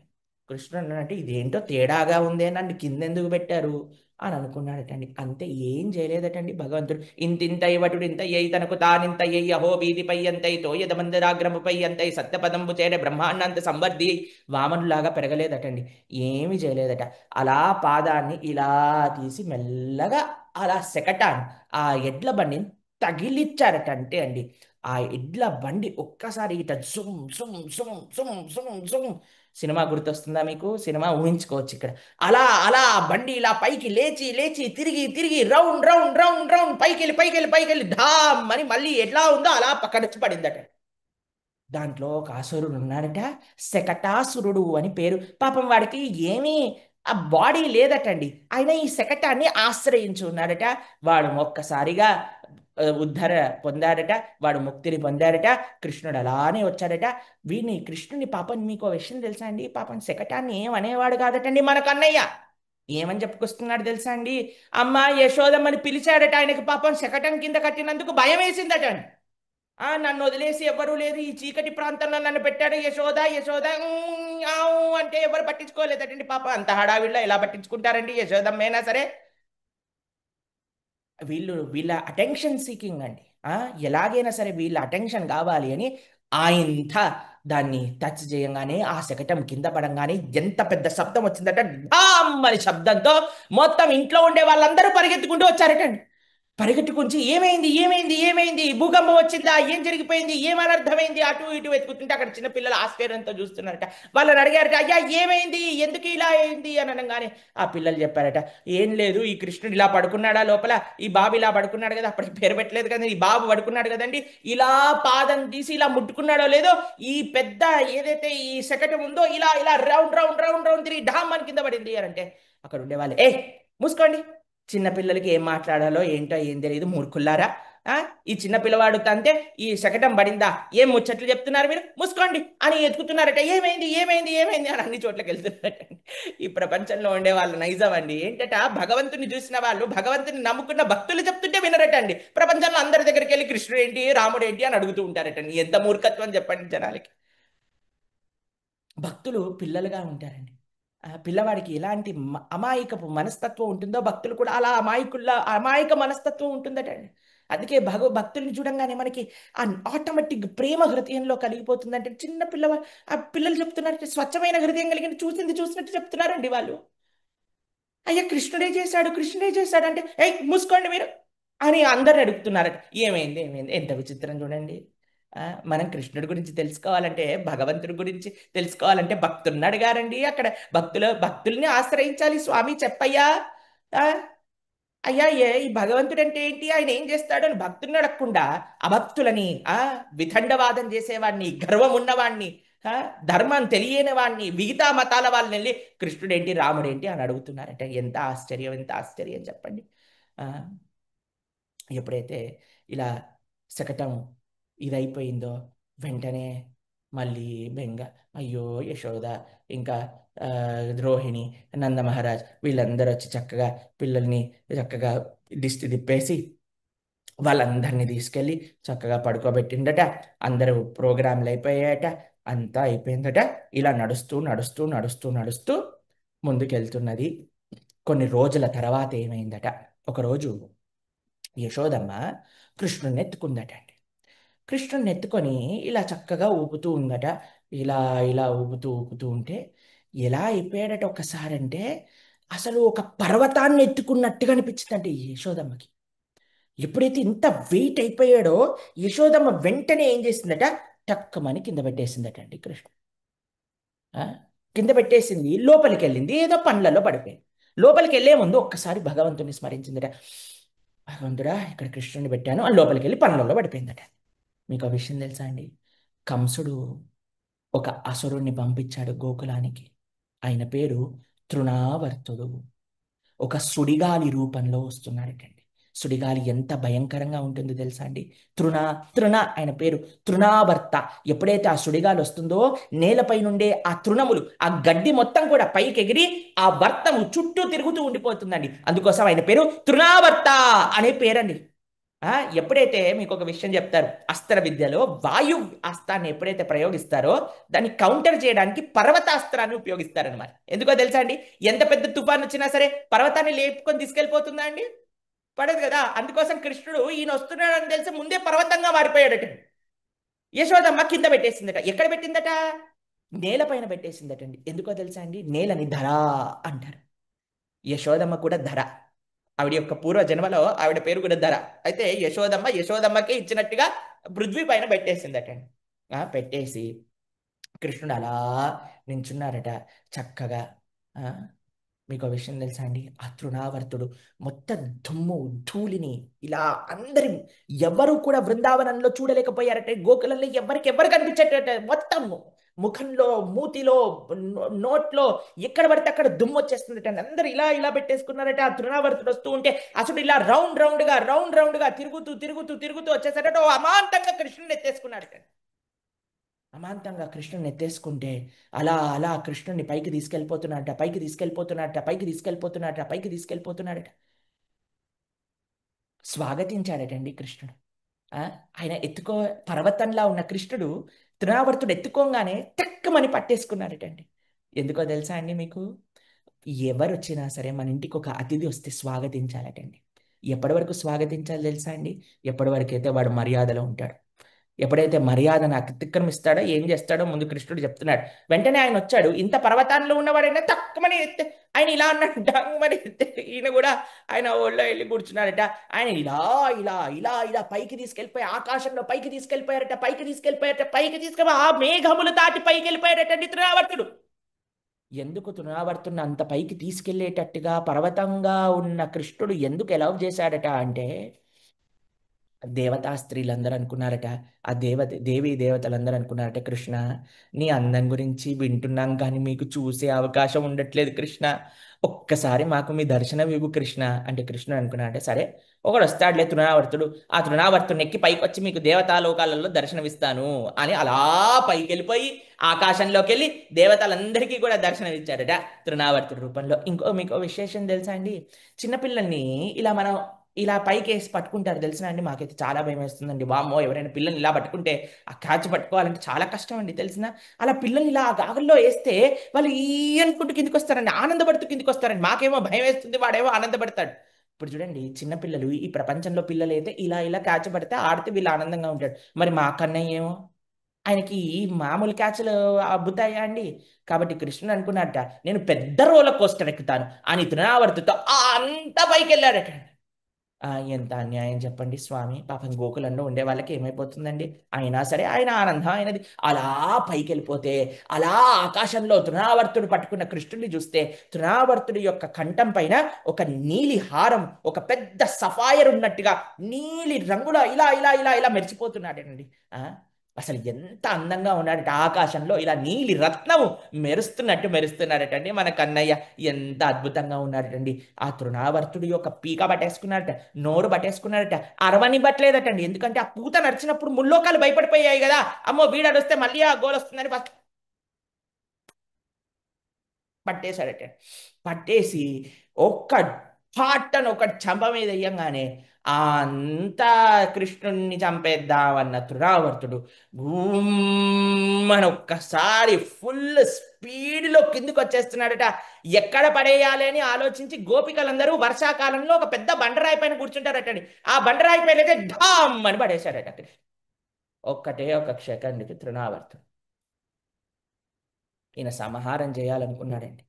కృష్ణుడు అన్నాడంటే ఇదేంటో తేడాగా ఉందే, నన్ను కిందెందుకు పెట్టారు అని అనుకున్నాడటండి. అంతే, ఏం చేయలేదటండి భగవంతుడు. ఇంతింత ఇవటుడు ఇంత అయ్యి తనకు తానింత అయ్యి అహో వీధిపై అంతై తోయదమందరాగ్రముపై అంతై సత్యపదంబు చేరే బ్రహ్మాండంత సంవర్ధి వామనులాగా పెరగలేదటండి. ఏమి చేయలేదట. అలా పాదాన్ని ఇలా తీసి మెల్లగా అలా శకటాన్ని, ఆ ఎడ్ల బండిని తగిలిచ్చారట. అంటే అండి, ఆ ఎడ్ల బండి ఒక్కసారి ఇట జుమ్ జుమ్ జుమ్ జుమ్ జుమ్ జుమ్. సినిమా గుర్తొస్తుందా మీకు, సినిమా ఊహించుకోవచ్చు ఇక్కడ. అలా అలా బండి ఇలా పైకి లేచి లేచి తిరిగి తిరిగి రౌండ్ రౌండ్ రౌండ్ రౌండ్ పైకి వెళ్ళి ఢామ్ అని మళ్ళీ ఎట్లా ఉందో అలా పక్కనొచ్చి పడిందట. దాంట్లో ఒక అసురుడు ఉన్నాడట, శకటాసురుడు అని పేరు. పాపం వాడికి ఏమీ ఆ బాడీ లేదటండి. ఆయన ఈ శకటాన్ని ఆశ్రయించి ఉన్నాడట. వాడు ఒక్కసారిగా ఉద్ధర పొందాడట, వాడు ముక్తిని పొందాడట. కృష్ణుడు అలానే వచ్చాడట. కృష్ణుని పాపం మీకు ఓ విషయం తెలుసా అండి? పాపం శకటాన్ని ఏమనేవాడు కాదటండి మన కన్నయ్య. ఏమని చెప్పుకొస్తున్నాడు తెలుసా అండి? అమ్మ యశోదమ్మని పిలిచాడట. ఆయనకి పాపం శకటం కింద కట్టినందుకు భయం వేసిందట. నన్ను వదిలేసి ఎవ్వరూ లేదు ఈ చీకటి ప్రాంతంలో నన్ను పెట్టాడు, యశోద యశోద ఆవు అంటే ఎవరు పట్టించుకోలేదటండి. పాప అంత హడావిడిలో ఎలా పట్టించుకుంటారండి? యశోదమ్మేనా సరే వీళ్ళ అటెన్షన్ సీకింగ్ అండి. ఎలాగైనా సరే వీళ్ళ అటెన్షన్ కావాలి అని ఆయంత దాన్ని టచ్ చేయంగానే ఆ శకటం కింద పడంగానే ఎంత పెద్ద శబ్దం వచ్చిందట. ఢామ్ అని శబ్దంతో మొత్తం ఇంట్లో ఉండే వాళ్ళందరూ పరిగెత్తుకుంటూ వచ్చారటండి. పరిగెట్టుకుంచి ఏమైంది ఏమైంది ఏమైంది, భూకంపం వచ్చిందా, ఏం జరిగిపోయింది, ఏం అనర్థమైంది, అటు ఇటు వెతుకుతుంటే అక్కడ చిన్న పిల్లలు ఆశ్చర్యంతో చూస్తున్నారట. వాళ్ళని అడిగారట, అయ్యా ఏమైంది, ఎందుకు ఇలా అయింది అని అనగానే ఆ పిల్లలు చెప్పారట, ఏం లేదు, ఈ కృష్ణుడు ఇలా పడుకున్నాడా లోపల, ఈ బాబు ఇలా పడుకున్నాడు కదా, అప్పటికి పేరు పెట్టలేదు కదా, ఈ బాబు పడుకున్నాడు కదండి, ఇలా పాదం తీసి ఇలా ముట్టుకున్నాడో లేదో ఈ పెద్ద ఏదైతే ఈ శకటం ఉందో ఇలా ఇలా రౌండ్ రౌండ్ రౌండ్ రౌండ్ తిరిగి ఢామ్ అని కింద పడింది అని అంటే అక్కడ ఉండేవాళ్ళు, మూసుకోండి, చిన్నపిల్లలకి ఏం మాట్లాడాలో ఏంటో ఏం తెలియదు మూర్ఖుల్లారా. ఈ చిన్న పిల్లవాడు తంతే ఈ శకటం పడిందా, ఏం ముచ్చట్లు చెప్తున్నారు మీరు, మూసుకోండి అని ఎత్తుకుతున్నారట. ఏమైంది ఏమైంది ఏమైంది అని అన్ని చోట్లకి వెళ్తున్నారట. ఈ ప్రపంచంలో ఉండే వాళ్ళ నైజం అండి ఏంటట, భగవంతుని చూసిన వాళ్ళు, భగవంతుని నమ్ముకున్న భక్తులు చెప్తుంటే వినరట అండి. ప్రపంచంలో అందరి దగ్గరికి వెళ్ళి కృష్ణుడు ఏంటి రాముడు ఏంటి అని అడుగుతూ ఉంటారటండి. ఎంత మూర్ఖత్వం చెప్పండి జనాలకి. భక్తులు పిల్లలుగా ఉంటారండి. పిల్లవాడికి ఎలాంటి అమాయకపు మనస్తత్వం ఉంటుందో భక్తులు కూడా అలా అమాయక మనస్తత్వం ఉంటుందటండి. అందుకే భక్తుల్ని చూడంగానే మనకి ఆ ఆటోమేటిక్ ప్రేమ హృదయంలో కలిగిపోతుందంటే చిన్న ఆ పిల్లలు చెప్తున్నారంటే స్వచ్ఛమైన హృదయం కలిగిన చూసింది చూసినట్టు చెప్తున్నారండి వాళ్ళు. అయ్యా కృష్ణుడే చేశాడు అంటే మూసుకోండి మీరు అని అందరు అడుగుతున్నారట. ఏమైంది ఏమైంది, ఎంత విచిత్రం చూడండి. మనం కృష్ణుడి గురించి తెలుసుకోవాలంటే, భగవంతుడి గురించి తెలుసుకోవాలంటే భక్తుల్ని అడిగారండి. అక్కడ భక్తుల్ని ఆశ్రయించాలి. స్వామి చెప్పయ్యా, అయ్యా ఈ భగవంతుడు అంటే ఏంటి, ఆయన ఏం చేస్తాడు అని భక్తుల్ని అడగకుండా అభక్తులని, వితండవాదం చేసేవాడిని, గర్వం ఉన్నవాడిని, ధర్మం తెలియని వాడిని, మిగతా మతాల వాళ్ళని వెళ్ళి కృష్ణుడేంటి రాముడేంటి అని అడుగుతున్నారంటే ఎంత ఆశ్చర్యం, ఎంత ఆశ్చర్యం చెప్పండి. ఎప్పుడైతే ఇలా శకటం ఇదైపోయిందో వెంటనే మళ్ళీ బెంగ, అయ్యో యశోద ఇంకా ద్రోహిణి, నందమహారాజ్ వీళ్ళందరూ వచ్చి చక్కగా పిల్లల్ని చక్కగా దిష్టి తిప్పేసి వాళ్ళందరినీ తీసుకెళ్ళి చక్కగా పడుకోబెట్టిందట. అందరూ ప్రోగ్రాంలు అయిపోయాయట, అంతా అయిపోయిందట. ఇలా నడుస్తూ నడుస్తూ నడుస్తూ నడుస్తూ ముందుకెళ్తున్నది. కొన్ని రోజుల తర్వాత ఏమైందట, ఒకరోజు యశోదమ్మ కృష్ణుని ఎత్తుకుందట అండి. కృష్ణుని ఎత్తుకొని ఇలా చక్కగా ఊపుతూ ఉందట. ఇలా ఇలా ఊపుతూ ఊపుతూ ఉంటే ఎలా అయిపోయాడట ఒకసారి అంటే, అసలు ఒక పర్వతాన్ని ఎత్తుకున్నట్టుగా అనిపించిందంటే యశోదమ్మకి. ఎప్పుడైతే ఇంత వెయిట్ అయిపోయాడో యశోదమ్మ వెంటనే ఏం చేసిందట, టక్కమని కింద పెట్టేసిందట అండి కృష్ణ. కింద పెట్టేసింది, లోపలికి వెళ్ళింది, ఏదో పనులలో పడిపోయింది. లోపలికి వెళ్ళే ముందు ఒక్కసారి భగవంతుని స్మరించిందట. భగవంతుడా ఇక్కడ కృష్ణుని పెట్టాను అని లోపలికి వెళ్ళి పనులలో పడిపోయిందట. మీకు ఆ విషయం తెలుసా అండి? కంసుడు ఒక అసురుణ్ణి పంపించాడు గోకులానికి. ఆయన పేరు తృణావర్తుడు. ఒక సుడిగాలి రూపంలో వస్తున్నాడటండి. సుడిగాలి ఎంత భయంకరంగా ఉంటుందో తెలుసా అండి? తృణ ఆయన పేరు తృణావర్త. ఎప్పుడైతే ఆ సుడిగాలి వస్తుందో నేలపై నుండే ఆ తృణములు, ఆ గడ్డి మొత్తం కూడా పైకి ఎగిరి ఆ వర్తము చుట్టూ తిరుగుతూ ఉండిపోతుందండి. అందుకోసం ఆయన పేరు తృణావర్త అనే పేరండి. ఎప్పుడైతే మీకు ఒక విషయం చెప్తారు, అస్త్ర విద్యలో వాయు అస్త్రాన్ని ఎప్పుడైతే ప్రయోగిస్తారో దాన్ని కౌంటర్ చేయడానికి పర్వతాస్త్రాన్ని ఉపయోగిస్తారనమాట. ఎందుకో తెలుసా అండి? ఎంత పెద్ద తుఫాన్ వచ్చినా సరే పర్వతాన్ని లేపుకొని తీసుకెళ్ళిపోతుందా అండి? పడదు కదా. అందుకోసం కృష్ణుడు ఈయన వస్తున్నాడని తెలిసి ముందే పర్వతంగా మారిపోయాడట. యశోదమ్మ కింద పెట్టేసిందట. ఎక్కడ పెట్టిందట? నేలపైన పెట్టేసిందటండి. ఎందుకో తెలుసా అండి? నేలని ధర అంటారు. యశోదమ్మ కూడా ధర. ఆవిడ యొక్క పూర్వ జన్మలో ఆవిడ పేరు కూడా ధర. అయితే యశోదమ్మకే ఇచ్చినట్టుగా పృథ్వీ పైన పెట్టేసిందటండి. పెట్టేసి కృష్ణుడు అలా నించున్నారట చక్కగా. మీకు విషయం తెలుసా అండి? ఆ తృణావర్తుడు మొత్తం దుమ్ము ధూళిని ఇలా అందరి ఎవరు కూడా బృందావనంలో చూడలేకపోయారట. గోకులంలో ఎవరు కనిపించేటట. మొత్తం ముఖంలో, మూతిలో, నోట్లో ఎక్కడ పడితే అక్కడ దుమ్ము వచ్చేస్తుందట. అందరు ఇలా ఇలా పెట్టేసుకున్నారట. ఆ తృణావర్తుడు వస్తూ ఉంటే అసలు ఇలా రౌండ్ గా తిరుగుతూ వచ్చేసాడట. ఓ అమాంతంగా కృష్ణుని ఎత్తేసుకున్నాడట. అమాంతంగా కృష్ణుని ఎత్తేసుకుంటే అలా అలా కృష్ణుని పైకి తీసుకెళ్ళిపోతున్నాడట. స్వాగతించాడటండి కృష్ణుడు. ఆ, ఆయన పర్వతంలా ఉన్న కృష్ణుడు తృణావర్తుడు ఎత్తుకోగానే టక్కుమని పట్టేసుకున్నాడటండి. ఎందుకో తెలుసా అండి మీకు? ఎవరు వచ్చినా సరే మన ఇంటికి ఒక అతిథి వస్తే స్వాగతించాలటండి. ఎప్పటి వరకు స్వాగతించాలి తెలుసా అండి? ఎప్పటి వరకు అయితే వాడు మర్యాదలో ఉంటాడు. ఎప్పుడైతే మర్యాదను అతిక్రమిస్తాడో ఏం చేస్తాడో ముందు కృష్ణుడు చెప్తున్నాడు. వెంటనే ఆయన వచ్చాడు. ఇంత పర్వతాల్లో ఉన్నవాడైనా తక్కువని ఎత్తే ఆయన ఇలా అన్నాడు. డంగమని ఎత్తే ఈయన కూడా ఆయన ఒళ్ళో వెళ్ళి కూర్చున్నాడట. ఆయన ఇలా పైకి తీసుకెళ్ళిపోయి ఆకాశంలో పైకి తీసుకెళ్ళిపోయి ఆ మేఘములు దాటి పైకి వెళ్ళిపోయాడటండి తృణావర్తుడు. ఎందుకు తృణావర్తుని అంత పైకి తీసుకెళ్లేటట్టుగా పర్వతంగా ఉన్న కృష్ణుడు ఎందుకు ఎలవ్ చేశాడట అంటే, దేవతా స్త్రీలందరూ అనుకున్నారట, ఆ దేవీ దేవతలందరూ అనుకున్నారట, కృష్ణ నీ అందం గురించి వింటున్నాం కానీ మీకు చూసే అవకాశం ఉండట్లేదు కృష్ణ, ఒక్కసారి మాకు మీ దర్శనం ఇవ్వు కృష్ణ అంటే, కృష్ణుడు అనుకున్నారంటే సరే ఒకడు వస్తాడులే తృణావర్తుడు, ఆ తృణావర్తుడిని ఎక్కి పైకి వచ్చి మీకు దేవతాలోకాలలో దర్శనమిస్తాను అని అలా పైకి వెళ్ళిపోయి ఆకాశంలోకి వెళ్ళి దేవతలందరికీ కూడా దర్శనం ఇచ్చాడట తృణావర్తుడి రూపంలో. మీకు విశేషం తెలుసా అండి? చిన్నపిల్లల్ని ఇలా పైకి వేసి పట్టుకుంటారు తెలిసిన అండి. మాకైతే చాలా భయం వేస్తుందండి. వామ్మో, ఎవరైనా పిల్లల్ని ఇలా పట్టుకుంటే ఆ క్యాచ్ పట్టుకోవాలంటే చాలా కష్టం అండి తెలిసిన. అలా పిల్లల్ని ఇలా ఆ గాగుల్లో వేస్తే వాళ్ళు ఈ అనుకుంటూ కిందికి వస్తారండి, ఆనందపడుతూ కిందికి వస్తారండి. మాకేమో భయం వేస్తుంది, వాడేమో ఆనందపడతాడు. ఇప్పుడు చూడండి, చిన్నపిల్లలు ఈ ప్రపంచంలో పిల్లలు అయితే ఇలా క్యాచ్ పడితే ఆడితే వీళ్ళు ఆనందంగా ఉంటాడు. మరి మా కన్నయ్య ఏమో, ఆయనకి మామూలు క్యాచ్లు అబ్బుతాయా అండి? కాబట్టి కృష్ణుడు అనుకున్నట్ట, నేను పెద్ద రోలర్ కోస్టర్ ఎక్కుతాను అని తృణావర్తితో అంత పైకి వెళ్ళాడట. ఎంత అన్యాయం చెప్పండి స్వామి. పాపం గోకులంలో ఉండే వాళ్ళకి ఏమైపోతుందండి? అయినా సరే ఆయన ఆనందం ఆయనది. అలా పైకి వెళ్ళిపోతే అలా ఆకాశంలో తృణావర్తుడు పట్టుకున్న కృష్ణుడిని చూస్తే తృణావర్తుడి యొక్క కంఠం పైన ఒక నీలి హారం, ఒక పెద్ద సఫాయర్ ఉన్నట్టుగా నీలి రంగులో ఇలా మెరిసిపోతున్నాడండి. అసలు ఎంత అందంగా ఉన్నాడట. ఆకాశంలో ఇలా నీలి రత్నము మెరుస్తున్నాడటండి మన కన్నయ్య. ఎంత అద్భుతంగా ఉన్నాడటండి. ఆ తృణావర్తుడి యొక్క పీక పట్టేసుకున్నాడట, నోరు పట్టేసుకున్నాడట, అరవనివ్వట్లేదటండి. ఎందుకంటే ఆ పూత నడిచినప్పుడు ముల్లోకాలు భయపడిపోయాయి కదా. అమ్మో, వీడొస్తే మళ్ళీ ఆ గోల్ వస్తుందని పట్టేశాడట. పట్టేసి ఒక్క పాటను ఒక చంప మీద వేయంగానే అంతా కృష్ణుణ్ణి చంపేద్దామన్న తృణావర్తుడు మన ఒక్కసారి ఫుల్ స్పీడ్లో కిందికి వచ్చేస్తున్నాడట. ఎక్కడ పడేయాలి అని ఆలోచించి గోపికలందరూ వర్షాకాలంలో ఒక పెద్ద బండరాయి పైన కూర్చుంటారటండి. ఆ బండరాయి పైన అయితే ఢామ్ అని పడేశాడట. ఒక్కటే ఒక సెకండ్కి తృణావర్తుడు ఈయన సంహారం చేయాలనుకున్నాడండి.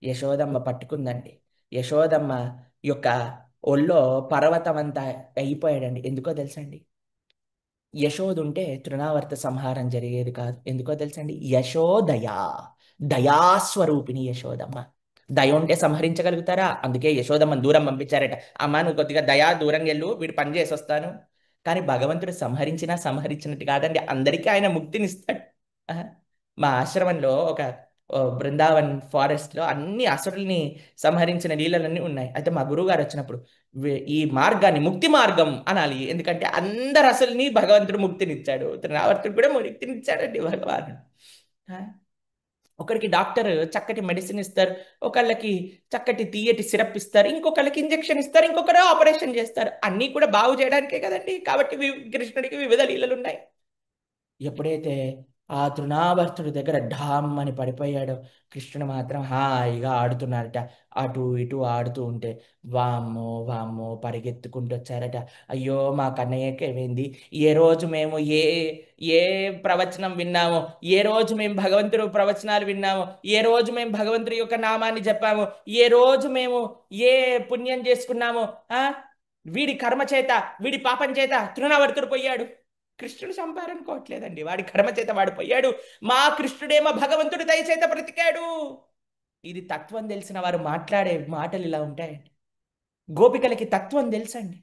యశోదమ్మ పట్టుకుందండి. యశోదమ్మ యొక్క ఒళ్ళో పర్వతం అంతా అయిపోయాడండి. ఎందుకో తెలుసండి? యశోద ఉంటే తృణావర్త సంహారం జరిగేది కాదు. ఎందుకో తెలుసండి? యశోదయా, దయాస్వరూపిణి యశోదమ్మ. దయ ఉంటే సంహరించగలుగుతారా? అందుకే యశోదమ్మని దూరం పంపించారట. అమ్మ, నువ్వు కొద్దిగా దయా దూరం వెళ్ళు, వీడు పని చేసి వస్తాను. కానీ భగవంతుడు సంహరించినట్టు కాదండి, అందరికీ ఆయన ముక్తినిస్తాడు. మా ఆశ్రమంలో ఒక బృందావన్ ఫారెస్ట్లో అన్ని అసురుల్ని సంహరించిన లీలలన్నీ ఉన్నాయి. అయితే మా గురువు గారు వచ్చినప్పుడు ఈ మార్గాన్ని ముక్తి మార్గం అనాలి. ఎందుకంటే అందరు అసలుని భగవంతుడు ముక్తినిచ్చాడు, తృణావర్తుడు కూడా ముక్తినిచ్చాడండి భగవానుడు. ఒకరికి డాక్టర్ చక్కటి మెడిసిన్ ఇస్తారు, ఒకళ్ళకి చక్కటి తీయటి సిరప్ ఇస్తారు, ఇంకొకళ్ళకి ఇంజెక్షన్ ఇస్తారు, ఇంకొకరు ఆపరేషన్ చేస్తారు. అన్నీ కూడా బాగు చేయడానికే కదండి. కాబట్టి కృష్ణుడికి వివిధ లీలలు ఉన్నాయి. ఎప్పుడైతే ఆ తృణావర్తుడి దగ్గర ఢామ్ అని పడిపోయాడో, కృష్ణుడు మాత్రం హాయిగా ఆడుతున్నారట. అటు ఇటు ఆడుతూ ఉంటే వామ్మో వామ్మో పరిగెత్తుకుంటూ వచ్చారట. అయ్యో, మా కన్నయ్యకి ఏమైంది? ఏ రోజు మేము ఏ ఏ ప్రవచనం విన్నామో, ఏ రోజు మేము భగవంతుడు ప్రవచనాలు విన్నామో, ఏ రోజు మేము భగవంతుడి యొక్క నామాన్ని చెప్పాము, ఏ రోజు మేము ఏ పుణ్యం చేసుకున్నామో, వీడి కర్మ చేత, వీడి పాపం చేత తృణావర్తుడు పోయాడు. కృష్ణుడు చంపారనుకోవట్లేదండి, వాడి కర్మ చేత వాడు పోయాడు. మా కృష్ణుడేమో భగవంతుడి దయ చేత బ్రతికాడు. ఇది తత్వం తెలిసిన వారు మాట్లాడే మాటలు ఇలా ఉంటాయండి. గోపికలకి తత్వం తెలుసండి.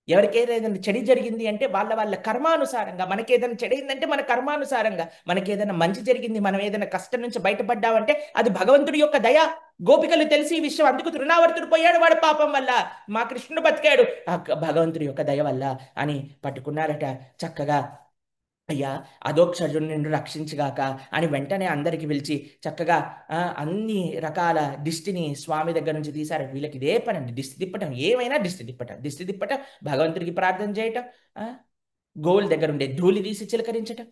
ఎవరికేదైనా చెడు జరిగింది అంటే వాళ్ళ వాళ్ళ కర్మానుసారంగా, మనకేదైనా చెడైందంటే మన కర్మానుసారంగా, మనకేదైనా మంచి జరిగింది, మనం ఏదైనా కష్టం నుంచి బయటపడ్డామంటే అది భగవంతుడి యొక్క దయ. గోపికలు తెలిసి ఈ విషయం, అందుకు తృణావర్తుడు పోయాడు వాడు పాపం వల్ల, మా కృష్ణుడు బతికాడు భగవంతుడి యొక్క దయ వల్ల అని పట్టుకున్నారట చక్కగా. అయ్యా, అధోక్షజుని నిన్ను రక్షించుగాక అని వెంటనే అందరికి పిలిచి చక్కగా అన్ని రకాల దిష్టిని స్వామి దగ్గర నుంచి తీశారు. వీళ్ళకి ఇదే పని అండి, దిష్టి తిప్పటం, ఏమైనా దిష్టి తిప్పటం, దిష్టి తిప్పటం, భగవంతుడికి ప్రార్థన చేయటం, ఆ, గోవుల దగ్గర ఉండే ధూళి తీసి చిలకరించటం.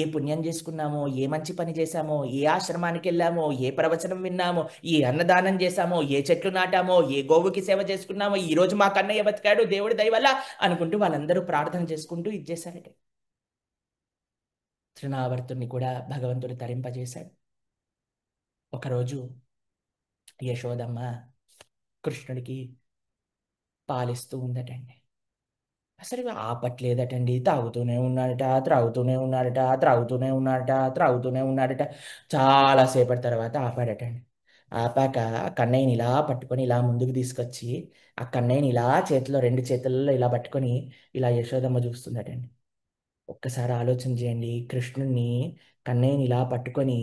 ఏ పుణ్యం చేసుకున్నామో, ఏ మంచి పని చేశామో, ఏ ఆశ్రమానికి వెళ్ళామో, ఏ ప్రవచనం విన్నామో, ఏ అన్నదానం చేశామో, ఏ చెట్లు నాటామో, ఏ గోవుకి సేవ చేసుకున్నామో, ఈ రోజు మా కన్నయ్య బతికాడు దేవుడి దయ వల్ల అనుకుంటూ వాళ్ళందరూ ప్రార్థన చేసుకుంటూ ఇది చేశారట. తృణావర్తుని కూడా భగవంతుడు తరింపజేశాడు. ఒకరోజు యశోదమ్మ కృష్ణుడికి పాలిస్తూ ఉందటండి. అసలు ఆపట్లేదటండి, తాగుతూనే ఉన్నాడట, త్రాగుతూనే ఉన్నాడట, త్రాగుతూనే ఉన్నాడట, త్రాగుతూనే ఉన్నాడట. చాలాసేపటి తర్వాత ఆపాడటండి. ఆపాక ఆ కన్నయ్యని ఇలా పట్టుకొని ఇలా ముందుకు తీసుకొచ్చి ఆ కన్నయ్యని ఇలా చేతిలో, రెండు చేతుల్లో ఇలా పట్టుకొని ఇలా యశోదమ్మ చూస్తుందటండి. ఒక్కసారి ఆలోచన చేయండి. కృష్ణుడిని, కన్నయ్యని ఇలా పట్టుకొని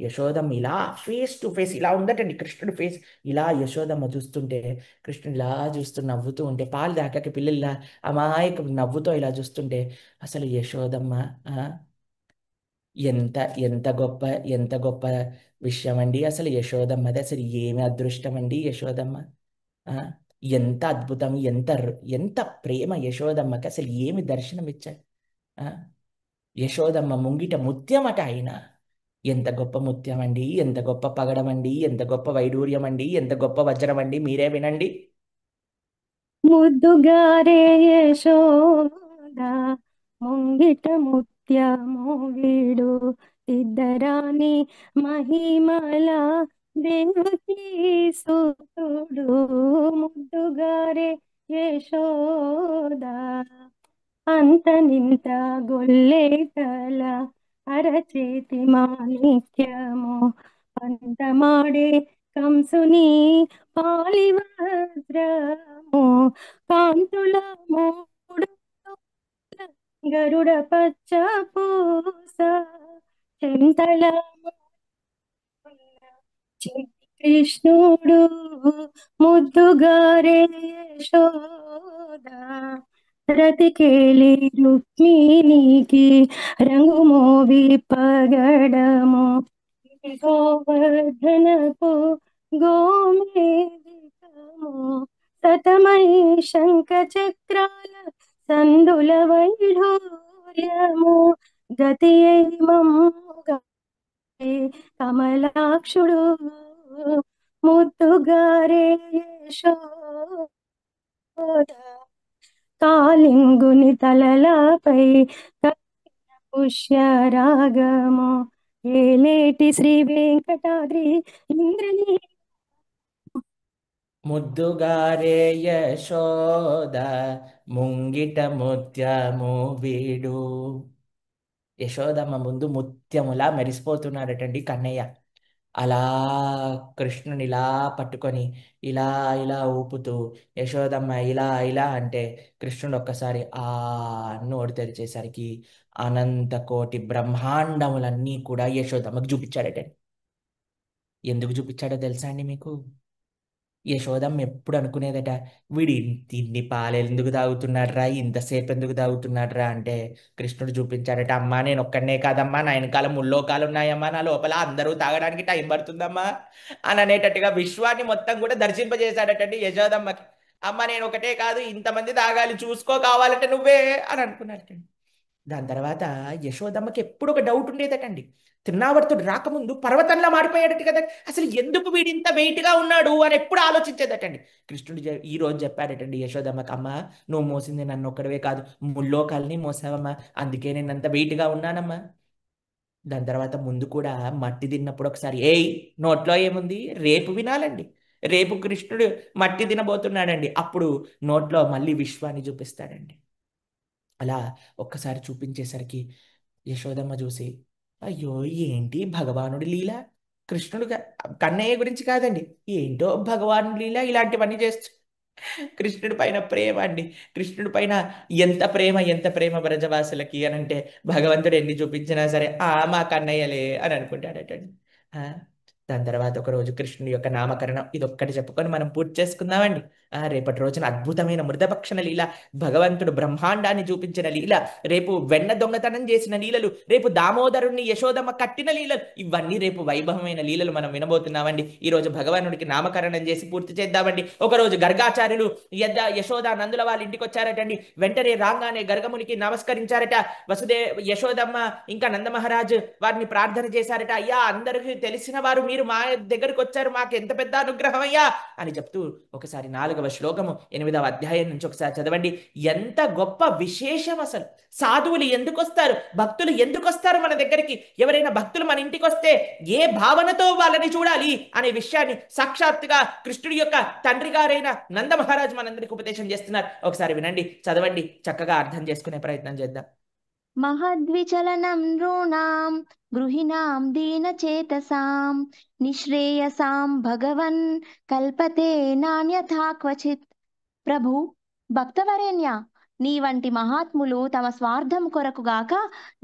యశోదమ్మ ఇలా ఫేస్ టు ఫేస్ ఇలా ఉందటండి. కృష్ణుడు ఫేస్ ఇలా యశోదమ్మ చూస్తుంటే, కృష్ణుడు ఇలా చూస్తూ నవ్వుతూ ఉంటే, పాలు దాకాక పిల్లలు ఇలా అమాయక నవ్వుతో ఇలా చూస్తుంటే, అసలు యశోదమ్మ ఆ, ఎంత ఎంత గొప్ప, ఎంత గొప్ప విషయం అండి అసలు యశోదమ్మది. అసలు ఏమి అదృష్టం అండి యశోదమ్మ. ఆ, ఎంత అద్భుతం, ఎంత ప్రేమ యశోదమ్మకి, అసలు ఏమి దర్శనం ఇచ్చాడు. ఆ, యశోదమ్మ ముంగిట ముత్యమట ఆయన. ఎంత గొప్ప ముత్యం అండి, ఎంత గొప్ప పగడం అండి, ఎంత గొప్ప వైడూర్యం అండి, ఎంత గొప్ప వజ్రం అండి, మీరే వినండి. ముద్దుగారే యశోద ముంగిట ముత్యము వీడు ఇద్దరాని మహిమల దేవకీ సుతుడు ముద్దుగారే యశోద అంత నింత గొల్లేటల అరచేతి మాణిక్యము పంతమాడే కంసుని పాలివజ్రము కాంతుల మూడు గరుడ పచ్చ పూస చెంతల కృష్ణుడు ముద్దుగారే యశోద రతికేలి రుక్మిణికి రంగు మోవి పగడము గోవర్ధనపు గోమేధికము సతమై శంఖ చక్రాల సందుల వైఢూర్యము గతి మమ్ముగా కమలాక్షుడు ముద్దుగారే యశోద కాలింగుని తలలపై పుష్యరాగము ఏలేటి శ్రీ వెంకటాద్రి ఇంద్రని ముద్దుగారే యశోద ముంగిట ముత్యము వీడు. యశోదమ్మ ముందు ముత్యములా మెరిసిపోతున్నాడటండి కన్నయ్య. అలా కృష్ణుని ఇలా పట్టుకొని ఇలా ఇలా ఊపుతూ యశోదమ్మ ఇలా ఇలా అంటే కృష్ణుడు ఒక్కసారి నోరు తెరిచేసరికి అనంత కోటి బ్రహ్మాండములన్నీ కూడా యశోదమ్మకు చూపించాడటండి. ఎందుకు చూపించాడో తెలుసా అండి మీకు? యశోదమ్మ ఎప్పుడు అనుకునేదట, వీడు ఇన్ని పాలు ఎందుకు తాగుతున్నాడ్రా, ఇంతసేపు ఎందుకు తాగుతున్నాడ్రా అంటే కృష్ణుడు చూపించాడట, అమ్మా నేను ఒక్కడనే కాదమ్మా, నా వెనకాల ముల్లోకాలు ఉన్నాయమ్మా, నా లోపల అందరూ తాగడానికి టైం పడుతుందమ్మా అని అనేటట్టుగా విశ్వాన్ని మొత్తం కూడా దర్శింపజేశాడటండి యశోదమ్మకి. అమ్మ నేను ఒకటే కాదు, ఇంతమంది తాగాలి, చూసుకో, కావాలంటే నువ్వే అని అనుకున్నాడటండి. దాని తర్వాత యశోదమ్మకి ఎప్పుడు ఒక డౌట్ ఉండేదటండి. తిరునావర్తుడు రాకముందు పర్వతంలా మారిపోయాడట కదా, అసలు ఎందుకు వీడు ఇంత వెయిట్గా ఉన్నాడు అని ఎప్పుడు ఆలోచించేదటండి. కృష్ణుడు ఈ రోజు చెప్పాడటండి యశోదమ్మకి, అమ్మ నువ్వు మోసింది నన్ను ఒక్కడవే కాదు, ముల్లోకాల్ని మోసావమ్మా, అందుకే నేను అంత వెయిట్గా ఉన్నానమ్మా. దాని తర్వాత ముందు కూడా మట్టి తిన్నప్పుడు ఒకసారి నోట్లో ఏముంది రేపు వినాలండి. రేపు కృష్ణుడు మట్టి తినబోతున్నాడండి, అప్పుడు నోట్లో మళ్ళీ విశ్వాన్ని చూపిస్తాడండి. అలా ఒక్కసారి చూపించేసరికి యశోదమ్మ చూసి, అయ్యో ఏంటి భగవానుడి లీల, కృష్ణుడు కన్నయ్య గురించి కాదండి, ఏంటో భగవాన్ లీల ఇలాంటివన్నీ చేస్తూ కృష్ణుడి పైన ప్రేమ అండి. కృష్ణుడి పైన ఎంత ప్రేమ బ్రజవాసులకి అని అంటే భగవంతుడు ఎన్ని చూపించినా సరే మా కన్నయ్యలే అని అనుకుంటాడటండి. ఆ, దాని తర్వాత ఒక రోజు కృష్ణుడి యొక్క నామకరణం ఇదొక్కటి చెప్పుకొని మనం పూర్తి చేసుకుందామండి. రేపటి రోజున అద్భుతమైన మృతభక్షణ లీల, భగవంతుడు బ్రహ్మాండాన్ని చూపించిన లీల, రేపు వెన్న దొంగతనం చేసిన లీలలు, రేపు దామోదరుణ్ణి యశోదమ్మ కట్టిన లీలలు, ఇవన్నీ రేపు వైభవమైన లీలలు మనం వినబోతున్నామండి. ఈ రోజు భగవానుడికి నామకరణం చేసి పూర్తి చేద్దామండి. ఒకరోజు గర్గాచార్యులు యశోద నందుల వాళ్ళ ఇంటికి వచ్చారటండి. వెంటనే రాగానే గర్గమునికి నమస్కరించారట. యశోదమ్మ ఇంకా నందమహారాజు వారిని ప్రార్థన చేశారట. అయ్యా, అందరికీ తెలిసిన వారు మీరు మా దగ్గరకు వచ్చారు, మాకు ఎంత పెద్ద అనుగ్రహం అయ్యా అని చెప్తూ ఒకసారి 4వ శ్లోకము 8వ అధ్యాయం నుంచి ఒకసారి చదవండి. ఎంత గొప్ప విశేషం అసలు. సాధువులు ఎందుకు వస్తారు, భక్తులు ఎందుకు వస్తారు మన దగ్గరికి, ఎవరైనా భక్తులు మన ఇంటికి వస్తే ఏ భావనతో వాళ్ళని చూడాలి అనే విషయాన్ని సాక్షాత్తుగా కృష్ణుడి యొక్క తండ్రి గారైన నందమహారాజు మనందరికి ఉపదేశం చేస్తున్నారు. ఒకసారి వినండి, చదవండి, చక్కగా అర్థం చేసుకునే ప్రయత్నం చేద్దాం. మహద్విచలనం నృణాం గృహిణాం దీనచేతసాం నిశ్రేయసాం భగవన్ కల్పతే నాన్యథా క్వచిత్. ప్రభు, భక్తవరేణ్య, నీ వంటి మహాత్ములు తమ స్వార్థం కొరకుగాక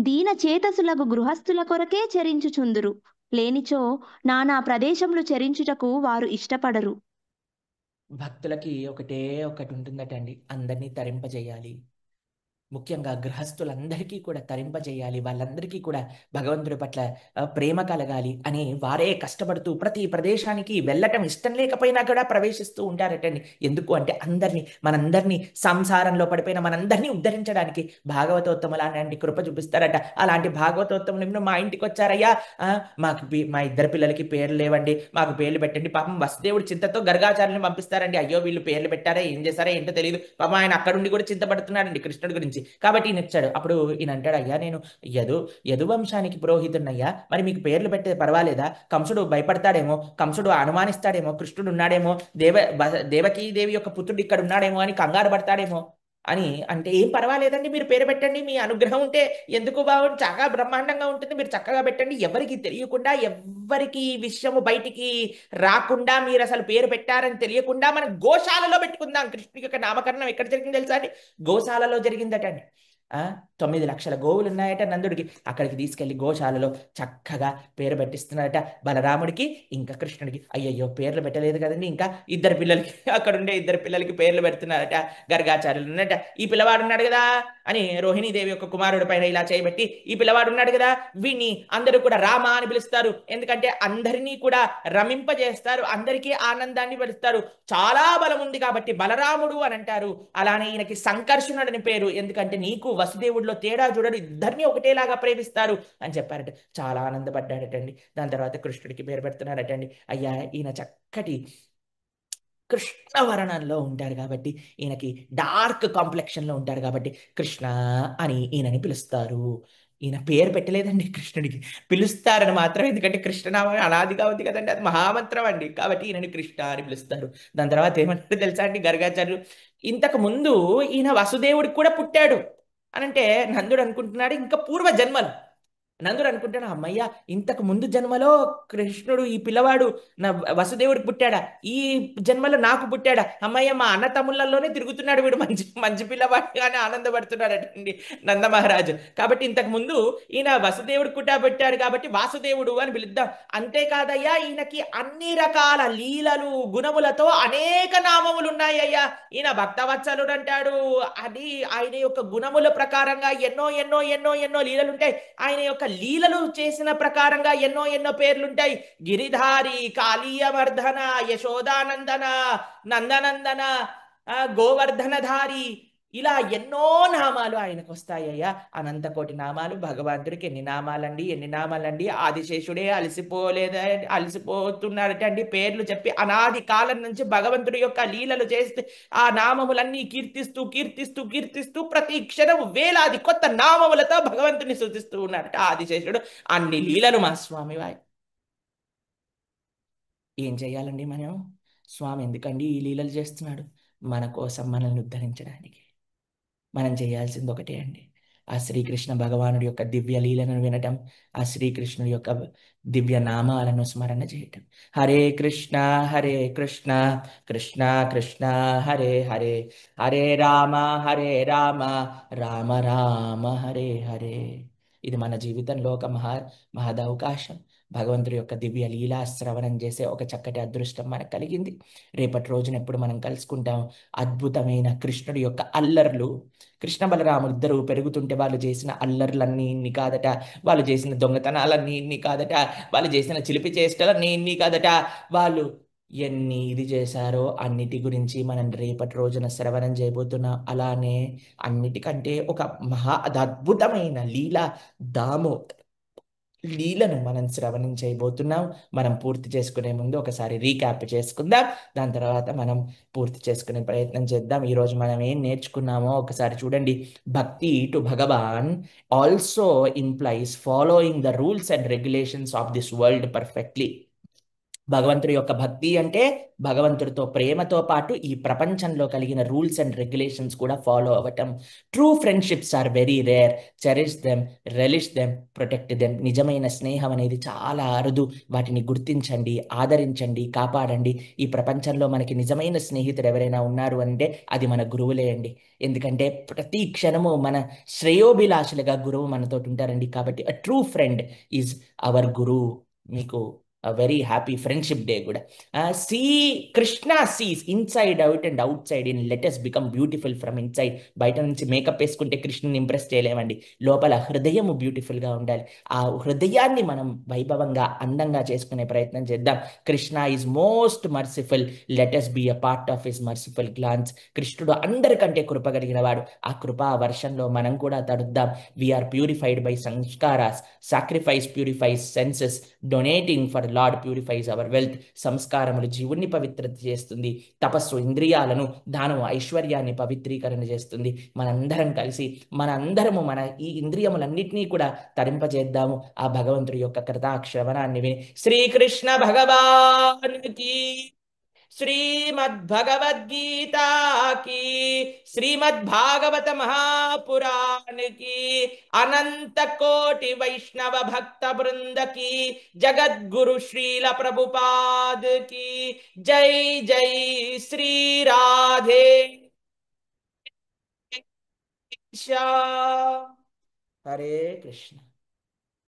దీనచేతసులకు గృహస్థుల కొరకే చెరించుచుందురు. లేనిచో నానా ప్రదేశములు చెరించుటకు వారు ఇష్టపడరు. భక్తులకి ఒకటే ఒకటి ఉంటుందటండి, అందరినీ తరింపజేయాలి. ముఖ్యంగా గృహస్థులందరికీ కూడా తరింపజేయాలి, వాళ్ళందరికీ కూడా భగవంతుడి పట్ల ప్రేమ కలగాలి అని వారే కష్టపడుతూ ప్రతి ప్రదేశానికి వెళ్ళటం ఇష్టం లేకపోయినా కూడా ప్రవేశిస్తూ ఉంటారటండి. ఎందుకు అంటే మనందరినీ సంసారంలో పడిపోయిన మనందరినీ ఉద్ధరించడానికి భాగవతోత్తములు అలాంటి కృప చూపిస్తారట. అలాంటి భాగవతోత్తములు మా ఇంటికి వచ్చారయ్యా, మా ఇద్దరు పిల్లలకి పేర్లు లేవండి, మాకు పేర్లు పెట్టండి. పాపం వసుదేవుడు చింతతో గర్గాచార్యుని పంపిస్తారండి. అయ్యో, వీళ్ళు పేర్లు పెట్టారా, ఏం చేశారా ఏంటో తెలియదు. పాపం ఆయన అక్కడుండి కూడా చింతపడుతున్నాడండి కృష్ణుడి గురించి. కాబట్టి ఈయన ఇచ్చాడు. అప్పుడు ఈయన అంటాడు, అయ్యా, నేను యదువంశానికి పురోహితున్నయ్యా, మరి మీకు పేర్లు పెట్టే పర్వాలేదా? కంసుడు భయపడతాడేమో, కంసుడు అనుమానిస్తాడేమో, కృష్ణుడు ఉన్నాడేమో, దేవకీదేవి యొక్క పుత్రుడు ఇక్కడ ఉన్నాడేమో అని కంగారు పడతాడేమో అని అంటే, ఏం పర్వాలేదండి, మీరు పేరు పెట్టండి, మీ అనుగ్రహం ఉంటే ఎందుకు బాగుంది, చక్కగా బ్రహ్మాండంగా ఉంటుంది, మీరు చక్కగా పెట్టండి, ఎవరికి తెలియకుండా, ఎవరికి ఈ విషయము బయటికి రాకుండా, మీరు అసలు పేరు పెట్టారని తెలియకుండా మనం గోశాలలో పెట్టుకుందాం. కృష్ణుడి యొక్క నామకరణం ఎక్కడ జరిగింది తెలుసా అండి? గోశాలలో జరిగిందటండి. 9 లక్షల గోవులు ఉన్నాయట నందుడికి. అక్కడికి తీసుకెళ్లి గోశాలలో చక్కగా పేరు పెట్టిస్తున్నారట బలరాముడికి ఇంకా కృష్ణుడికి. అయ్యయ్యో, పేర్లు పెట్టలేదు కదండి, ఇంకా ఇద్దరు పిల్లలకి, అక్కడ ఉండే ఇద్దరు పిల్లలకి పేర్లు పెడుతున్నారట. గర్గాచార్యులు ఉన్నట. ఈ పిల్లవాడు ఉన్నాడు కదా అని రోహిణీదేవి యొక్క కుమారుడి పైన ఇలా చేయబెట్టి, ఈ పిల్లవాడు ఉన్నాడు కదా, వీణ్ణి అందరూ కూడా రామ అని పిలుస్తారు. ఎందుకంటే అందరినీ కూడా రమింపజేస్తారు, అందరికీ ఆనందాన్ని పిలుస్తారు, చాలా బలం ఉంది కాబట్టి బలరాముడు అని అంటారు. అలానే ఈయనకి సంకర్షణుడు అని పేరు, ఎందుకంటే నీకు వసుదేవుడిలో తేడా చూడడు, ఇద్దరిని ఒకటేలాగా ప్రేమిస్తారు అని చెప్పారట. చాలా ఆనందపడ్డాడటండి. దాని తర్వాత కృష్ణుడికి పేరు పెడుతున్నారటండి. అయ్యా, ఈయన చక్కటి కృష్ణవర్ణంలో ఉంటాడు కాబట్టి, ఈయనకి డార్క్ కాంప్లెక్షన్లో ఉంటాడు కాబట్టి కృష్ణ అని ఈయనని పిలుస్తారు. ఈయన పేరు పెట్టలేదండి కృష్ణుడికి, పిలుస్తారని మాత్రం. ఎందుకంటే కృష్ణనామం అనాదిగా ఉంది కదండి, అది మహామంత్రం అండి, కాబట్టి ఈయనని కృష్ణ అని పిలుస్తారు. దాని తర్వాత ఏమంటారు తెలుసా అండి గర్గాచార్యులు, ఇంతకు ముందు ఈయన వసుదేవుడికి కూడా పుట్టాడు అని అంటే నందుడు అనుకుంటున్నాడు ఇంకా పూర్వ జన్మలు. నందుడు అనుకుంటాడు, అమ్మయ్య, ఇంతకు ముందు జన్మలో కృష్ణుడు ఈ పిల్లవాడు నా వసుదేవుడికి పుట్టాడా, ఈ జన్మలో నాకు పుట్టాడా, అమ్మయ్య, మా అన్న తమ్ముళ్ళలోనే తిరుగుతున్నాడు వీడు, మంచి మంచి పిల్లవాడు అని ఆనందపడుతున్నాడటండి నందమహారాజు. కాబట్టి ఇంతకు ముందు ఈయన వసుదేవుడికి పుట్టాడు కాబట్టి వాసుదేవుడు అని పిలుద్దాం. అంతేకాదయ్యా, ఈయనకి అన్ని రకాల లీలలు గుణములతో అనేక నామములు ఉన్నాయ్యా. ఈయన భక్తవత్సలుడు అంటాడు. అది ఆయన యొక్క గుణముల ప్రకారంగా ఎన్నో ఎన్నో ఎన్నో ఎన్నో లీలలు ఉంటాయి. ఆయన యొక్క లీలలు చేసిన ప్రకారంగా ఎన్నో ఎన్నో పేర్లుంటాయి. గిరిధారి, కాళీయవర్ధన, యశోదానందన, నందనందన, గోవర్ధనధారి, ఇలా ఎన్నో నామాలు ఆయనకు వస్తాయ్యా. అనంతకోటి నామాలు. భగవంతుడికి ఎన్ని నామాలండి. ఆదిశేషుడే అలసిపోతున్నాడటండి పేర్లు చెప్పి. అనాది కాలం నుంచి భగవంతుడి యొక్క లీలలు చేస్తే ఆ నామములన్నీ కీర్తిస్తూ ప్రతి క్షణం వేలాది కొత్త నామములతో భగవంతుని సూచిస్తూ ఉన్నాడట ఆదిశేషుడు. అన్ని లీలలు మా స్వామి వారి. ఏం చేయాలండి మనం? స్వామి ఎందుకండి ఈ లీలలు చేస్తున్నాడు? మన కోసం, మనల్ని ఉద్ధరించడానికి. మనం చేయాల్సింది ఒకటే అండి, ఆ శ్రీకృష్ణ భగవానుడి యొక్క దివ్య లీలను వినటం, ఆ శ్రీకృష్ణుడి యొక్క దివ్య నామాలను స్మరణ చేయటం. హరే కృష్ణ హరే కృష్ణ కృష్ణ కృష్ణ హరే హరే, హరే రామ హరే రామ రామ రామ హరే హరే. ఇది మన జీవితంలో ఒక మహదవకాశం. భగవంతుడి యొక్క దివ్య లీలా శ్రవణం చేసే ఒక చక్కటి అదృష్టం మనకు కలిగింది. రేపటి రోజున ఎప్పుడు మనం కలుసుకుంటాం. అద్భుతమైన కృష్ణుడి యొక్క అల్లర్లు, కృష్ణ బలరాములు ఇద్దరు పెరుగుతుంటే వాళ్ళు చేసిన అల్లర్లన్నీ ఇన్ని కాదట, వాళ్ళు చేసిన దొంగతనాలన్నీ ఇన్ని కాదట, వాళ్ళు చేసిన చిలిపి చేష్టలన్నీ ఇన్ని కాదట, వాళ్ళు ఎన్ని ఇది చేశారో అన్నిటి గురించి మనం రేపటి రోజున శ్రవణం చేయబోతున్నాం. అలానే అన్నిటికంటే ఒక అద్భుతమైన లీలను మనం శ్రవణం చేయబోతున్నాం. మనం పూర్తి చేసుకునే ముందు ఒకసారి రీక్యాప్ చేసుకుందాం. దాని తర్వాత మనం పూర్తి చేసుకునే ప్రయత్నం చేద్దాం. ఈరోజు మనం ఏం నేర్చుకున్నామో ఒకసారి చూడండి. Bhakti to Bhagwan also implies following the rules and regulations of this world perfectly. భగవంతుడి యొక్క భక్తి అంటే భగవంతుడితో ప్రేమతో పాటు ఈ ప్రపంచంలో కలిగిన రూల్స్ అండ్ రెగ్యులేషన్స్ కూడా ఫాలో అవ్వటం. True friendships are very rare. Cherish them, relish them, protect them. నిజమైన స్నేహం అనేది చాలా అరుదు. వాటిని గుర్తించండి, ఆదరించండి, కాపాడండి. ఈ ప్రపంచంలో మనకి నిజమైన స్నేహితుడు ఎవరైనా ఉన్నారు అంటే అది మన గురువులే అండి. ఎందుకంటే ప్రతి క్షణము మన శ్రేయోభిలాషులుగా గురువు మనతో ఉంటారండి. కాబట్టి a true friend is our guru. మీకు వెరీ హ్యాపీ ఫ్రెండ్షిప్ డే కూడా. See Krishna sees inside out and outside in. Let's become beautiful from inside. బయట నుంచి మేకప్ వేసుకుంటే కృష్ణుని ఇంప్రెస్ చేయలేమండి. లోపల హృదయము బ్యూటిఫుల్గా ఉండాలి. ఆ హృదయాన్ని మనం వైభవంగా అందంగా చేసుకునే ప్రయత్నం చేద్దాం. Krishna is most merciful. Let us be a part of his merciful glance. కృష్ణుడు అందరికంటే కృప కలిగిన వాడు. ఆ కృపా వర్షంలో మనం కూడా తడుద్దాం. వీఆర్ ప్యూరిఫైడ్ బై సంస్కారాస్. Sacrifice purifies senses. Donating for lord purifies our wealth. సంస్కారములు జీవుణ్ణి పవిత్రత చేస్తుంది. తపస్సు ఇంద్రియాలను, దానము ఐశ్వర్యాన్ని పవిత్రీకరణ చేస్తుంది. మనందరం కలిసి మనందరము మన ఈ ఇంద్రియములన్నింటినీ కూడా తరింపజేద్దాము. ఆ భగవంతుడి యొక్క కృతాక్షరవణాన్ని విని శ్రీకృష్ణ భగవానికి, श्रीमद्भगवद्गीता की, श्रीमद्भागवत महापुराण की, अनंत कोटि वैष्णव भक्त वृंद की, जगत गुरु श्रील प्रभुपाद की जय. जय श्री राधे श्याम. हरे कृष्ण.